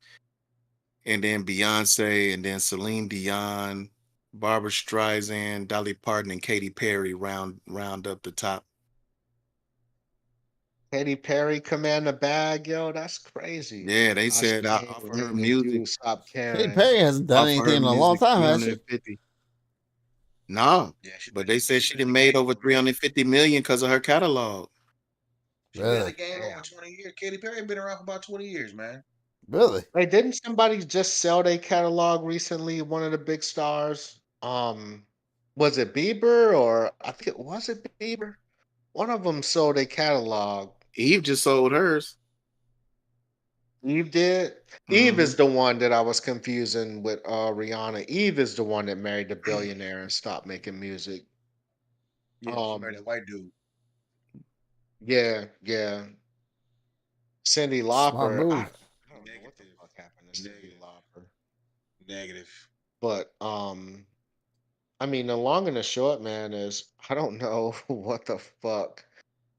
and then Beyonce, and then Celine Dion, Barbara Streisand, Dolly Parton, and Katy Perry round up the top. Katy Perry command the bag, yo. That's crazy. Yeah, they Ah, she said I can't offer her make me music, do stop Katy caring. Perry hasn't done offer anything her in a long music time, has she? 350. No, Yeah, but they said she she been in done the made game over for a minute. 350 million because of her catalog. She been in the Really? game over Damn. 20 years. Katy Perry been around for about 20 years, man. Really? Hey, didn't somebody just sell their catalog recently? One of the big stars. Was it Bieber or I think it was it Bieber? One of them sold their catalog. Eve just sold hers. Eve did. Eve Hmm. is the one that I was confusing with Rihanna. Eve is the one that married the billionaire and stopped making music. Yeah, she married a Um, white dude. yeah, yeah. Cyndi Smart Lauper. I move. don't know what the Negative. fuck happened to Cyndi Negative. Lauper. Negative. But I mean, the long and the short, man, is I don't know what the fuck.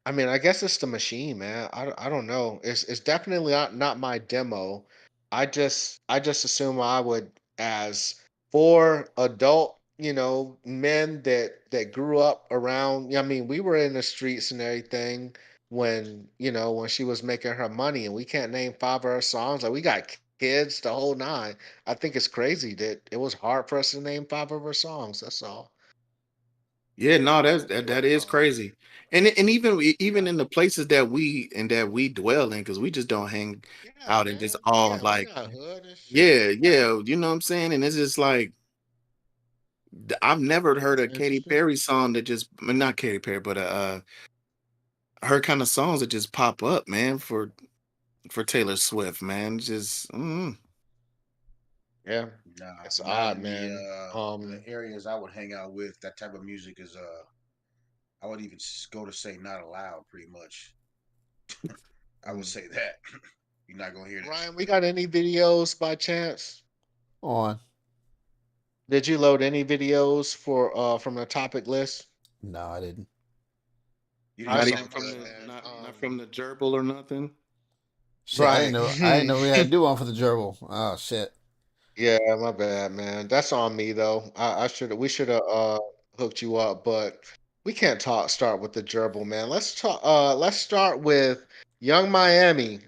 I mean, I guess it's the machine, man. I don't know. It's definitely not my demo. I just assume I would as for adult, men that grew up around. I mean, we were in the streets and everything when she was making her money, and we can't name five of her songs. Like we got kids, the whole nine. I think it's crazy that it was hard for us to name five of her songs. That's all. Yeah, no, that is crazy. And even in the places that we dwell in, because we just don't hang Yeah, out and just man. all Yeah, we like, got hood and shit. yeah, yeah, you know what I'm saying? And it's just like I've never heard a Katy Interesting. Perry song that just not Katy Perry, but her kind of songs that just pop up, man, for Taylor Swift, man. Just Yeah, Nah, it's not odd, in the man. the areas I would hang out with. That type of music is I would even go to say not allowed. Pretty much, I would Mm. say that you're not gonna hear that. Ryan, we got any videos by chance? On. Did you load any videos for from the topic list? No, I didn't. You didn't I not see saw even them, from none, the man. not from the gerbil or nothing. Shit, I didn't Right. know. I didn't know we had to do one for the gerbil. Oh shit. Yeah, my bad, man. That's on me though. I should we should have hooked you up, but We can't start with the gerbil, man. Let's start with Young Miami,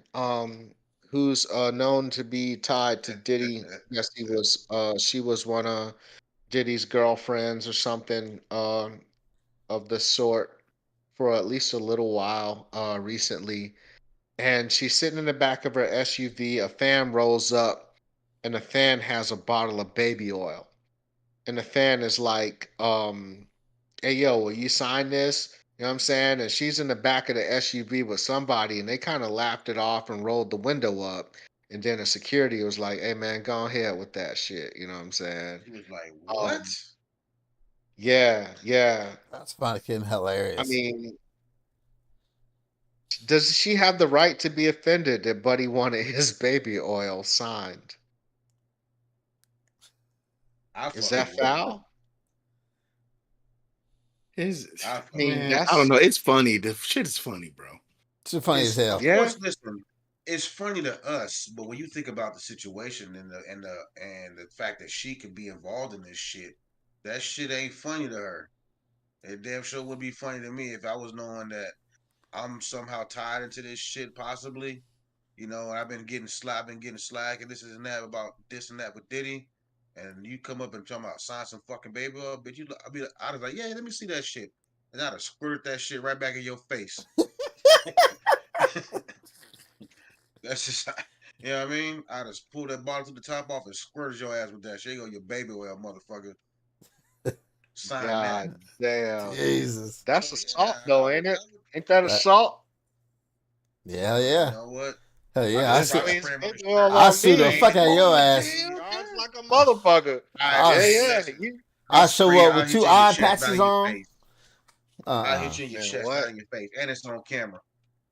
who's known to be tied to Diddy. Yes, she was one of Diddy's girlfriends or something of the sort for at least a little while recently. And she's sitting in the back of her SUV. A fan rolls up, and the fan has a bottle of baby oil. And the fan is like, hey, yo, will you sign this? You know what I'm saying? And she's in the back of the SUV with somebody, and they kind of laughed it off and rolled the window up. And then the security was like, hey, man, go ahead with that shit. You know what I'm saying? He was like, "What?" Um, yeah, yeah. That's fucking I hilarious. mean, does she have the right to be offended that Buddy wanted his baby oil signed? I Is fucking that wouldn't. foul? Is I I fucking mean, man, I don't that's know. It's funny. The shit is funny, bro. It's funny as It's hell. of yeah, course. Listen, it's funny to us, but when you think about the situation and the fact that she could be involved in this shit, that shit ain't funny to her. It damn sure would be funny to me if I was knowing that I'm somehow tied into this shit, possibly. And I've been getting slack, and this and that about this and that with Diddy, and you come up and talking about sign some fucking baby up, but I was like, yeah, let me see that shit, and I'd have squirted that shit right back in your face. That's just, you know what I mean? I just pulled that bottle to the top off and squirted your ass with that shit. Here you go, your baby oil, motherfucker. Sign that. God damn. Jesus. That's So assault yeah, though, ain't it? Ain't that That, assault? yeah, you yeah. know what? Hell I yeah. could I If sue I probably mean spray my baby shirt. oil I on sue the me, fuck out of your ass. Okay, yards okay. like a motherfucker. All right, I'll, Yeah, listen, yeah. listen. You I'll I'll show spray you. up I'll with hit two you in your eye chest, not patches in your on. face. I'll hit Uh-uh. you in your man, chest, not what? in your face, and it's on camera.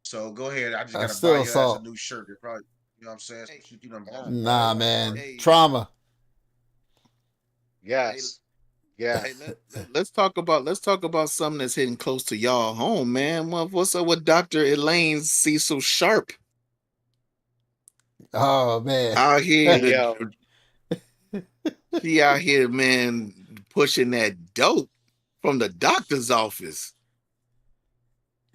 So go ahead. I just That's gotta buy still your ass a assault. new shirt. It probably, you know what I'm saying? Some shit you done bought God from Nah, Walmart, damn. probably. man. Hey, Trauma. hey, Yes. hey, Yes. let's talk about something that's hitting close to y'all home, man. What's up with Dr. Elaine Cecil Sharp Oh, man. out here? Hey yo. She out here, man, pushing that dope from the doctor's office.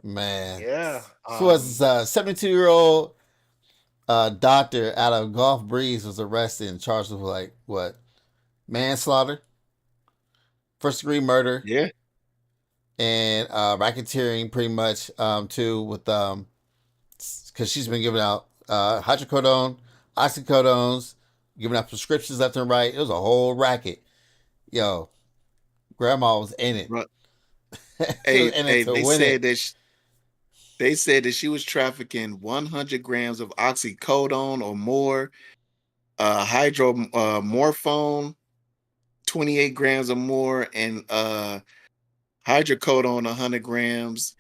Man. Yeah. She was a 72-year-old doctor out of Gulf Breeze was arrested and charged with like what? Manslaughter, first degree murder, Yeah, and racketeering pretty much too with because she's been giving out hydrocodone, oxycodones, giving out prescriptions left and right. It was a whole racket. Yo, grandma was in it. right. She was Hey, in it hey, to win it. they said that she was trafficking 100 grams of oxycodone or more, hydromorphone, 28 grams or more, and hydrocodone 100 grams,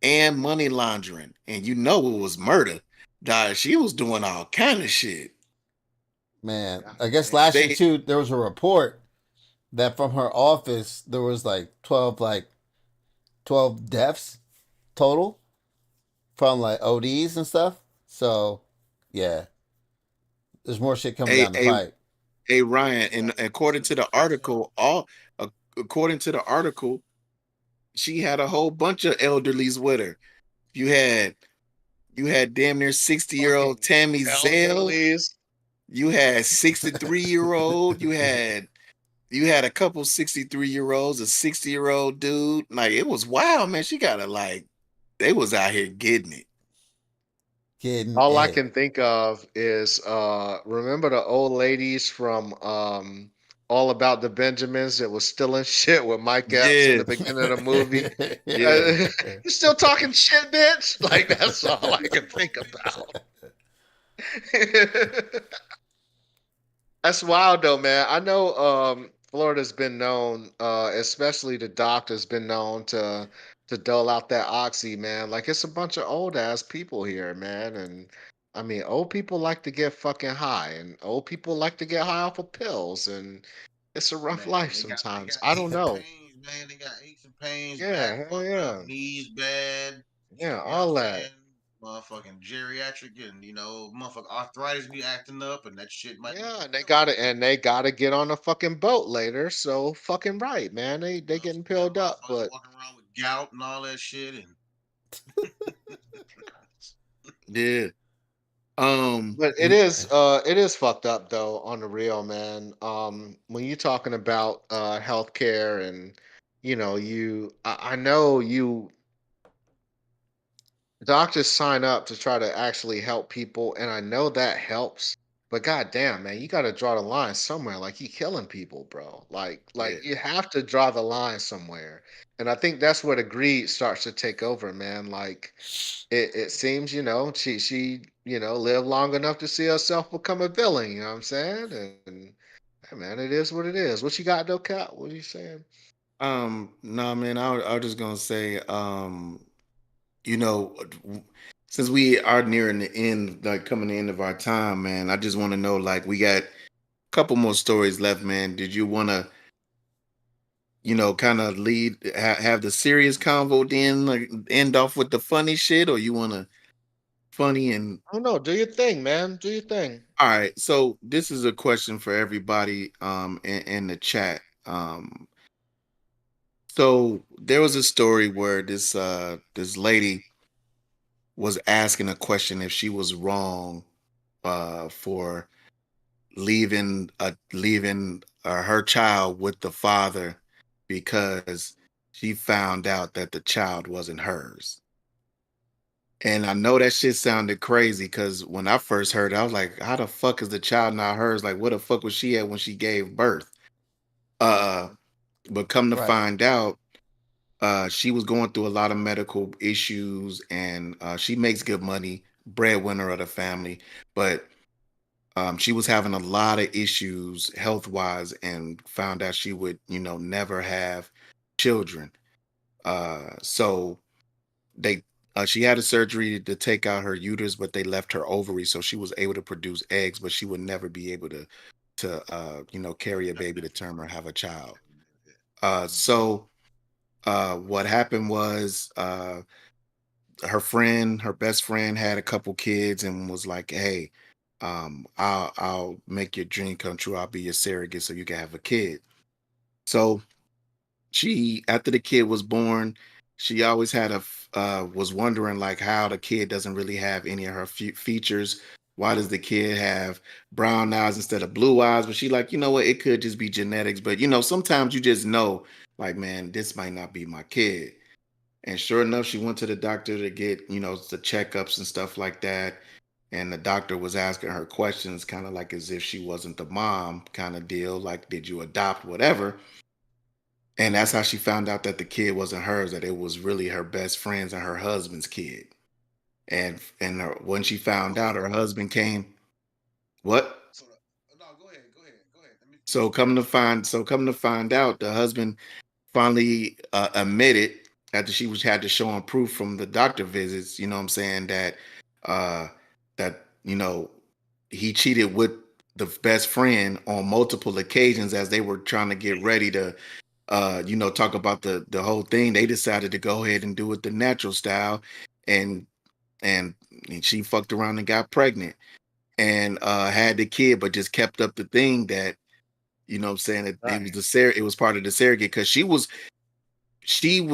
and money laundering. And you know it was murder. Dog, she was doing all kind of shit. Man, God I guess damn. last year They too, there was a report that from her office there was like 12 deaths total from like ODs and stuff. So yeah, there's more shit coming a down the a pipe. a Ryan, and That's according to the article, she had a whole bunch of elderlies with her. You had you had damn near 60-year-old fucking Tammy Zell. elderlies. You had 63-year-old. You had a couple 63-year-olds, a 60-year-old dude. Like it was wild, man. She got to like they was out here getting it. Getting All I it. can think of is remember the old ladies from All About the Benjamins that was stealing shit with Mike Epps in Yeah, the beginning of the movie. yeah. You still talking shit, bitch? Like that's all I can think about. That's wild though, man. I know Florida's been known, especially the doctor's been known to dole out that oxy, man. Like it's a bunch of old ass people here, man. And I mean old people like to get fucking high and old people like to get high off of pills and it's a rough Man, life they sometimes. got I don't aches and know. pains, They got aches and pains, back Yeah, hell fucked up, yeah. knees bad. Yeah, You know what I'm all that. saying? motherfucking geriatric, and motherfucking arthritis be acting up, and that shit might be Yeah, and killing them. they gotta get on a fucking boat later. So fucking right, man. They So getting you got pilled up, motherfuckers but walking around with gout and all that shit, and Yeah. it is fucked up though on the real, man. When you're talking about healthcare and I know you doctors sign up to try to actually help people, and I know that helps. But goddamn, man, you got to draw the line somewhere. Like you killing people, bro. Yeah. Like you have to draw the line somewhere. And I think that's where the greed starts to take over, man. Like it seems, she lived long enough to see herself become a villain. You know what I'm saying? And hey, man, it is what it is. What you got, though, Cat? What are you saying? No, man, I was just gonna say, you know, since we are nearing the end, like coming to the end of our time, man, I just want to know, like, we got a couple more stories left, man. Did you want to, kind of have the serious convo then, like, end off with the funny shit, or you want to funny and Oh no, do your thing, man. Do your thing. all right? So this is a question for everybody, in the chat. So there was a story where this lady was asking a question if she was wrong for leaving her child with the father because she found out that the child wasn't hers. And I know that shit sounded crazy because when I first heard it, I was like, how the fuck is the child not hers? Like, where the fuck was she at when she gave birth? Uh, but come to Right. find out, she was going through a lot of medical issues, and she makes good money, breadwinner of the family, but she was having a lot of issues health wise, and found out she would, never have children. So they she had a surgery to take out her uterus, but they left her ovary, so she was able to produce eggs, but she would never be able to carry a baby to term or have a child. So what happened was, her best friend had a couple kids and was like, "Hey, I'll make your dream come true. I'll be your surrogate so you can have a kid." So she, after the kid was born, she always was wondering like how the kid doesn't really have any of her features. Why does the kid have brown eyes instead of blue eyes? But she like, you know what? It could just be genetics. But sometimes you just know, like, man, this might not be my kid. And sure enough, she went to the doctor to get, the checkups and stuff like that. And the doctor was asking her questions, kind of like as if she wasn't the mom, kind of deal, like, did you adopt, whatever. And that's how she found out that the kid wasn't hers, that it was really her best friend's and her husband's kid. When she found out, her husband came. What? so no, go ahead. Let me So finish come to this shit. find out, the husband finally admitted, after she was had to show him proof from the doctor visits, you know what I'm saying, uh that he cheated with the best friend on multiple occasions as they were trying to get ready to talk about the whole thing. They decided to go ahead and do it the natural style, and and she fucked around and got pregnant, and had the kid, but just kept up the thing that, what I'm saying, it was it was part of the surrogate, because she was she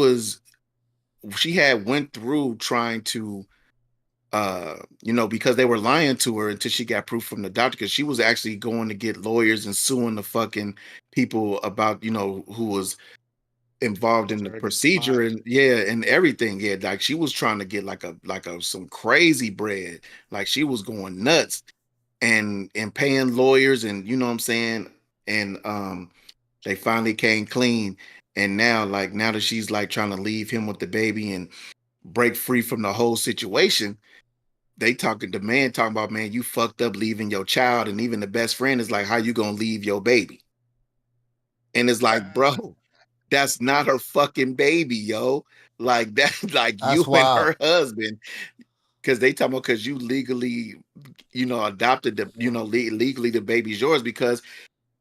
had went through trying to because they were lying to her until she got proof from the doctor, because she was actually going to get lawyers and suing the fucking people about, who was involved in the Surrogate procedure, father. and yeah, and everything. Yeah, like she was trying to get like a some crazy bread. Like she was going nuts and paying lawyers, and you know what I'm saying? And they finally came clean. And now that she's like trying to leave him with the baby and break free from the whole situation, the man talking about, man, you fucked up leaving your child. And even the best friend is like, how you gonna leave your baby? And it's like, bro, that's not her fucking baby, yo. Like that, like you That's and wild. her husband, because they talking about, because you legally, adopted the, legally the baby's yours,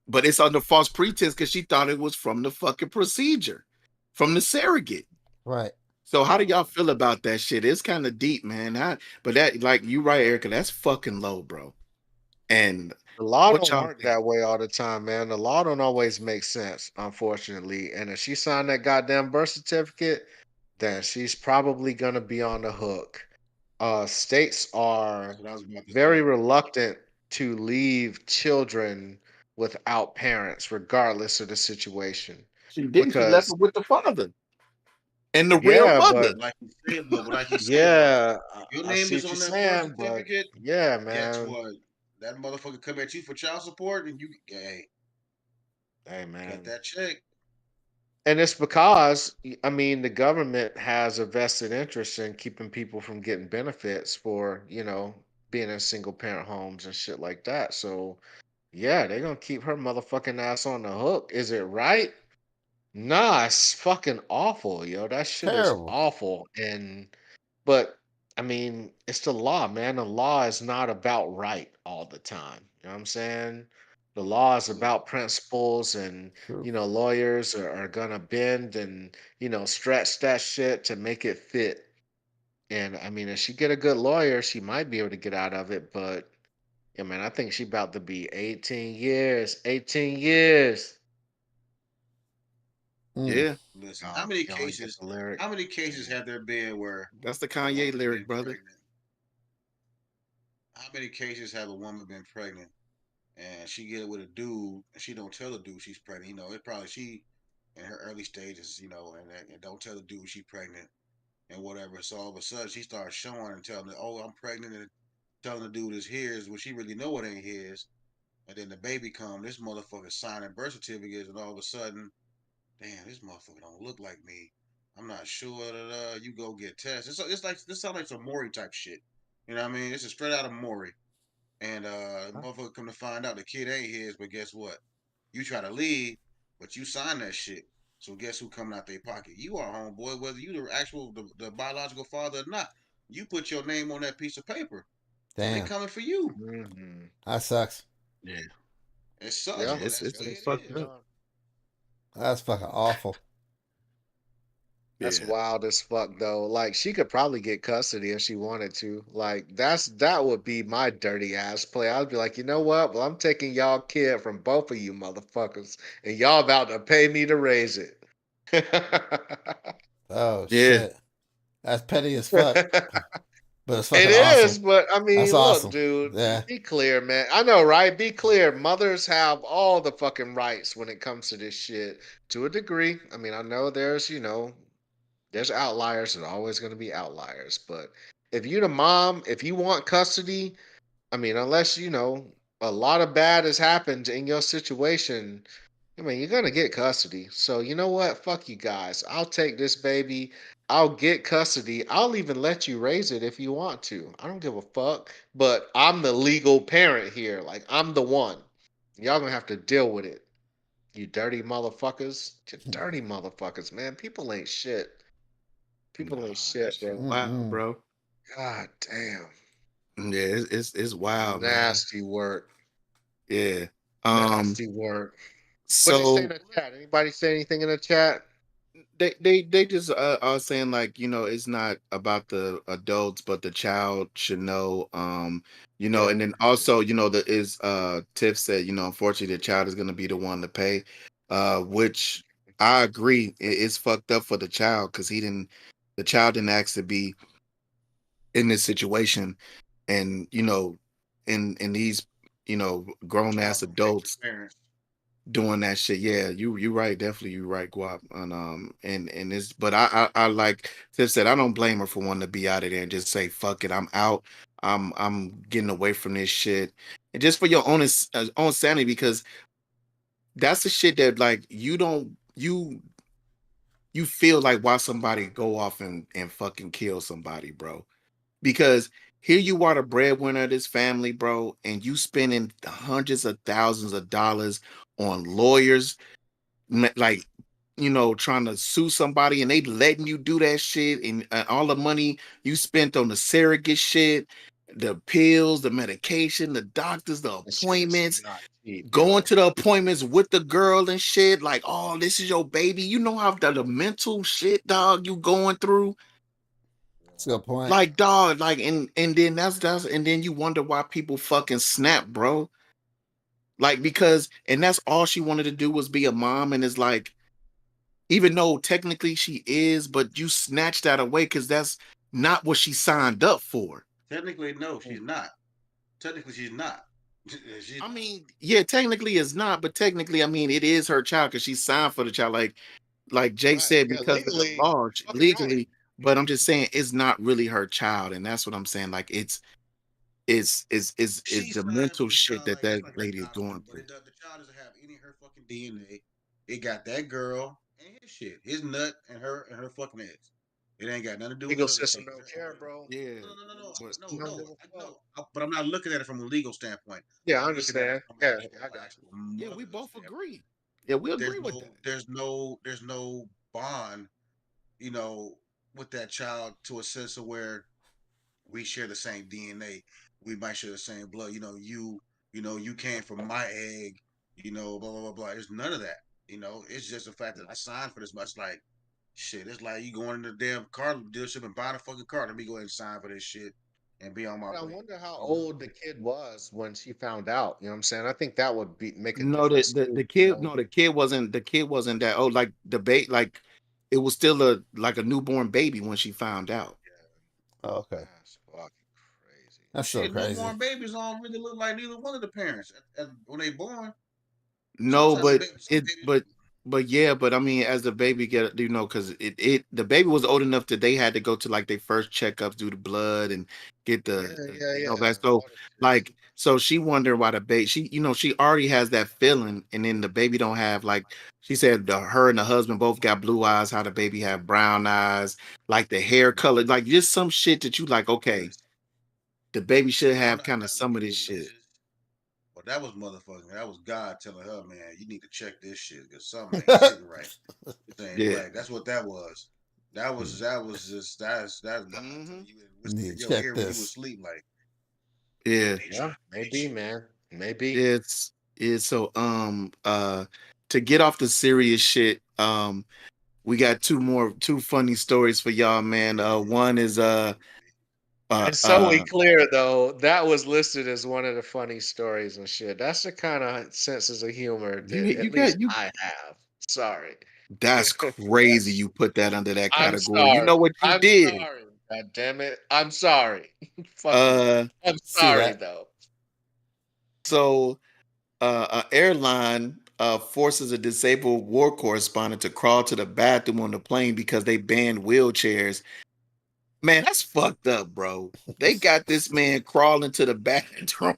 but it's under false pretense because she thought it was from the fucking procedure, from the surrogate. Right. So how do y'all feel about that shit? It's kind of deep, man. But that, like, you right, Erica, that's fucking low, bro. And The law what don't y'all work think? that way all the time, man. The law don't always make sense, unfortunately. And if she signed that goddamn birth certificate, then she's probably gonna be on the hook. States are That's what I was about to very say. reluctant to leave children without parents, regardless of the situation. She didn't. She left Because it with the father and the real yeah, mother. but Like you said, bro. yeah, If your I name see is what you're on that birth saying, but certificate, yeah, guess man. what? That motherfucker come at you for child support, and you, hey, Hey, cut man. that check. And it's because, I mean, the government has a vested interest in keeping people from getting benefits for, being in single parent homes and shit like that. So, yeah, they're going to keep her motherfucking ass on the hook. Is it right? Nah, it's fucking awful, yo. That shit is Terrible. awful. But I mean, it's the law, man. The law is not about right all the time. You know what I'm saying? The law is about principles, and True. lawyers are gonna bend and stretch that shit to make it fit. And I mean, if she get a good lawyer, she might be able to get out of it. But yeah, man, I think she about to be 18 years. 18 years. Mm. Yeah, Listen, Y'all ain't get the lyric. how many cases have there been where that's the a Kanye woman lyric, been brother. pregnant? How many cases have a woman been pregnant and she get it with a dude and she don't tell the dude she's pregnant? It probably she in her early stages, and don't tell the dude she's pregnant and whatever. So all of a sudden she starts showing and telling, "Oh, I'm pregnant," and telling the dude it's his when she really know it ain't his. And then the baby come, this motherfucker signing birth certificates, and all of a sudden, damn, this motherfucker don't look like me. I'm not sure that you go get tested. It's like this sounds like some Maury type shit. You know what I mean? This is straight out of Maury. And motherfucker come to find out the kid ain't his, but guess what? You try to leave, but you sign that shit. So guess who coming out their pocket? You are homeboy, whether you the biological father or not. You put your name on that piece of paper. So they Damn. coming for you. Hmm. That sucks. Yeah, It sucks, yeah, Yeah. but that's the way it's it fucked is. up. Yeah. That's fucking awful. That's Yeah, wild as fuck though. Like she could probably get custody if she wanted to. Like that would be my dirty ass play. I'd be like, you know what? Well, I'm taking y'all kid from both of you motherfuckers, and y'all about to pay me to raise it. Oh yeah, shit. That's petty as fuck. But it's It fucking is, awesome. but I That's mean, look, awesome. dude, Yeah. be clear, man. I know, right? Be clear. Mothers have all the fucking rights when it comes to this shit to a degree. I mean, I know there's outliers. There's always going to be outliers. But if you the mom, if you want custody, I mean, unless a lot of bad has happened in your situation, I mean, you're gonna get custody. So you know what? Fuck you guys. I'll take this baby. I'll get custody. I'll even let you raise it if you want to. I don't give a fuck. But I'm the legal parent here. Like I'm the one. Y'all gonna have to deal with it. You dirty motherfuckers. You dirty motherfuckers, man. People ain't shit. People ain't nah, that shit, shit bro. wild, Mm-mm. bro. God damn. Yeah, it's wild, man. Nasty work. Yeah. Um. Nasty work. What did you say in So the chat? Anybody say anything in the chat? they just are saying, like, it's not about the adults, but the child should know. Yeah. And then also, the is Tiff said, unfortunately the child is gonna be the one to pay. Which I agree. It's fucked up for the child because the child didn't ask to be in this situation, and and these grown Child ass gonna hate adults your parents. doing that shit. Yeah, you right, definitely you right, Guap. And it's, but I like Tiff said, I don't blame her for wanting to be out of there and just say fuck it, I'm out. I'm getting away from this shit, and just for your own sanity, because that's the shit that, like, you feel like, why somebody go off and fucking kill somebody, bro. Because here you are, the breadwinner of this family, bro, and you spending hundreds of thousands of dollars on lawyers, like, trying to sue somebody, and they letting you do that shit, and all the money you spent on the surrogate shit, the pills, the medication, the doctors, the That shit is appointments, not cheap, going yo. to the appointments with the girl and shit. Like, oh, this is your baby. You know how the mental shit, dog, you going through. That's a good point. Like, dog, like, and then that's and then you wonder why people fucking snap, bro. Like, because and that's all she wanted to do was be a mom, and it's like, even though technically she is, but you snatch that away because that's not what she signed up for. Technically, no, she's not. Technically, she's not. She's I not. mean, yeah, technically it's not, but technically, I mean, it is her child because she signed for the child. Like Jake Right. said, Yeah, because of the legally, law, fucking right. legally. But I'm just saying, it's not really her child, and that's what I'm saying. Like, it's She the signed mental for the shit child that like it's that like lady is adoption, going but through. the child doesn't have any of her fucking DNA. It got that girl and his shit, his nut and her fucking eggs. It ain't got nothing to do with Legal his other system kids. don't care, bro. Yeah, but They don't give a fuck. But I'm not looking at it from a legal standpoint. Yeah, I I'm looking at it understand. from Yeah, an I got you. actual yeah, we mother's both standpoint. agree. Yeah, we agree with that. There's no bond, you know, with that child to a sense of where we share the same DNA. We might share the same blood. You came from my egg. Blah blah blah blah. There's none of that. It's just the fact that I signed for this much. Like, shit, it's like you going to the damn car dealership and buying a fucking car. Let me go ahead and sign for this shit and be on my I way. wonder how old the kid was when she found out. You know what I'm saying? I think that would make a No, the difference the, too. the kid, no, the kid wasn't that old. Like the like it was still a newborn baby when she found out. Oh, okay. That's fucking crazy. That's so Shit, crazy. newborn babies don't really look like neither one of the parents when they born. No, Some but babies. yeah, but I mean, as the baby get, because the baby was old enough that they had to go to like their first checkups, do the blood, and get Yeah. that. So All this shit. like, so she wondered why the baby, she already has that feeling, and then the baby don't have, like she said, her and the husband both got blue eyes, how the baby have brown eyes, like the hair color, like just some shit that you like, okay, Yes. the baby should I'm have not kind of trying to some be of this shit. religious, but that was motherfucking. That was God telling her, man, you need to check this shit because something ain't sitting right. This ain't Yeah. right. That's what that was. That was just that's God telling Hmm. you and You need whispering to in your check ear when you was this. asleep, like Yeah. they Yeah, trying to get maybe, you. man. Maybe. It's so to get off the serious shit, we got two funny stories for y'all, man. One is And so we uh clear though, that was listed as one of the funny stories and shit. That's the kind of senses of humor that you at least got you I have. Sorry. that's crazy you put that under that I'm category. You sorry. know what you I'm did? sorry. God damn it. I'm sorry. Fucking Uh I'm See sorry that? though. so a airline forces a disabled war correspondent to crawl to the bathroom on the plane because they banned wheelchairs. Man, that's fucked up, bro. They got this man crawling to the bathroom.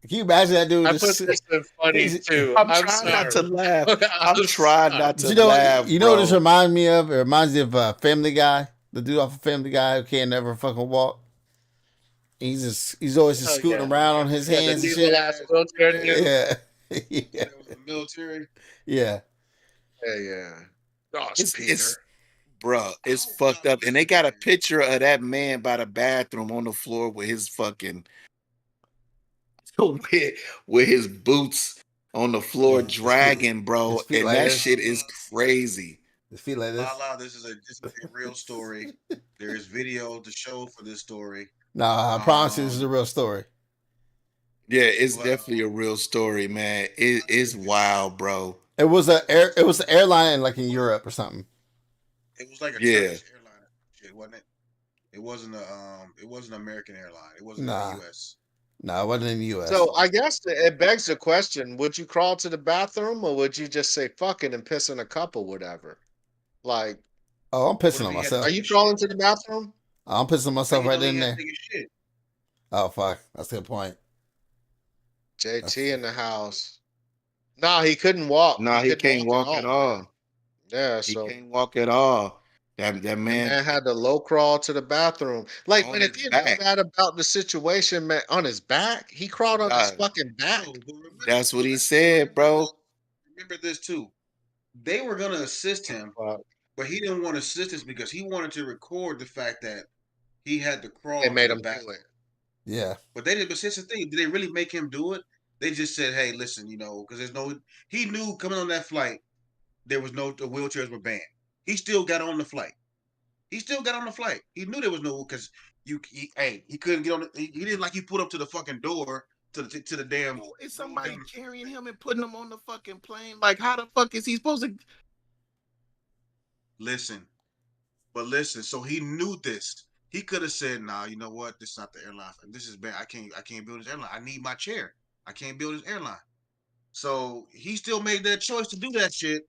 Can you imagine that dude I put just this in funny he's, too. I'm I'm trying not to sorry. laugh. I'm I'm trying sorry. not but to you know what laugh, you know what this bro. reminds me of? It reminds me of Family Guy, the dude off of Family Guy who can't never fucking walk. He's always just Oh scooting yeah. around on his Yeah, the hands and diesel shit. ass wheelchair dude. Yeah. Yeah, Yeah. that was in the military. Yeah. Yeah. Gosh, It's Peter. bro, I it's hope y'all fucked up. And they listen, got a man. picture of that man by the bathroom on the floor with his fucking with his boots on the floor dragging, bro. His feet And like that this. shit is crazy. His feet like this. Lala, this is a real story. There is video to show for this story. Nah, I promise you this is a Um, real story. Yeah, it's well, definitely a real story, man. It's wild, bro. It was it was an airline like in Europe or something. it was like a Yeah. Turkish airline shit, wasn't it? It wasn't an American airline. It wasn't a Nah. US. No, it wasn't in the US. So I guess it begs the question: would you crawl to the bathroom, or would you just say "fuck it" and piss in a cup or whatever? Like, Oh, I'm What pissing if on he had to are myself. take you a crawling shit? to the bathroom? I'm pissing How myself you right know he in had to there. take a shit? Oh fuck. That's a good point. JT in the house. No, he couldn't walk. He Nah, he couldn't can't walk at walk all, at man. all. Yeah, He so can't walk at all. That that man man had to low crawl to the bathroom. Like, on man, his if you know back. that about the situation, man, on his back, he crawled on his Dog, fucking back. No, but that's what he but said, remember bro. this. Remember this too. They were gonna assist him Fuck. but he didn't want assistance because he wanted to record the fact that he had to crawl They to made the him back. do it. Yeah. But they didn't. But here's the thing: did they really make him do it? They just said, "Hey, listen, because there's no." He knew coming on that flight, the wheelchairs were banned. He still got on the flight. He still got on the flight. He knew there was no because he couldn't get on. He didn't like he put up to the fucking door to the damn. Oh, is somebody carrying him and putting him on the fucking plane? Like, how the fuck is he supposed to? Listen, so he knew this. He could have said, "Nah, you know what? This is not the airline. This is bad. I can't build this airline. I need my chair. I can't build this airline." So he still made that choice to do that shit.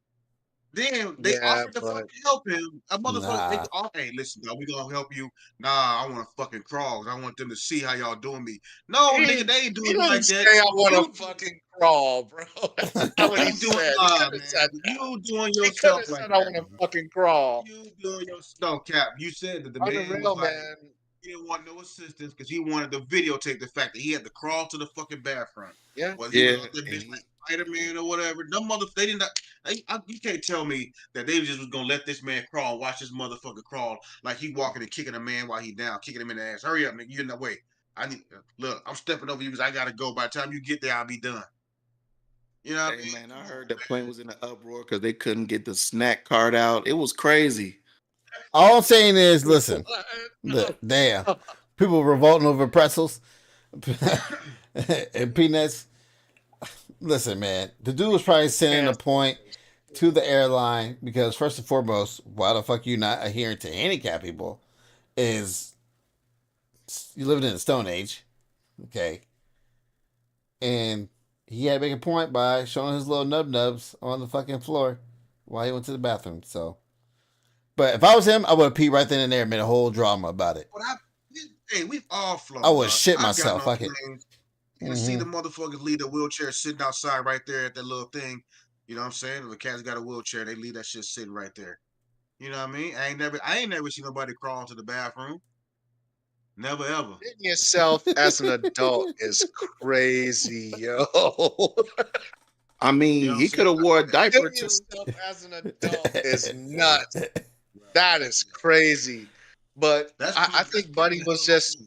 Then they Yeah, offered to but fucking help him. A motherfucker, they Nah. offer, hey, listen, dog, we gonna help you. Nah, I want to fucking crawl. I want them to see how y'all doing me. No, he nigga, they ain't he doing you didn't like say that. I want You, to fucking crawl, bro. That's not what he you doing, said. He nah, could have man. said that. You doing He could have yourself like said I that. want to fucking crawl. You doing your no cap. You said that the On the man was real, like man. he didn't want no assistance because he wanted to videotape the fact that he had to crawl to the fucking bathroom. Yeah. Whether he was Yeah, out there and bitch he, like Spider-Man or whatever. Them they didn't. You can't tell me that they just was gonna let this man crawl, watch this motherfucker crawl like he walking and kicking a man while he down, kicking him in the ass. Hurry up, nigga! You're in the way. I need look. I'm stepping over you because I gotta go. By the time you get there, I'll be done. You know what I hey mean? man, I Come heard on, the plane man. was in an uproar because they couldn't get the snack cart out. It was crazy. All I'm saying is, listen, damn, people revolting over pretzels and peanuts. Listen, man, the dude was probably sending a point to the airline because first and foremost, why the fuck you not adhering to handicap people? Is you living in the Stone Age, okay? And he had to make a point by showing his little nub nubs on the fucking floor while he went to the bathroom. So, but if I was him, I would have peed right then and there and made a whole drama about it. But hey, we've all flown. I would Dog. shit I've gotten myself. on I could. planes. You can see the motherfuckers leave the wheelchair sitting outside right there at that little thing. You know what I'm saying? The cat's got a wheelchair, they leave that shit sitting right there. You know what I mean? I ain't never seen nobody crawl to the bathroom. Never ever. Hitting yourself as an adult is crazy, yo. I mean, You know what I'm he could have saying? wore a diaper Hitting too. yourself as an adult is nuts. That is crazy. But I think Buddy was just.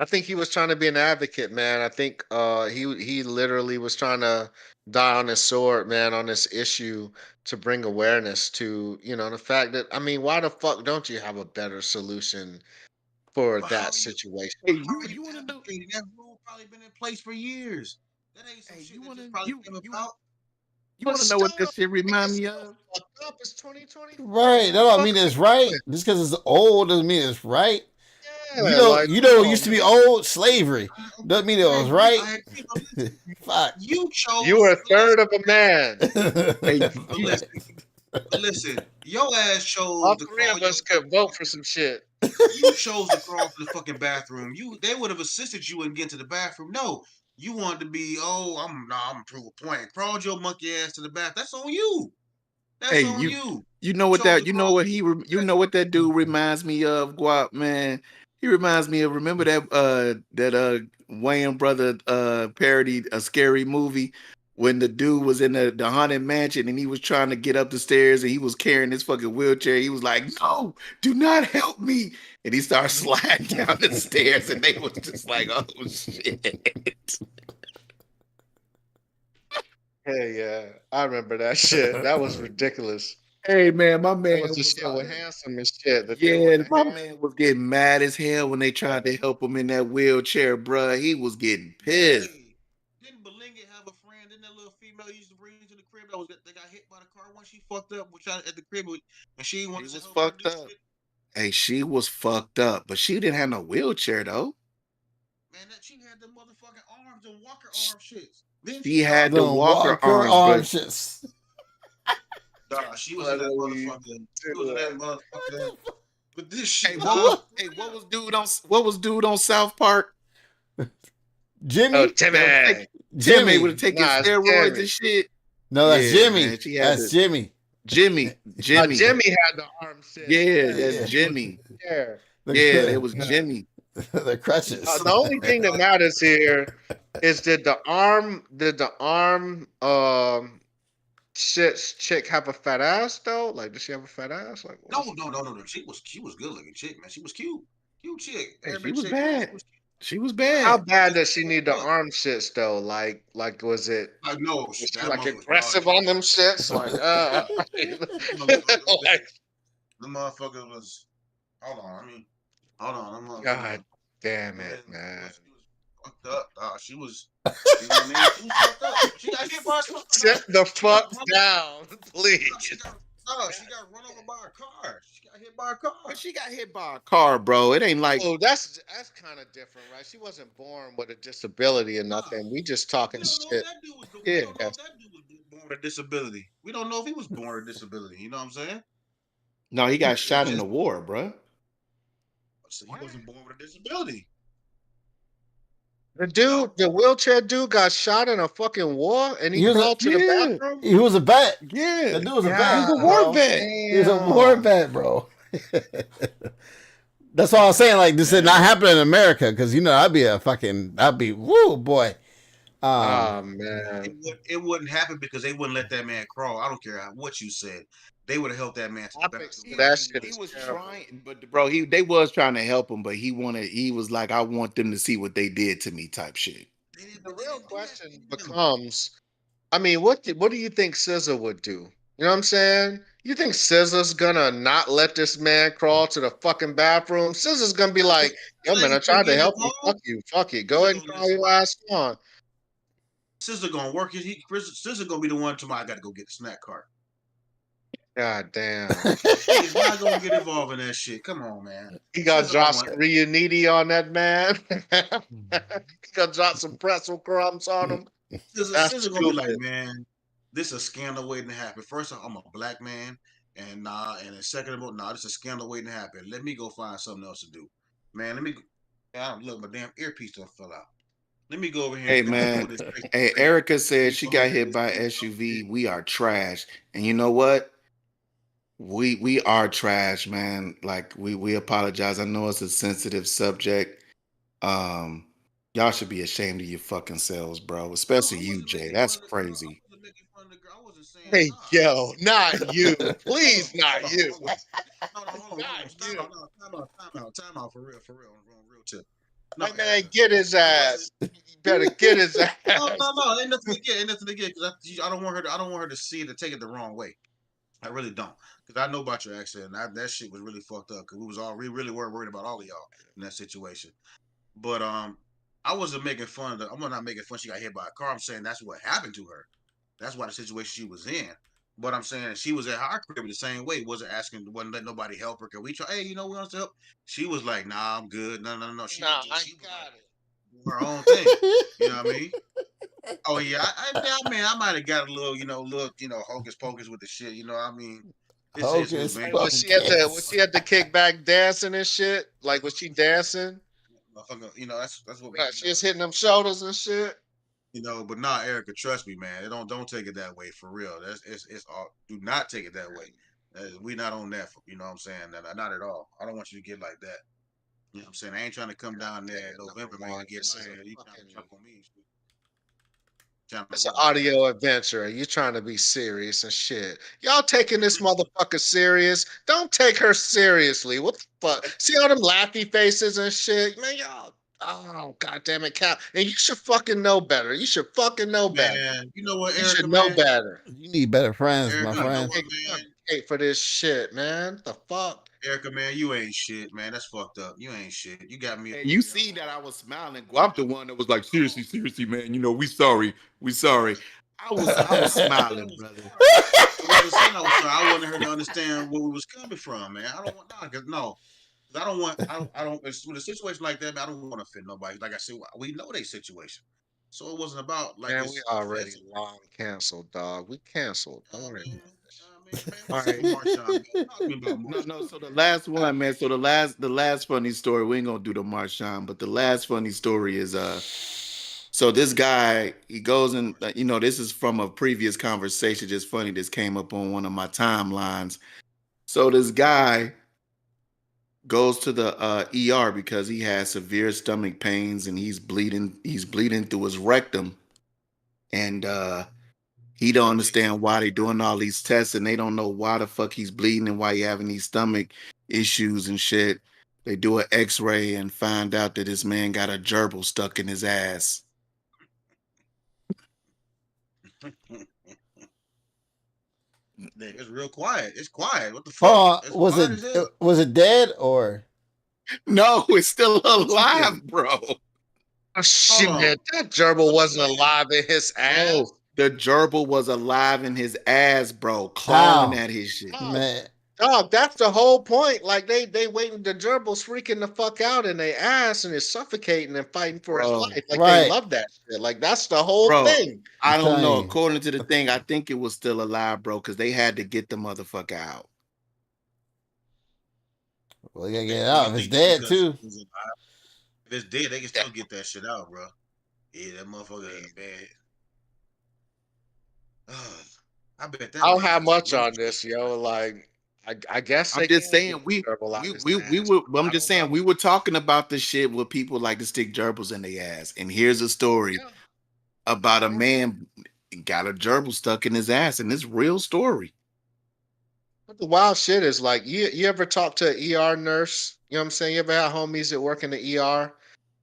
I think he was trying to be an advocate, man. I think he literally was trying to die on his sword, man, on this issue to bring awareness to, the fact that why the fuck don't you have a better solution for But that situation? Hey, how are you want to know? advocating? That rule probably been in place for years. That ain't some Hey, shit you that want just to probably came about. you But want to know what still, this shit remind me it's of? fucked up. It's 2020. Right. That don't mean it's right. Just because it's old doesn't mean it's right. Yeah, like It used to be old slavery. Doesn't mean it was right. I agree, but listen, Fuck. you chose. you were a third of a man. Hey, But listen, your ass All chose to three crawl. of us could vote for some shit. You chose to crawl to the fucking bathroom. They would have assisted you in getting to the bathroom. No, you wanted to be. Oh, I'm prove a point. Crawled your monkey ass to the bath. That's on you. That's hey, on you. you know what Chose that to you know crawl. what you know what that dude reminds me of, Guap, man. He reminds me of, remember that Wayne brother parodied a scary movie when the dude was in the haunted mansion and he was trying to get up the stairs and he was carrying his fucking wheelchair. He was like, "No, do not help me!" And he started sliding down the stairs, and they was just like, "Oh shit!" Hey, yeah, I remember that shit. That was ridiculous. Hey man, my That man was the was shit with Handsome and shit. The thing yeah, with my Handsome. man was getting mad as hell when they tried to help him in that wheelchair, bruh. He was getting pissed. Hey, didn't Belinga have a friend? Didn't that little female used to bring to the crib that got hit by the car once she fucked up, which at the crib, and she She wanted to was help her fucked do up. shit? Hey, she was fucked up, but she didn't have no wheelchair though. Man, that she had the motherfucking arms and walker Sh- arm shits. Then She had the Little walker Walker arms, arm but shits. Nah, she was in that motherfucking. She was in that motherfucking. But this shit. hey, Nah, what was dude on South Park? Jimmy? Oh, Timmy. Jimmy would have taken Nah, it's steroids Jimmy. and shit. No, that's Yeah, Jimmy. man, she had That's Jimmy. Jimmy. Jimmy had the arm shit. Yeah, that's Jimmy. Yeah. Yeah, it was Jimmy. The crutches. The only thing that matters here is did the arm shit's chick have a fat ass though? Like, does she have a fat ass? Like, No. She was good looking chick, man. She was cute. Cute chick. Hey, she Arabic was chick, man. bad. She was how bad. bad does she need the arm shits though? Like, was it? I know Was she that like motherfucker. aggressive on them shits? Like, like, The motherfucker was. Hold on. I mean, hold on. The motherfucker. God damn it, man. She was fucked up. She was. You know what I mean? She was fucked up. She got hit by a car. Sit the fuck down, please. She got run over by a car. She got hit by a car. But she got hit by a car, bro. It ain't like Oh, that's kind of different, right? She wasn't born with a disability or nothing. We just talking We don't know shit. if that dude was. Yeah, We don't know if that dude was born with a disability. We don't know if he was born with a disability. You know what I'm saying? no, he got shot in the war, bro. So he wasn't born with a disability. The wheelchair dude got shot in a fucking war and he He was a- fell to the Yeah. bathroom. He was a vet. Yeah. That dude was a Yeah. vet. He was a war bro. vet. He was a war vet, bro. That's all I'm saying. Like, this did not happen in America because, you know, I'd be, woo, boy. Oh man. It wouldn't happen because they wouldn't let that man crawl. I don't care what you said. They would have helped that man. To the back. That shit He is was terrible. trying, but bro, they was trying to help him, but he was like, I want them to see what they did to me, type shit. The real question becomes, I mean, what do you think SZA would do? You know what I'm saying? You think SZA's gonna not let this man crawl to the fucking bathroom? SZA's gonna be like, yo man, I tried to help you. Fuck you. Go ahead and crawl your ass on. SZA gonna work it. SZA gonna be the one tomorrow. I gotta go get the snack cart. God damn. He's not gonna get involved in that shit. Come on, man. He got SZA drop don't some want- reuniti on that man. He got drop some pretzel crumbs on him. That's SZA gonna be like, stupid. man, this is a scandal waiting to happen. First, I'm a black man, and then second of all, this is a scandal waiting to happen. Let me go find something else to do, man. Let me. Look, my damn earpiece done fell out. Let me go over here. Hey and man, do this. hey, Erica said she got hit by SUV. We are trash, and you know what? We are trash, man. Like we apologize. I know it's a sensitive subject. Y'all should be ashamed of your fucking selves, bro. Especially you, Jay. That's crazy. Hey, yo, not you. Please, not you. Time out for real, on real tip. That man, get his ass. You better get his ass. No, ain't nothing to get, because I don't want her to see it, to take it the wrong way. I really don't, because I know about your accident. That shit was really fucked up, because we really were worried about all of y'all in that situation. But I wasn't making fun of I'm not making fun. She got hit by a car. I'm saying that's what happened to her. That's why the situation she was in. But I'm saying she was at our crib the same way. Wasn't letting nobody help her. Can we try? Hey, we want to help. She was like, nah, I'm good. No. She I was got it. doing her own thing. You know what I mean? Oh yeah, I might have got a little, hocus pocus with the shit. You know what I mean? Hocus man. Was she at the kickback dancing and shit? Like, was she dancing? That's what She was hitting them shoulders and shit. But nah, Erica, trust me, man. Don't take it that way, for real. It's all. Do not take it that way. We not on that. You know what I'm saying? Not at all. I don't want you to get like that. You know what I'm saying? I ain't trying to come down there in November, man, and get mad. You trying to jump on me? It's an audio adventure. You trying to be serious and shit. Y'all taking this motherfucker serious? Don't take her seriously. What the fuck? See all them laughy faces and shit? Man, y'all. Oh, God damn it, Cal. And you should fucking know better. You should fucking know better. Man, you know what, Erica, you should know better. You need better friends, Erica, my you know friend. what, man? Pay for this shit, man. The fuck? Erica, man, you ain't shit, man. That's fucked up. You ain't shit. You got me. Hey, you see that I was smiling. I'm the one that was like, seriously, man. We sorry. I was smiling, brother. I wanted her to understand where we was coming from, man. I don't want I don't. With a situation like that, man, I don't want to offend nobody. Like I said, we know their situation, so it wasn't about like. Man, we already long canceled, dog. We canceled. Don't worry. All right, Marshawn. No. So the last one, man. So the last funny story. We ain't gonna do the Marshawn, but the last funny story is So this guy, he goes and this is from a previous conversation. Just funny, this came up on one of my timelines. So this guy goes to the ER because he has severe stomach pains and he's bleeding through his rectum, and He don't understand why they doing all these tests, and they don't know why the fuck he's bleeding and why he having these stomach issues and shit. They do an X-ray and find out that this man got a gerbil stuck in his ass. It's real quiet. It's quiet. What the fuck? It's was quiet as hell. it dead or? No, it's still you alive, mean? bro. Oh shit, on. that gerbil wasn't alive in his ass. Bro, the gerbil was alive in his ass, bro, clawing How? at his shit. Man, Dog, that's the whole point. Like they waiting, the gerbil's freaking the fuck out in their ass and is suffocating and fighting for his Bro, life. Like right. they love that shit. Like that's the whole bro, thing. I I'm don't telling know. you. According to the thing, I think it was still alive, bro, because they had to get the motherfucker out. Well, you gotta get it You out. don't If it's think dead because too. he's alive? If it's dead, they can still get that shit out, bro. Yeah, that motherfucker is bad. I bet that. I don't nigga have got much some on real this, shit. yo. Like I guess I'm they just can saying get we the gerbil out we his we we ass. were. I'm I just don't saying know. we were talking about the shit where people like to stick gerbils in their ass, and here's a story Yeah. about a man got a gerbil stuck in his ass, and it's real story. But the wild shit is like you ever talk to an ER nurse? You know what I'm saying? You ever had homies that work in the ER?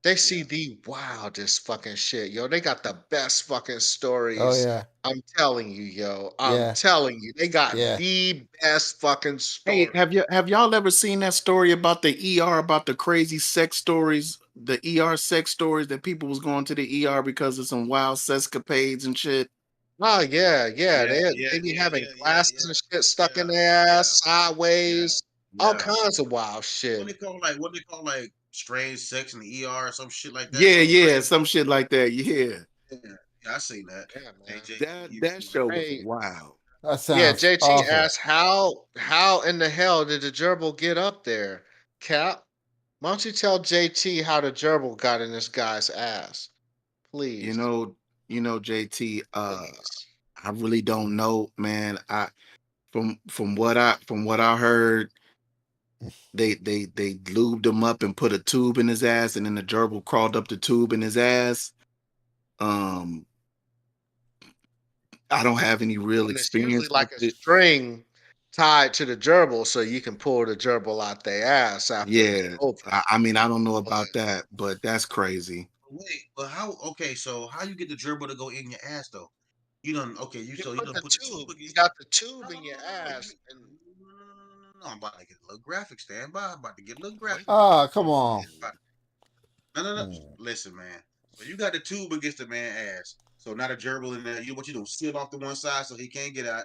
They see the wildest fucking shit, yo. They got the best fucking Oh stories. yeah. I'm telling you, yo. I'm Yeah. telling you, they got Yeah. the best fucking Hey, story. have y'all ever seen that story about the ER, about the crazy sex stories, the ER sex stories that people was going to the ER because of some wild sescapades and shit? Oh yeah, yeah. Yeah, They be having yeah, glasses and shit stuck in yeah, their yeah, ass, sideways, all yeah. kinds of wild What shit. they call like strange sex in the ER or some shit like that. Yeah, Something yeah, crazy. some shit like that. Yeah, Yeah, I seen that. Yeah, man. AJ, you that show was Hey, wild. That yeah, sounds JT awful. asked how in the hell did the gerbil get up there? Cap, why don't you tell JT how the gerbil got in this guy's ass? You Please, know, JT. please. I really don't know, man. From what I heard, they lubed him up and put a tube in his ass, and then the gerbil crawled up the tube in his ass. Um, I don't have any real And it's usually experience with like a it. string tied to the gerbil so you can pull the gerbil out their ass after it's Yeah, over. I mean, I don't know But about that, but that's crazy. wait, but how? Okay, so how you get the gerbil to go in your ass though? You done okay? You you so you put done the put the tube tube, you against. got the No, tube no, in your no, no, no, ass, and no. I'm about to get a little graphic. Stand by. I'm about to get a little graphic. Oh, come on. No, no, no. Hmm. Listen, man. So you got the tube against the man's ass. So not a gerbil in there. You what you do? Seal off the one side so he can't get out.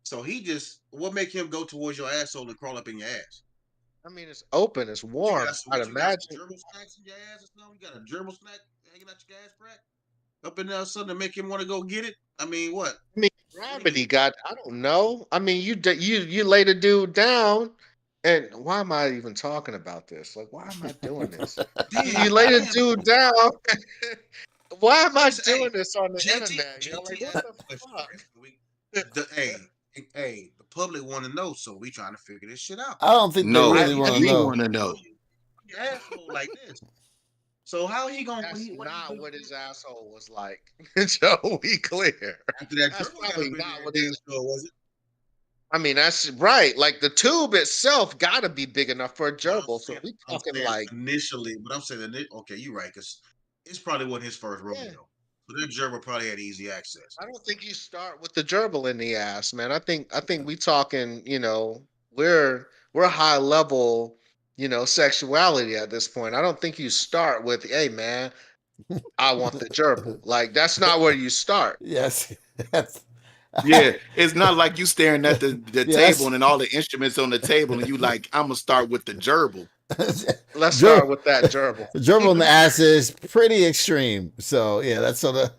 So he just what make him go towards your asshole and crawl up in your ass? I mean it's open, it's warm. I'd You got some imagine. gerbil snacks in your ass or something? You got a gerbil snack hanging out your ass crack? Up in there something to make him want to go get it? I mean, what? I mean, What do you gravity got. I don't know. I mean, you lay the dude down, and why am I even talking about this? Like, why am I doing this? You lay the damn. dude down. Why am I Listen, hey, doing this on the internet? Yo, like, JT what asked the a question, fuck? right? Hey, the public want to know, so we trying to figure this shit out. I don't think they No, really He want to we he know. want to he know. put your asshole like this. So how he gonna That's what he not do what his asshole was like. Joe, be clear. after that That's gerbil got probably up in not there? what Damn his. sure was it? I mean, that's right. Like the tube itself got to be big enough for a But I'm gerbil. So saying, we I'm talking saying like, initially, but I'm saying okay, you're right, because it's probably wasn't his first yeah. rodeo. So that gerbil probably had easy access. I don't think you start with the gerbil in the ass, man. I think we talking, we're high level, sexuality at this point. I don't think you start with, hey man, I want the gerbil. Like that's not where you start. Yes. That's, Yeah, it's not like you staring at the table yes. and all the instruments on the table, and you like, I'm gonna start with the gerbil. Let's Ger- start with that gerbil. Gerbil in the ass is pretty extreme. So yeah, that's on the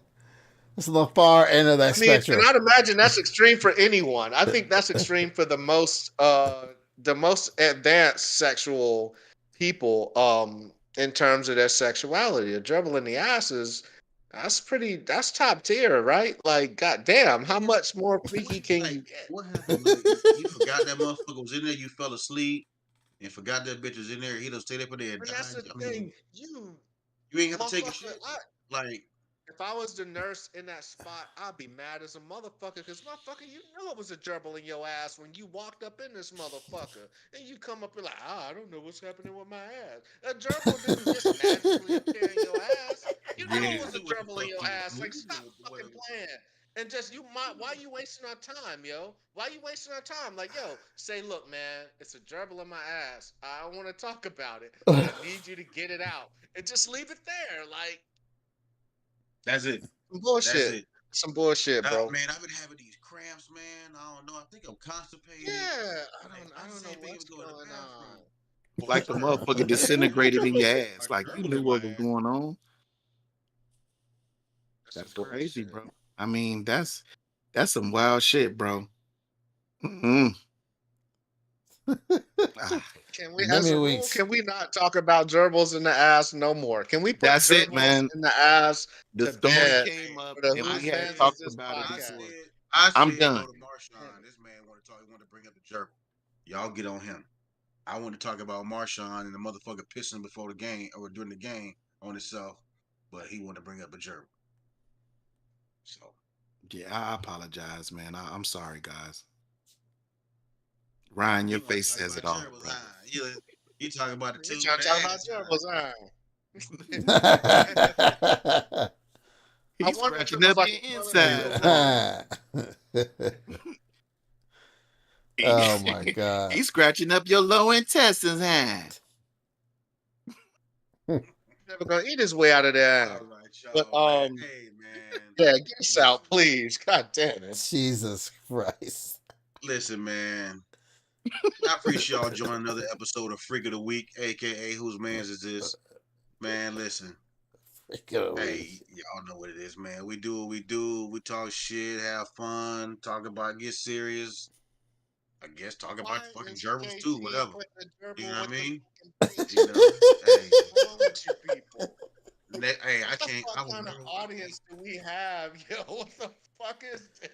far end of that I mean, and spectrum. I'd imagine that's extreme for anyone. I think that's extreme for the most advanced sexual people in terms of their sexuality. A gerbil in the ass is that's top tier, right? Like goddamn, how much more freaky can Like, you get? what happened? Like, you forgot that motherfucker was in there. You fell asleep and forgot that bitch was in there. He done stayed up in there and And that's died. the I mean, thing. You you ain't have to take a motherfucker, shit. Like, If I was the nurse in that spot, I'd be mad as a motherfucker. Because motherfucker, you knew it was a gerbil in your ass when you walked up in this motherfucker, and you come up and like, I don't know what's happening with my ass. A gerbil didn't just magically appear in your ass. You knew Yeah. it was a What the gerbil in fuck your you ass. do? Like, You know stop what fucking the playing. And just why you wasting our time, yo? Why you wasting our time? Like, yo, say, look, man, it's a gerbil in my ass. I don't want to talk about it, but I need you to get it out, and just leave it there. Like, That's it. some That's bullshit. it. Some bullshit, bro. Man, I've been having these cramps, man. I don't know. I think I'm constipated. Yeah, I I don't just know ain't been able what's to go to the going on. bathroom. Like the motherfucker disintegrated in your ass. A Like you gerbil knew in my what was ass. going on. That's some That's crazy crazy, shit. bro. I mean, that's some wild shit, bro. Mm-mm. Ah, Can we, as Memory a rule, weeks. can we not talk about gerbils in the ass no more? Can we put that's it, gerbils man. in the ass The to story bed came for up the and I we Whose had Man's said, Is talked This about it I podcast? before. said, I I'm said, go done. to Marshawn. This man want to talk. He want to bring up the gerbil. Y'all get on him. I want to talk about Marshawn and the motherfucker pissing before the game or during the game on himself, but he want to bring up a gerbil. So Yeah, I apologize, man. I'm sorry, guys. Ryan, your you want to face talk says it about all, gerbils, brother. huh? You talking about the You tube trying of to the talk about ass, gerbils, huh? I He's wonder if it scratching was up like your a toilet insides, paper. huh? Oh my god. He's scratching up your low intestines, huh? Never gonna eat his way out of there. All right, But y'all, man. Hey, man. yeah, get us out, Listen, please. God damn it. Jesus Christ. listen, man. I appreciate y'all joining another episode of Freak of the Week, aka Whose Man's Is This? Man, listen. Hey, y'all know what it is, man. We do what we do. We talk shit, have fun, talk about, get serious. I guess talk about Why the fucking is gerbils too, JT whatever. putting the You gerbil know what I with the mean? fucking You know, hey, What's wrong with you people? hey, I What the can't. I fuck will kind of never. audience do we have? Yo, what the fuck is this?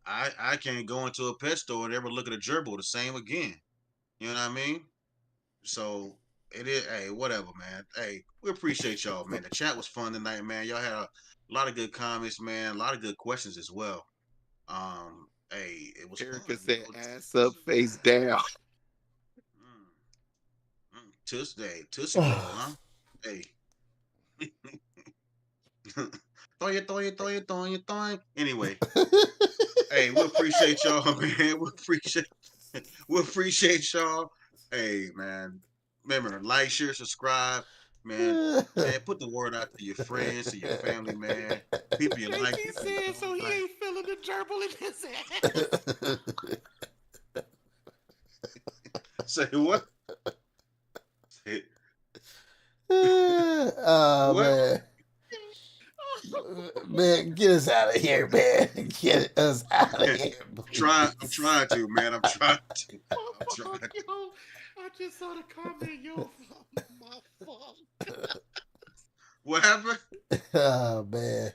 I can't go into a pet store and ever look at a gerbil the same again. You know what I mean? So it is. Hey, whatever, man. Hey, we appreciate y'all, man. The chat was fun tonight, man. Y'all had a lot of good comments, man. A lot of good questions as well. Hey, it was Erica fun. said ass up, face down. Tuesday, Tootsie Roll, huh? Hey. Throw you. Anyway, hey, we appreciate y'all, man. We appreciate y'all. Hey, man. Remember, like, share, subscribe, man. Man, put the word out to your friends, to your family, man. People you like, JT people you said so don't he like. ain't feeling the gerbil in his ass. Say what? Say, Oh what? man. Man, get us out of here, man. Get us out of here. I'm trying to, man. I'm trying to. I'm trying to. Yo, I just saw the comment, yo. My fault. What happened? Oh man.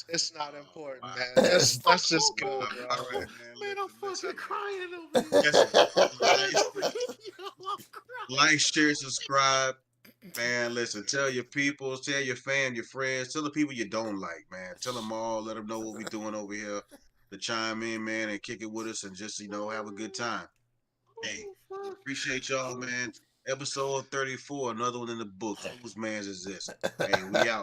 It's not important, Wow. man. Let's just go, Wow. bro. All right, Man, I'm fucking listen, crying over here. listen. Like, Yo, I'm crying. like, share, subscribe. Man, listen, tell your people, tell your fam, your friends, tell the people you don't like, man. Tell them all, let them know what we doing over here to chime in, man, and kick it with us and just, have a good time. Hey, we appreciate y'all, man. Episode 34, another one in the books. Whose man's is this? Hey, we out.